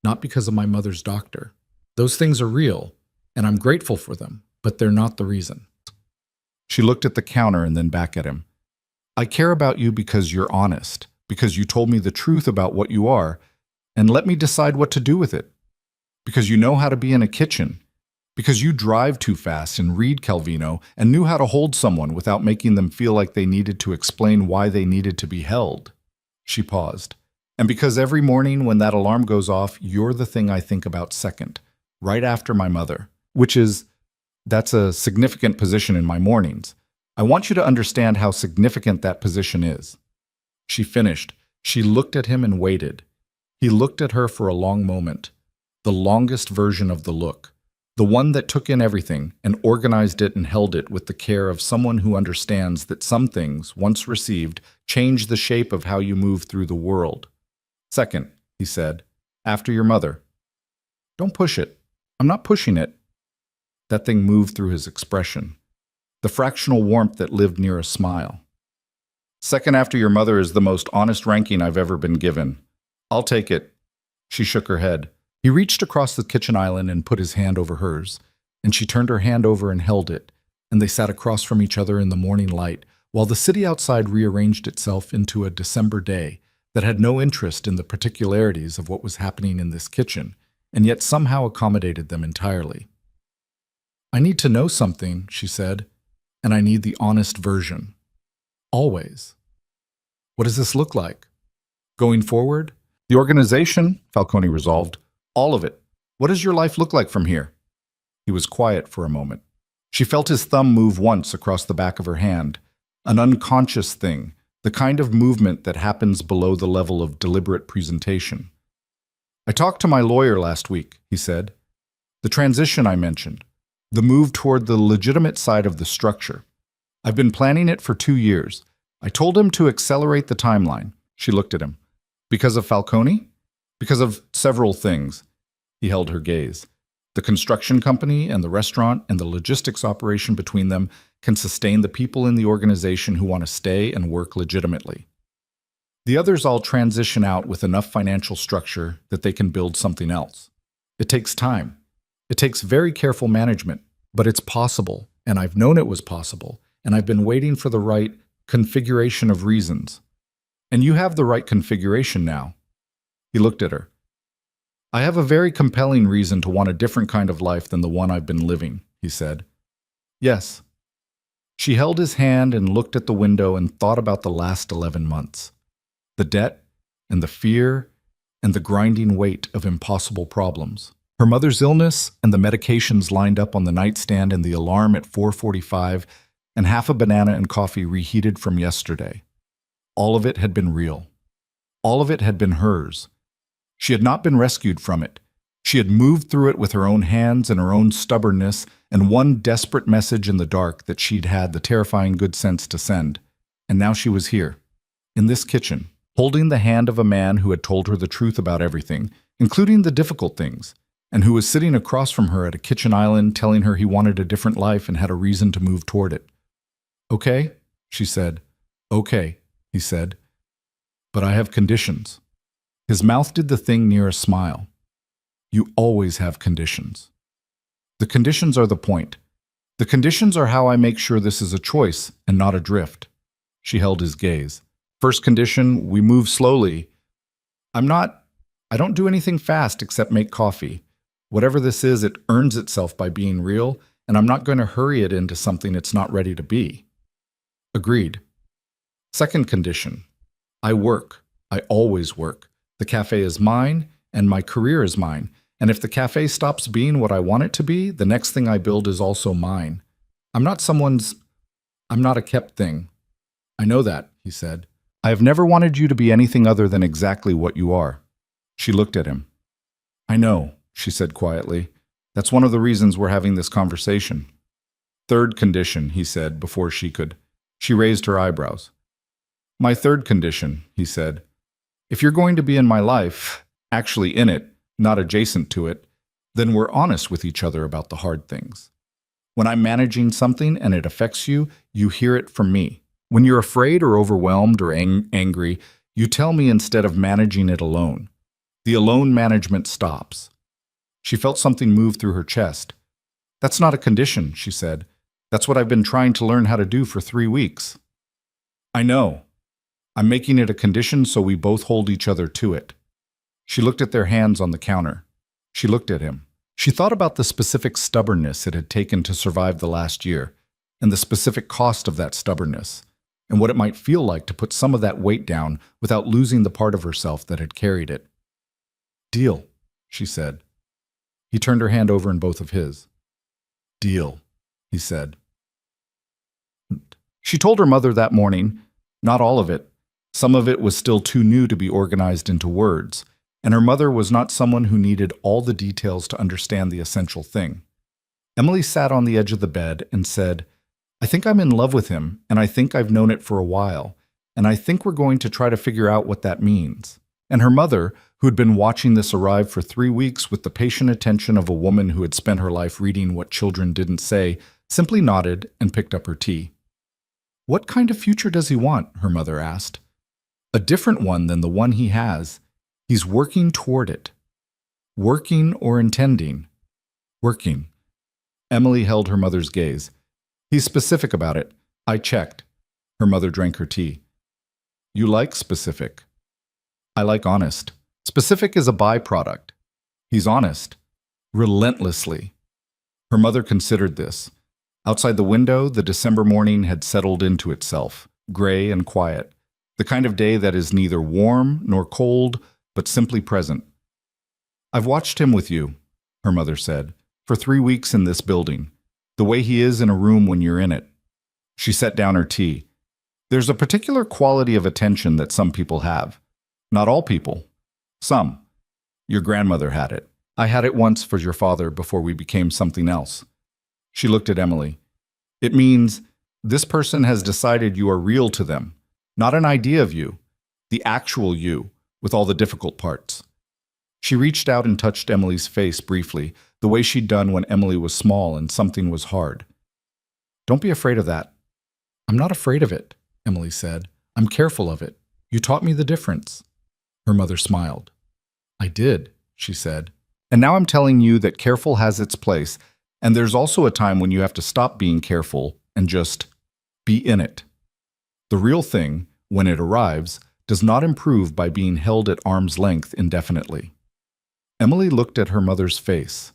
Not because of my mother's doctor. Those things are real, and I'm grateful for them, but they're not the reason. She looked at the counter and then back at him. I care about you because you're honest, because you told me the truth about what you are, and let me decide what to do with it. Because you know how to be in a kitchen. Because you drive too fast and read Calvino and knew how to hold someone without making them feel like they needed to explain why they needed to be held. She paused. And because every morning when that alarm goes off, you're the thing I think about second, right after my mother, that's a significant position in my mornings. I want you to understand how significant that position is. She finished. She looked at him and waited. He looked at her for a long moment, the longest version of the look. The one that took in everything and organized it and held it with the care of someone who understands that some things, once received, change the shape of how you move through the world. Second, he said, after your mother. Don't push it. I'm not pushing it. That thing moved through his expression, the fractional warmth that lived near a smile. Second after your mother is the most honest ranking I've ever been given. I'll take it. She shook her head. He reached across the kitchen island and put his hand over hers, and she turned her hand over and held it, and they sat across from each other in the morning light, while the city outside rearranged itself into a December day that had no interest in the particularities of what was happening in this kitchen, and yet somehow accommodated them entirely. I need to know something, she said, and I need the honest version. Always. What does this look like? Going forward? The organization, Falcone resolved. All of it. What does your life look like from here? He was quiet for a moment. She felt his thumb move once across the back of her hand, an unconscious thing, the kind of movement that happens below the level of deliberate presentation. I talked to my lawyer last week, he said. The transition I mentioned, the move toward the legitimate side of the structure. I've been planning it for 2 years. I told him to accelerate the timeline. She looked at him. Because of Falcone? Because of several things. He held her gaze. The construction company and the restaurant and the logistics operation between them can sustain the people in the organization who want to stay and work legitimately. The others all transition out with enough financial structure that they can build something else. It takes time. It takes very careful management, but it's possible, and I've known it was possible, and I've been waiting for the right configuration of reasons. And you have the right configuration now. He looked at her. I have a very compelling reason to want a different kind of life than the one I've been living, he said. Yes. She held his hand and looked at the window and thought about the last 11 months. The debt and the fear and the grinding weight of impossible problems. Her mother's illness and the medications lined up on the nightstand and the alarm at 4:45 and half a banana and coffee reheated from yesterday. All of it had been real. All of it had been hers. She had not been rescued from it. She had moved through it with her own hands and her own stubbornness and one desperate message in the dark that she'd had the terrifying good sense to send. And now she was here, in this kitchen, holding the hand of a man who had told her the truth about everything, including the difficult things, and who was sitting across from her at a kitchen island telling her he wanted a different life and had a reason to move toward it. Okay, she said. Okay, he said. But I have conditions. His mouth did the thing near a smile. You always have conditions. The conditions are the point. The conditions are how I make sure this is a choice and not a drift. She held his gaze. First condition, we move slowly. I don't do anything fast except make coffee. Whatever this is, it earns itself by being real, and I'm not going to hurry it into something it's not ready to be. Agreed. Second condition, I work. I always work. The cafe is mine, and my career is mine. And if the cafe stops being what I want it to be, the next thing I build is also mine. I'm not a kept thing. I know that, he said. I have never wanted you to be anything other than exactly what you are. She looked at him. I know, she said quietly. That's one of the reasons we're having this conversation. Third condition, he said before she could. She raised her eyebrows. My third condition, he said. If you're going to be in my life, actually in it, not adjacent to it, then we're honest with each other about the hard things. When I'm managing something and it affects you, you hear it from me. When you're afraid or overwhelmed or angry, you tell me instead of managing it alone. The alone management stops. She felt something move through her chest. That's not a condition, she said. That's what I've been trying to learn how to do for 3 weeks. I know. I'm making it a condition so we both hold each other to it. She looked at their hands on the counter. She looked at him. She thought about the specific stubbornness it had taken to survive the last year, and the specific cost of that stubbornness, and what it might feel like to put some of that weight down without losing the part of herself that had carried it. Deal, she said. He turned her hand over in both of his. Deal, he said. She told her mother that morning, not all of it. Some of it was still too new to be organized into words, and her mother was not someone who needed all the details to understand the essential thing. Emily sat on the edge of the bed and said, I think I'm in love with him, and I think I've known it for a while, and I think we're going to try to figure out what that means. And her mother, who had been watching this arrive for 3 weeks with the patient attention of a woman who had spent her life reading what children didn't say, simply nodded and picked up her tea. What kind of future does he want? Her mother asked. A different one than the one he has. He's working toward it. Working or intending? Working. Emily held her mother's gaze. He's specific about it. I checked. Her mother drank her tea. You like specific. I like honest. Specific is a byproduct. He's honest. Relentlessly. Her mother considered this. Outside the window, the December morning had settled into itself, gray and quiet, the kind of day that is neither warm nor cold, but simply present. I've watched him with you, her mother said, for 3 weeks in this building, the way he is in a room when you're in it. She set down her tea. There's a particular quality of attention that some people have. Not all people. Some. Your grandmother had it. I had it once for your father before we became something else. She looked at Emily. It means this person has decided you are real to them, not an idea of you, the actual you, with all the difficult parts. She reached out and touched Emily's face briefly, the way she'd done when Emily was small and something was hard. Don't be afraid of that. I'm not afraid of it, Emily said. I'm careful of it. You taught me the difference. Her mother smiled. I did, she said. And now I'm telling you that careful has its place, and there's also a time when you have to stop being careful and just be in it. The real thing, when it arrives, does not improve by being held at arm's length indefinitely. Emily looked at her mother's face,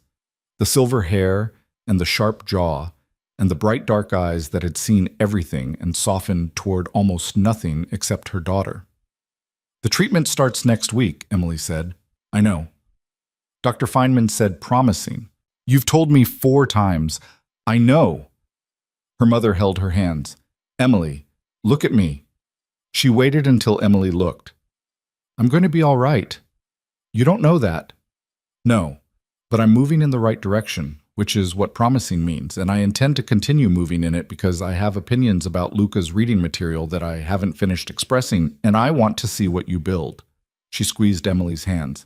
the silver hair and the sharp jaw and the bright dark eyes that had seen everything and softened toward almost nothing except her daughter. The treatment starts next week, Emily said. I know. Dr. Feynman said, promising. You've told me 4 times. I know. Her mother held her hands. Emily, look at me. She waited until Emily looked. I'm going to be all right. You don't know that. No, but I'm moving in the right direction, which is what promising means, and I intend to continue moving in it because I have opinions about Luca's reading material that I haven't finished expressing, and I want to see what you build. She squeezed Emily's hands.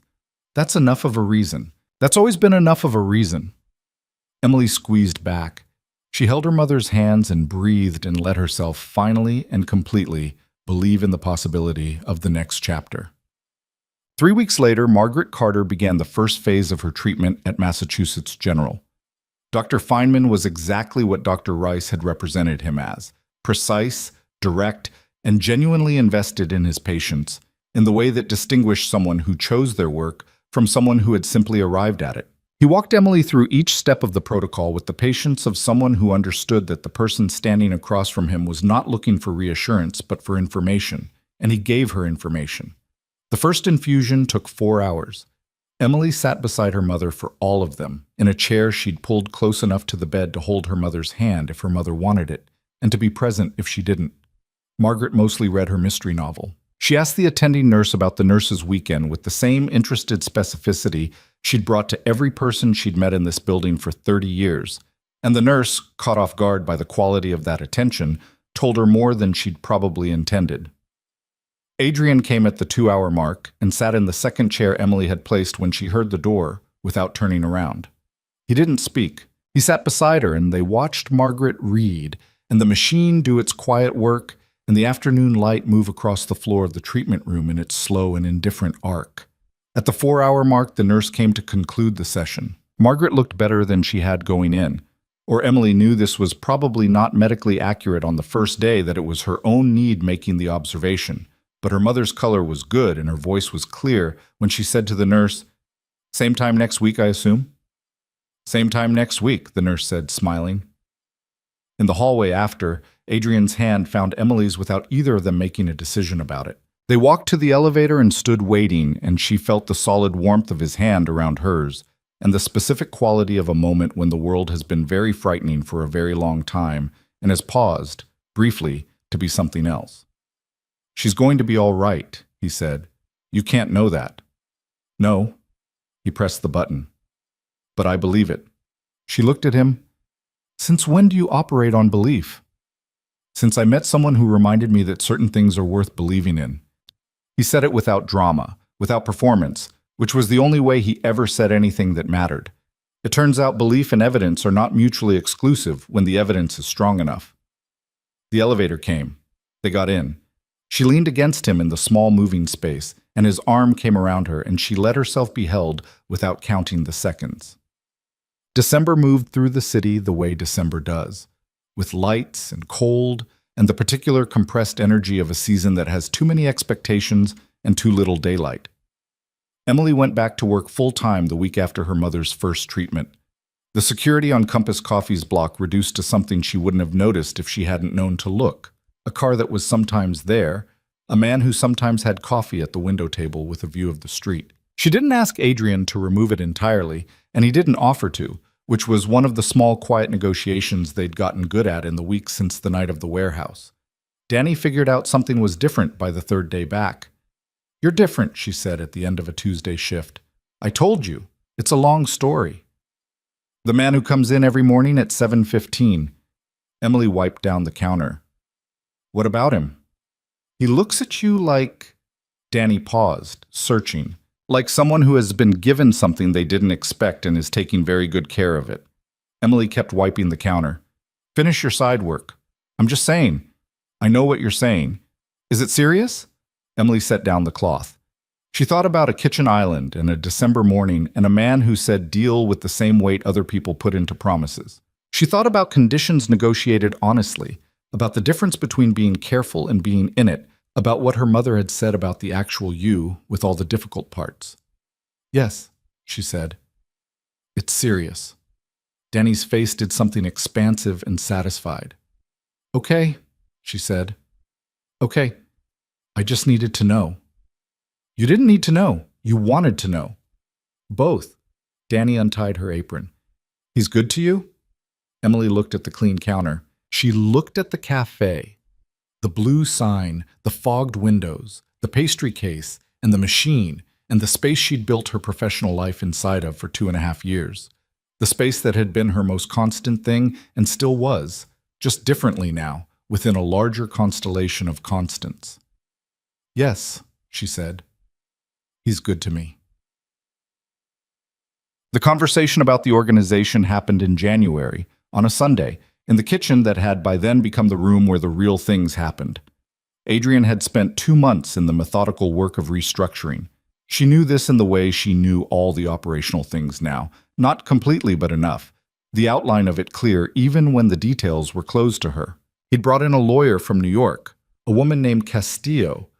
That's enough of a reason. That's always been enough of a reason. Emily squeezed back. She held her mother's hands and breathed and let herself finally and completely believe in the possibility of the next chapter. 3 weeks later, Margaret Carter began the first phase of her treatment at Massachusetts General. Dr. Feynman was exactly what Dr. Rice had represented him as, precise, direct, and genuinely invested in his patients, in the way that distinguished someone who chose their work from someone who had simply arrived at it. He walked Emily through each step of the protocol with the patience of someone who understood that the person standing across from him was not looking for reassurance but for information, and he gave her information. The first infusion took 4 hours. Emily sat beside her mother for all of them, in a chair she'd pulled close enough to the bed to hold her mother's hand if her mother wanted it, and to be present if she didn't. Margaret mostly read her mystery novel. She asked the attending nurse about the nurse's weekend with the same interested specificity she'd brought to every person she'd met in this building for 30 years. And the nurse, caught off guard by the quality of that attention, told her more than she'd probably intended. Adrian came at the 2-hour mark and sat in the second chair Emily had placed when she heard the door, without turning around. He didn't speak. He sat beside her, and they watched Margaret read, and the machine do its quiet work, and the afternoon light move across the floor of the treatment room in its slow and indifferent arc. At the 4-hour mark, the nurse came to conclude the session. Margaret looked better than she had going in, or Emily knew this was probably not medically accurate on the first day, that it was her own need making the observation. But her mother's color was good and her voice was clear when she said to the nurse, "Same time next week, I assume?" "Same time next week," the nurse said, smiling. In the hallway after, Adrian's hand found Emily's without either of them making a decision about it. They walked to the elevator and stood waiting, and she felt the solid warmth of his hand around hers, and the specific quality of a moment when the world has been very frightening for a very long time and has paused, briefly, to be something else. "She's going to be all right," he said. "You can't know that." "No." He pressed the button. "But I believe it." She looked at him. "Since when do you operate on belief?" "Since I met someone who reminded me that certain things are worth believing in." He said it without drama, without performance, which was the only way he ever said anything that mattered. It turns out belief and evidence are not mutually exclusive when the evidence is strong enough. The elevator came. They got in. She leaned against him in the small moving space, and his arm came around her, and she let herself be held without counting the seconds. December moved through the city the way December does, with lights and cold and the particular compressed energy of a season that has too many expectations and too little daylight. Emily went back to work full-time the week after her mother's first treatment. The security on Compass Coffee's block reduced to something she wouldn't have noticed if she hadn't known to look. A car that was sometimes there, a man who sometimes had coffee at the window table with a view of the street. She didn't ask Adrian to remove it entirely, and he didn't offer to, which was one of the small, quiet negotiations they'd gotten good at in the weeks since the night of the warehouse. Danny figured out something was different by the third day back. "You're different," she said at the end of a Tuesday shift. "I told you. It's a long story." "The man who comes in every morning at 7:15. Emily wiped down the counter. "What about him?" "He looks at you like—" Danny paused, searching. "Like someone who has been given something they didn't expect and is taking very good care of it." Emily kept wiping the counter. "Finish your side work." "I'm just saying." "I know what you're saying." "Is it serious?" Emily set down the cloth. She thought about a kitchen island and a December morning and a man who said deal with the same weight other people put into promises. She thought about conditions negotiated honestly, about the difference between being careful and being in it, about what her mother had said about the actual you with all the difficult parts. "Yes," she said. "It's serious." Danny's face did something expansive and satisfied. "Okay," she said. "Okay. I just needed to know." "You didn't need to know. You wanted to know." "Both." Danny untied her apron. "He's good to you?" Emily looked at the clean counter. She looked at the cafe. The blue sign, the fogged windows, the pastry case, and the machine, and the space she'd built her professional life inside of for 2.5 years. The space that had been her most constant thing and still was, just differently now, within a larger constellation of constants. "Yes," she said. "He's good to me." The conversation about the organization happened in January, on a Sunday, in the kitchen that had by then become the room where the real things happened. Adrian had spent 2 months in the methodical work of restructuring. She knew this in the way she knew all the operational things now, not completely but enough, the outline of it clear even when the details were closed to her. He'd brought in a lawyer from New York, a woman named Castillo,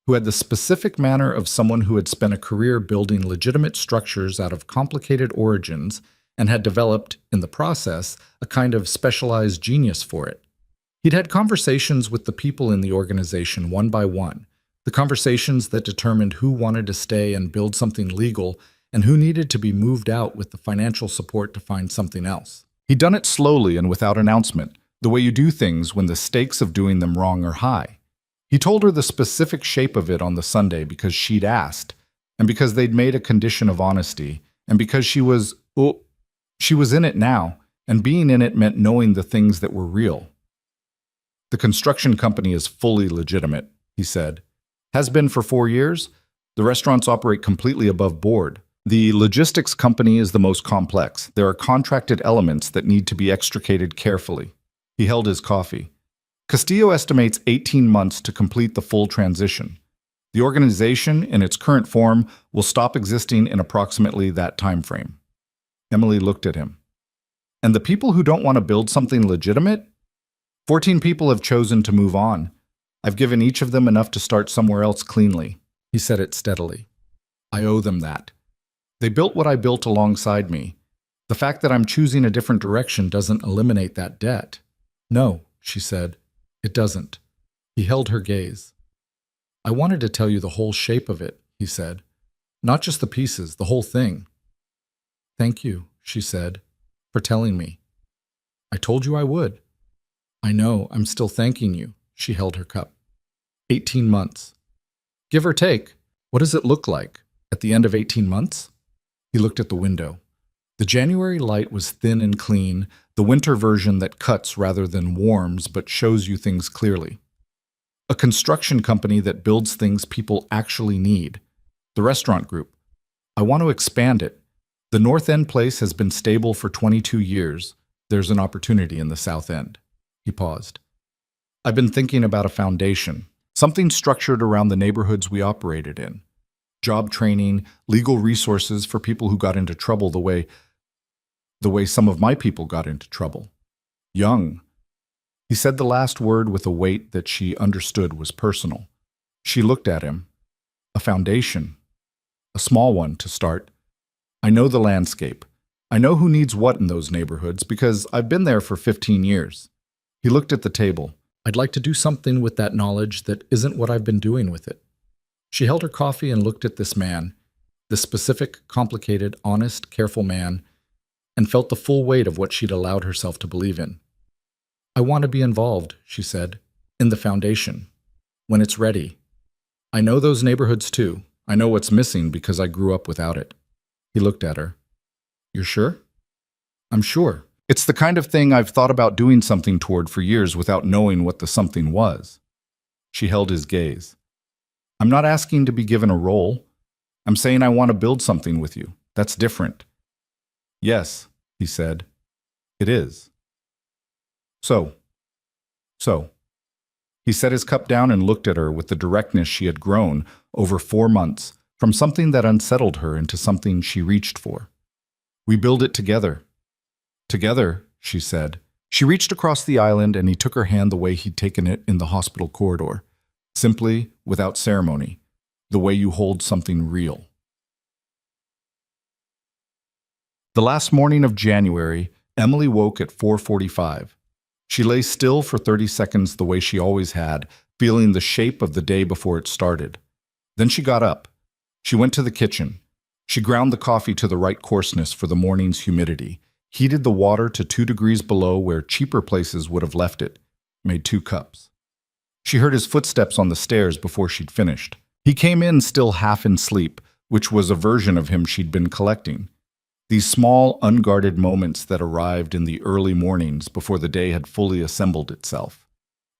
who had the specific manner of someone who had spent a career building legitimate structures out of complicated origins and had developed, in the process, a kind of specialized genius for it. He'd had conversations with the people in the organization one by one, the conversations that determined who wanted to stay and build something legal and who needed to be moved out with the financial support to find something else. He'd done it slowly and without announcement, the way you do things when the stakes of doing them wrong are high. He told her the specific shape of it on the Sunday because she'd asked, and because they'd made a condition of honesty, and because she was in it now, and being in it meant knowing the things that were real. The construction company is fully legitimate, he said. Has been for 4 years. The restaurants operate completely above board. The logistics company is the most complex. There are contracted elements that need to be extricated carefully. He held his coffee. Castillo estimates 18 months to complete the full transition. The organization, in its current form, will stop existing in approximately that time frame. Emily looked at him. And the people who don't want to build something legitimate? 14 people have chosen to move on. I've given each of them enough to start somewhere else cleanly. He said it steadily. I owe them that. They built what I built alongside me. The fact that I'm choosing a different direction doesn't eliminate that debt. No, she said. It doesn't. He held her gaze. I wanted to tell you the whole shape of it, he said. Not just the pieces, the whole thing. Thank you, she said, for telling me. I told you I would. I know, I'm still thanking you. She held her cup. 18 months. Give or take. What does it look like at the end of 18 months? He looked at the window. The January light was thin and clean, the winter version that cuts rather than warms but shows you things clearly. A construction company that builds things people actually need. The restaurant group. I want to expand it. The North End place has been stable for 22 years. There's an opportunity in the South End. He paused. I've been thinking about a foundation, something structured around the neighborhoods we operated in. Job training, legal resources for people who got into trouble the way some of my people got into trouble. Young. He said the last word with a weight that she understood was personal. She looked at him. A foundation. A small one to start. I know the landscape. I know who needs what in those neighborhoods because I've been there for 15 years. He looked at the table. I'd like to do something with that knowledge that isn't what I've been doing with it. She held her coffee and looked at this man, this specific, complicated, honest, careful man, and felt the full weight of what she'd allowed herself to believe in. I want to be involved, she said, in the foundation, when it's ready. I know those neighborhoods too. I know what's missing because I grew up without it. He looked at her. You're sure? I'm sure. It's the kind of thing I've thought about doing something toward for years without knowing what the something was. She held his gaze. I'm not asking to be given a role. I'm saying I want to build something with you. That's different. Yes, he said. It is. So. He set his cup down and looked at her with the directness she had grown over 4 months, from something that unsettled her into something she reached for. We build it together. Together, she said. She reached across the island and he took her hand the way he'd taken it in the hospital corridor. Simply, without ceremony, the way you hold something real. The last morning of January, Emily woke at 4:45. She lay still for 30 seconds the way she always had, feeling the shape of the day before it started. Then she got up. She went to the kitchen. She ground the coffee to the right coarseness for the morning's humidity, heated the water to 2 degrees below where cheaper places would have left it, made 2 cups. She heard his footsteps on the stairs before she'd finished. He came in still half in sleep, which was a version of him she'd been collecting. These small, unguarded moments that arrived in the early mornings before the day had fully assembled itself.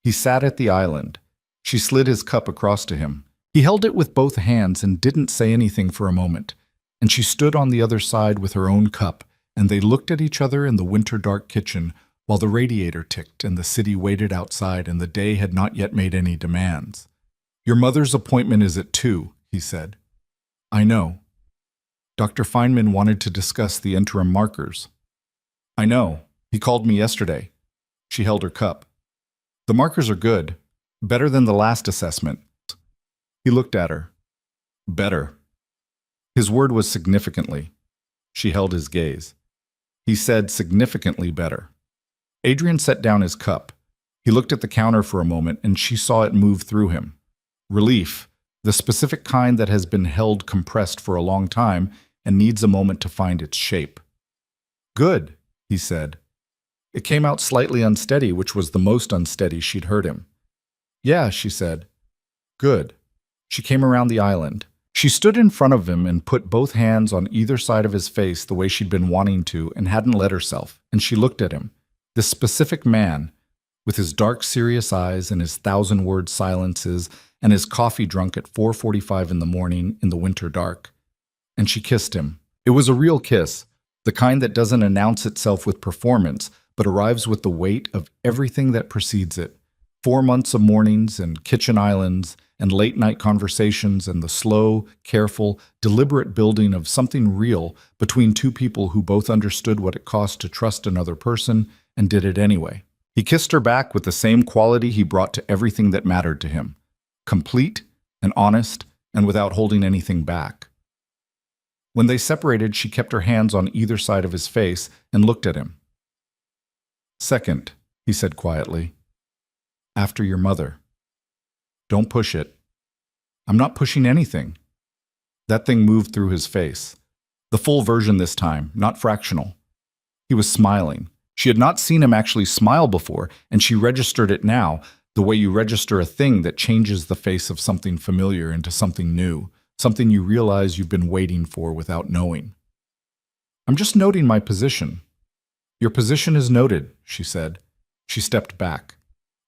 He sat at the island. She slid his cup across to him. He held it with both hands and didn't say anything for a moment. And she stood on the other side with her own cup, and they looked at each other in the winter-dark kitchen while the radiator ticked and the city waited outside and the day had not yet made any demands. Your mother's appointment is at 2, he said. I know. Dr. Feynman wanted to discuss the interim markers. I know. He called me yesterday. She held her cup. The markers are good. Better than the last assessment. He looked at her. Better. His word was significantly. She held his gaze. He said significantly better. Adrian set down his cup. He looked at the counter for a moment and she saw it move through him. Relief, the specific kind that has been held compressed for a long time and needs a moment to find its shape. Good, he said. It came out slightly unsteady, which was the most unsteady she'd heard him. Yeah, she said. Good. She came around the island. She stood in front of him and put both hands on either side of his face the way she'd been wanting to and hadn't let herself, and she looked at him. This specific man, with his dark, serious eyes and his thousand-word silences and his coffee drunk at 4:45 in the morning in the winter dark. And she kissed him. It was a real kiss, the kind that doesn't announce itself with performance, but arrives with the weight of everything that precedes it. 4 months of mornings and kitchen islands and late-night conversations and the slow, careful, deliberate building of something real between two people who both understood what it cost to trust another person and did it anyway. He kissed her back with the same quality he brought to everything that mattered to him. Complete and honest and without holding anything back. When they separated, she kept her hands on either side of his face and looked at him. "Second," he said quietly, "after your mother. Don't push it." "I'm not pushing anything." That thing moved through his face. The full version this time, not fractional. He was smiling. She had not seen him actually smile before, and she registered it now, the way you register a thing that changes the face of something familiar into something new, something you realize you've been waiting for without knowing. "I'm just noting my position." "Your position is noted," she said. She stepped back.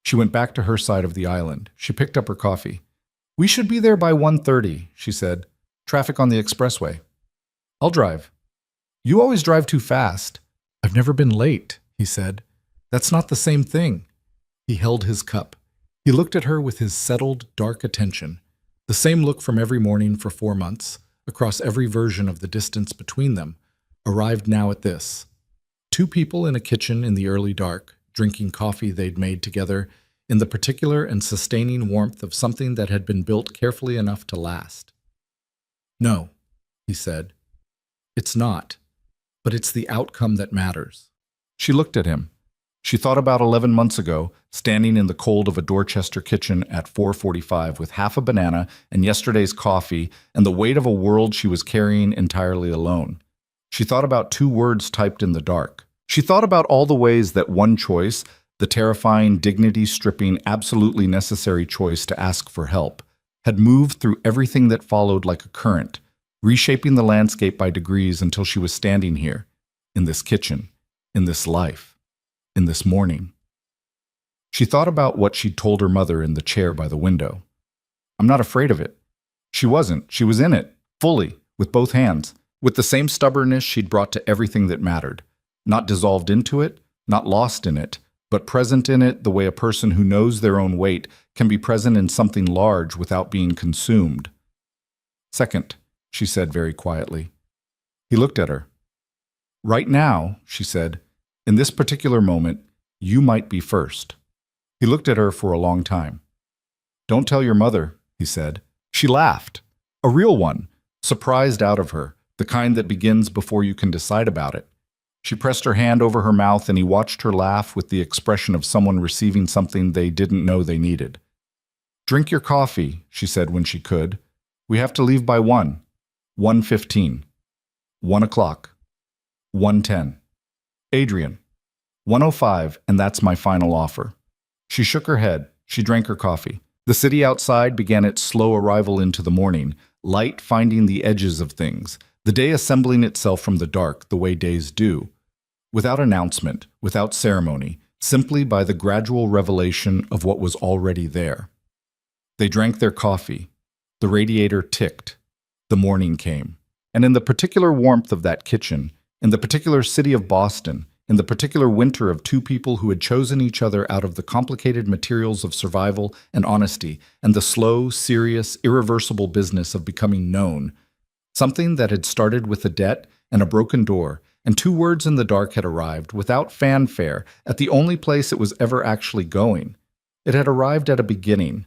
She went back to her side of the island. She picked up her coffee. "We should be there by 1:30, she said. "Traffic on the expressway." "I'll drive." "You always drive too fast." "I've never been late," he said. "That's not the same thing." He held his cup. He looked at her with his settled, dark attention. The same look from every morning for 4 months, across every version of the distance between them, arrived now at this. Two people in a kitchen in the early dark, drinking coffee they'd made together, in the particular and sustaining warmth of something that had been built carefully enough to last. "No," he said. "It's not. But it's the outcome that matters." She looked at him. She thought about 11 months ago, standing in the cold of a Dorchester kitchen at 4:45 with half a banana and yesterday's coffee and the weight of a world she was carrying entirely alone. She thought about 2 words typed in the dark. She thought about all the ways that one choice, the terrifying, dignity-stripping, absolutely necessary choice to ask for help, had moved through everything that followed like a current, reshaping the landscape by degrees until she was standing here, in this kitchen, in this life, in this morning. She thought about what she'd told her mother in the chair by the window. "I'm not afraid of it." She wasn't. She was in it, fully, with both hands, with the same stubbornness she'd brought to everything that mattered. Not dissolved into it, not lost in it, but present in it the way a person who knows their own weight can be present in something large without being consumed. "Second," she said very quietly. He looked at her. "Right now," she said, "in this particular moment, you might be first." He looked at her for a long time. "Don't tell your mother," he said. She laughed. A real one, surprised out of her, the kind that begins before you can decide about it. She pressed her hand over her mouth and he watched her laugh with the expression of someone receiving something they didn't know they needed. "Drink your coffee," she said when she could. "We have to leave by 1:15. 1 o'clock. 1:10. Adrian. 1:05, and that's my final offer." She shook her head. She drank her coffee. The city outside began its slow arrival into the morning, light finding the edges of things, the day assembling itself from the dark the way days do, without announcement, without ceremony, simply by the gradual revelation of what was already there. They drank their coffee. The radiator ticked. The morning came. And in the particular warmth of that kitchen, in the particular city of Boston, in the particular winter of 2 people who had chosen each other out of the complicated materials of survival and honesty and the slow, serious, irreversible business of becoming known, something that had started with a debt and a broken door, and 2 words in the dark had arrived, without fanfare, at the only place it was ever actually going. It had arrived at a beginning,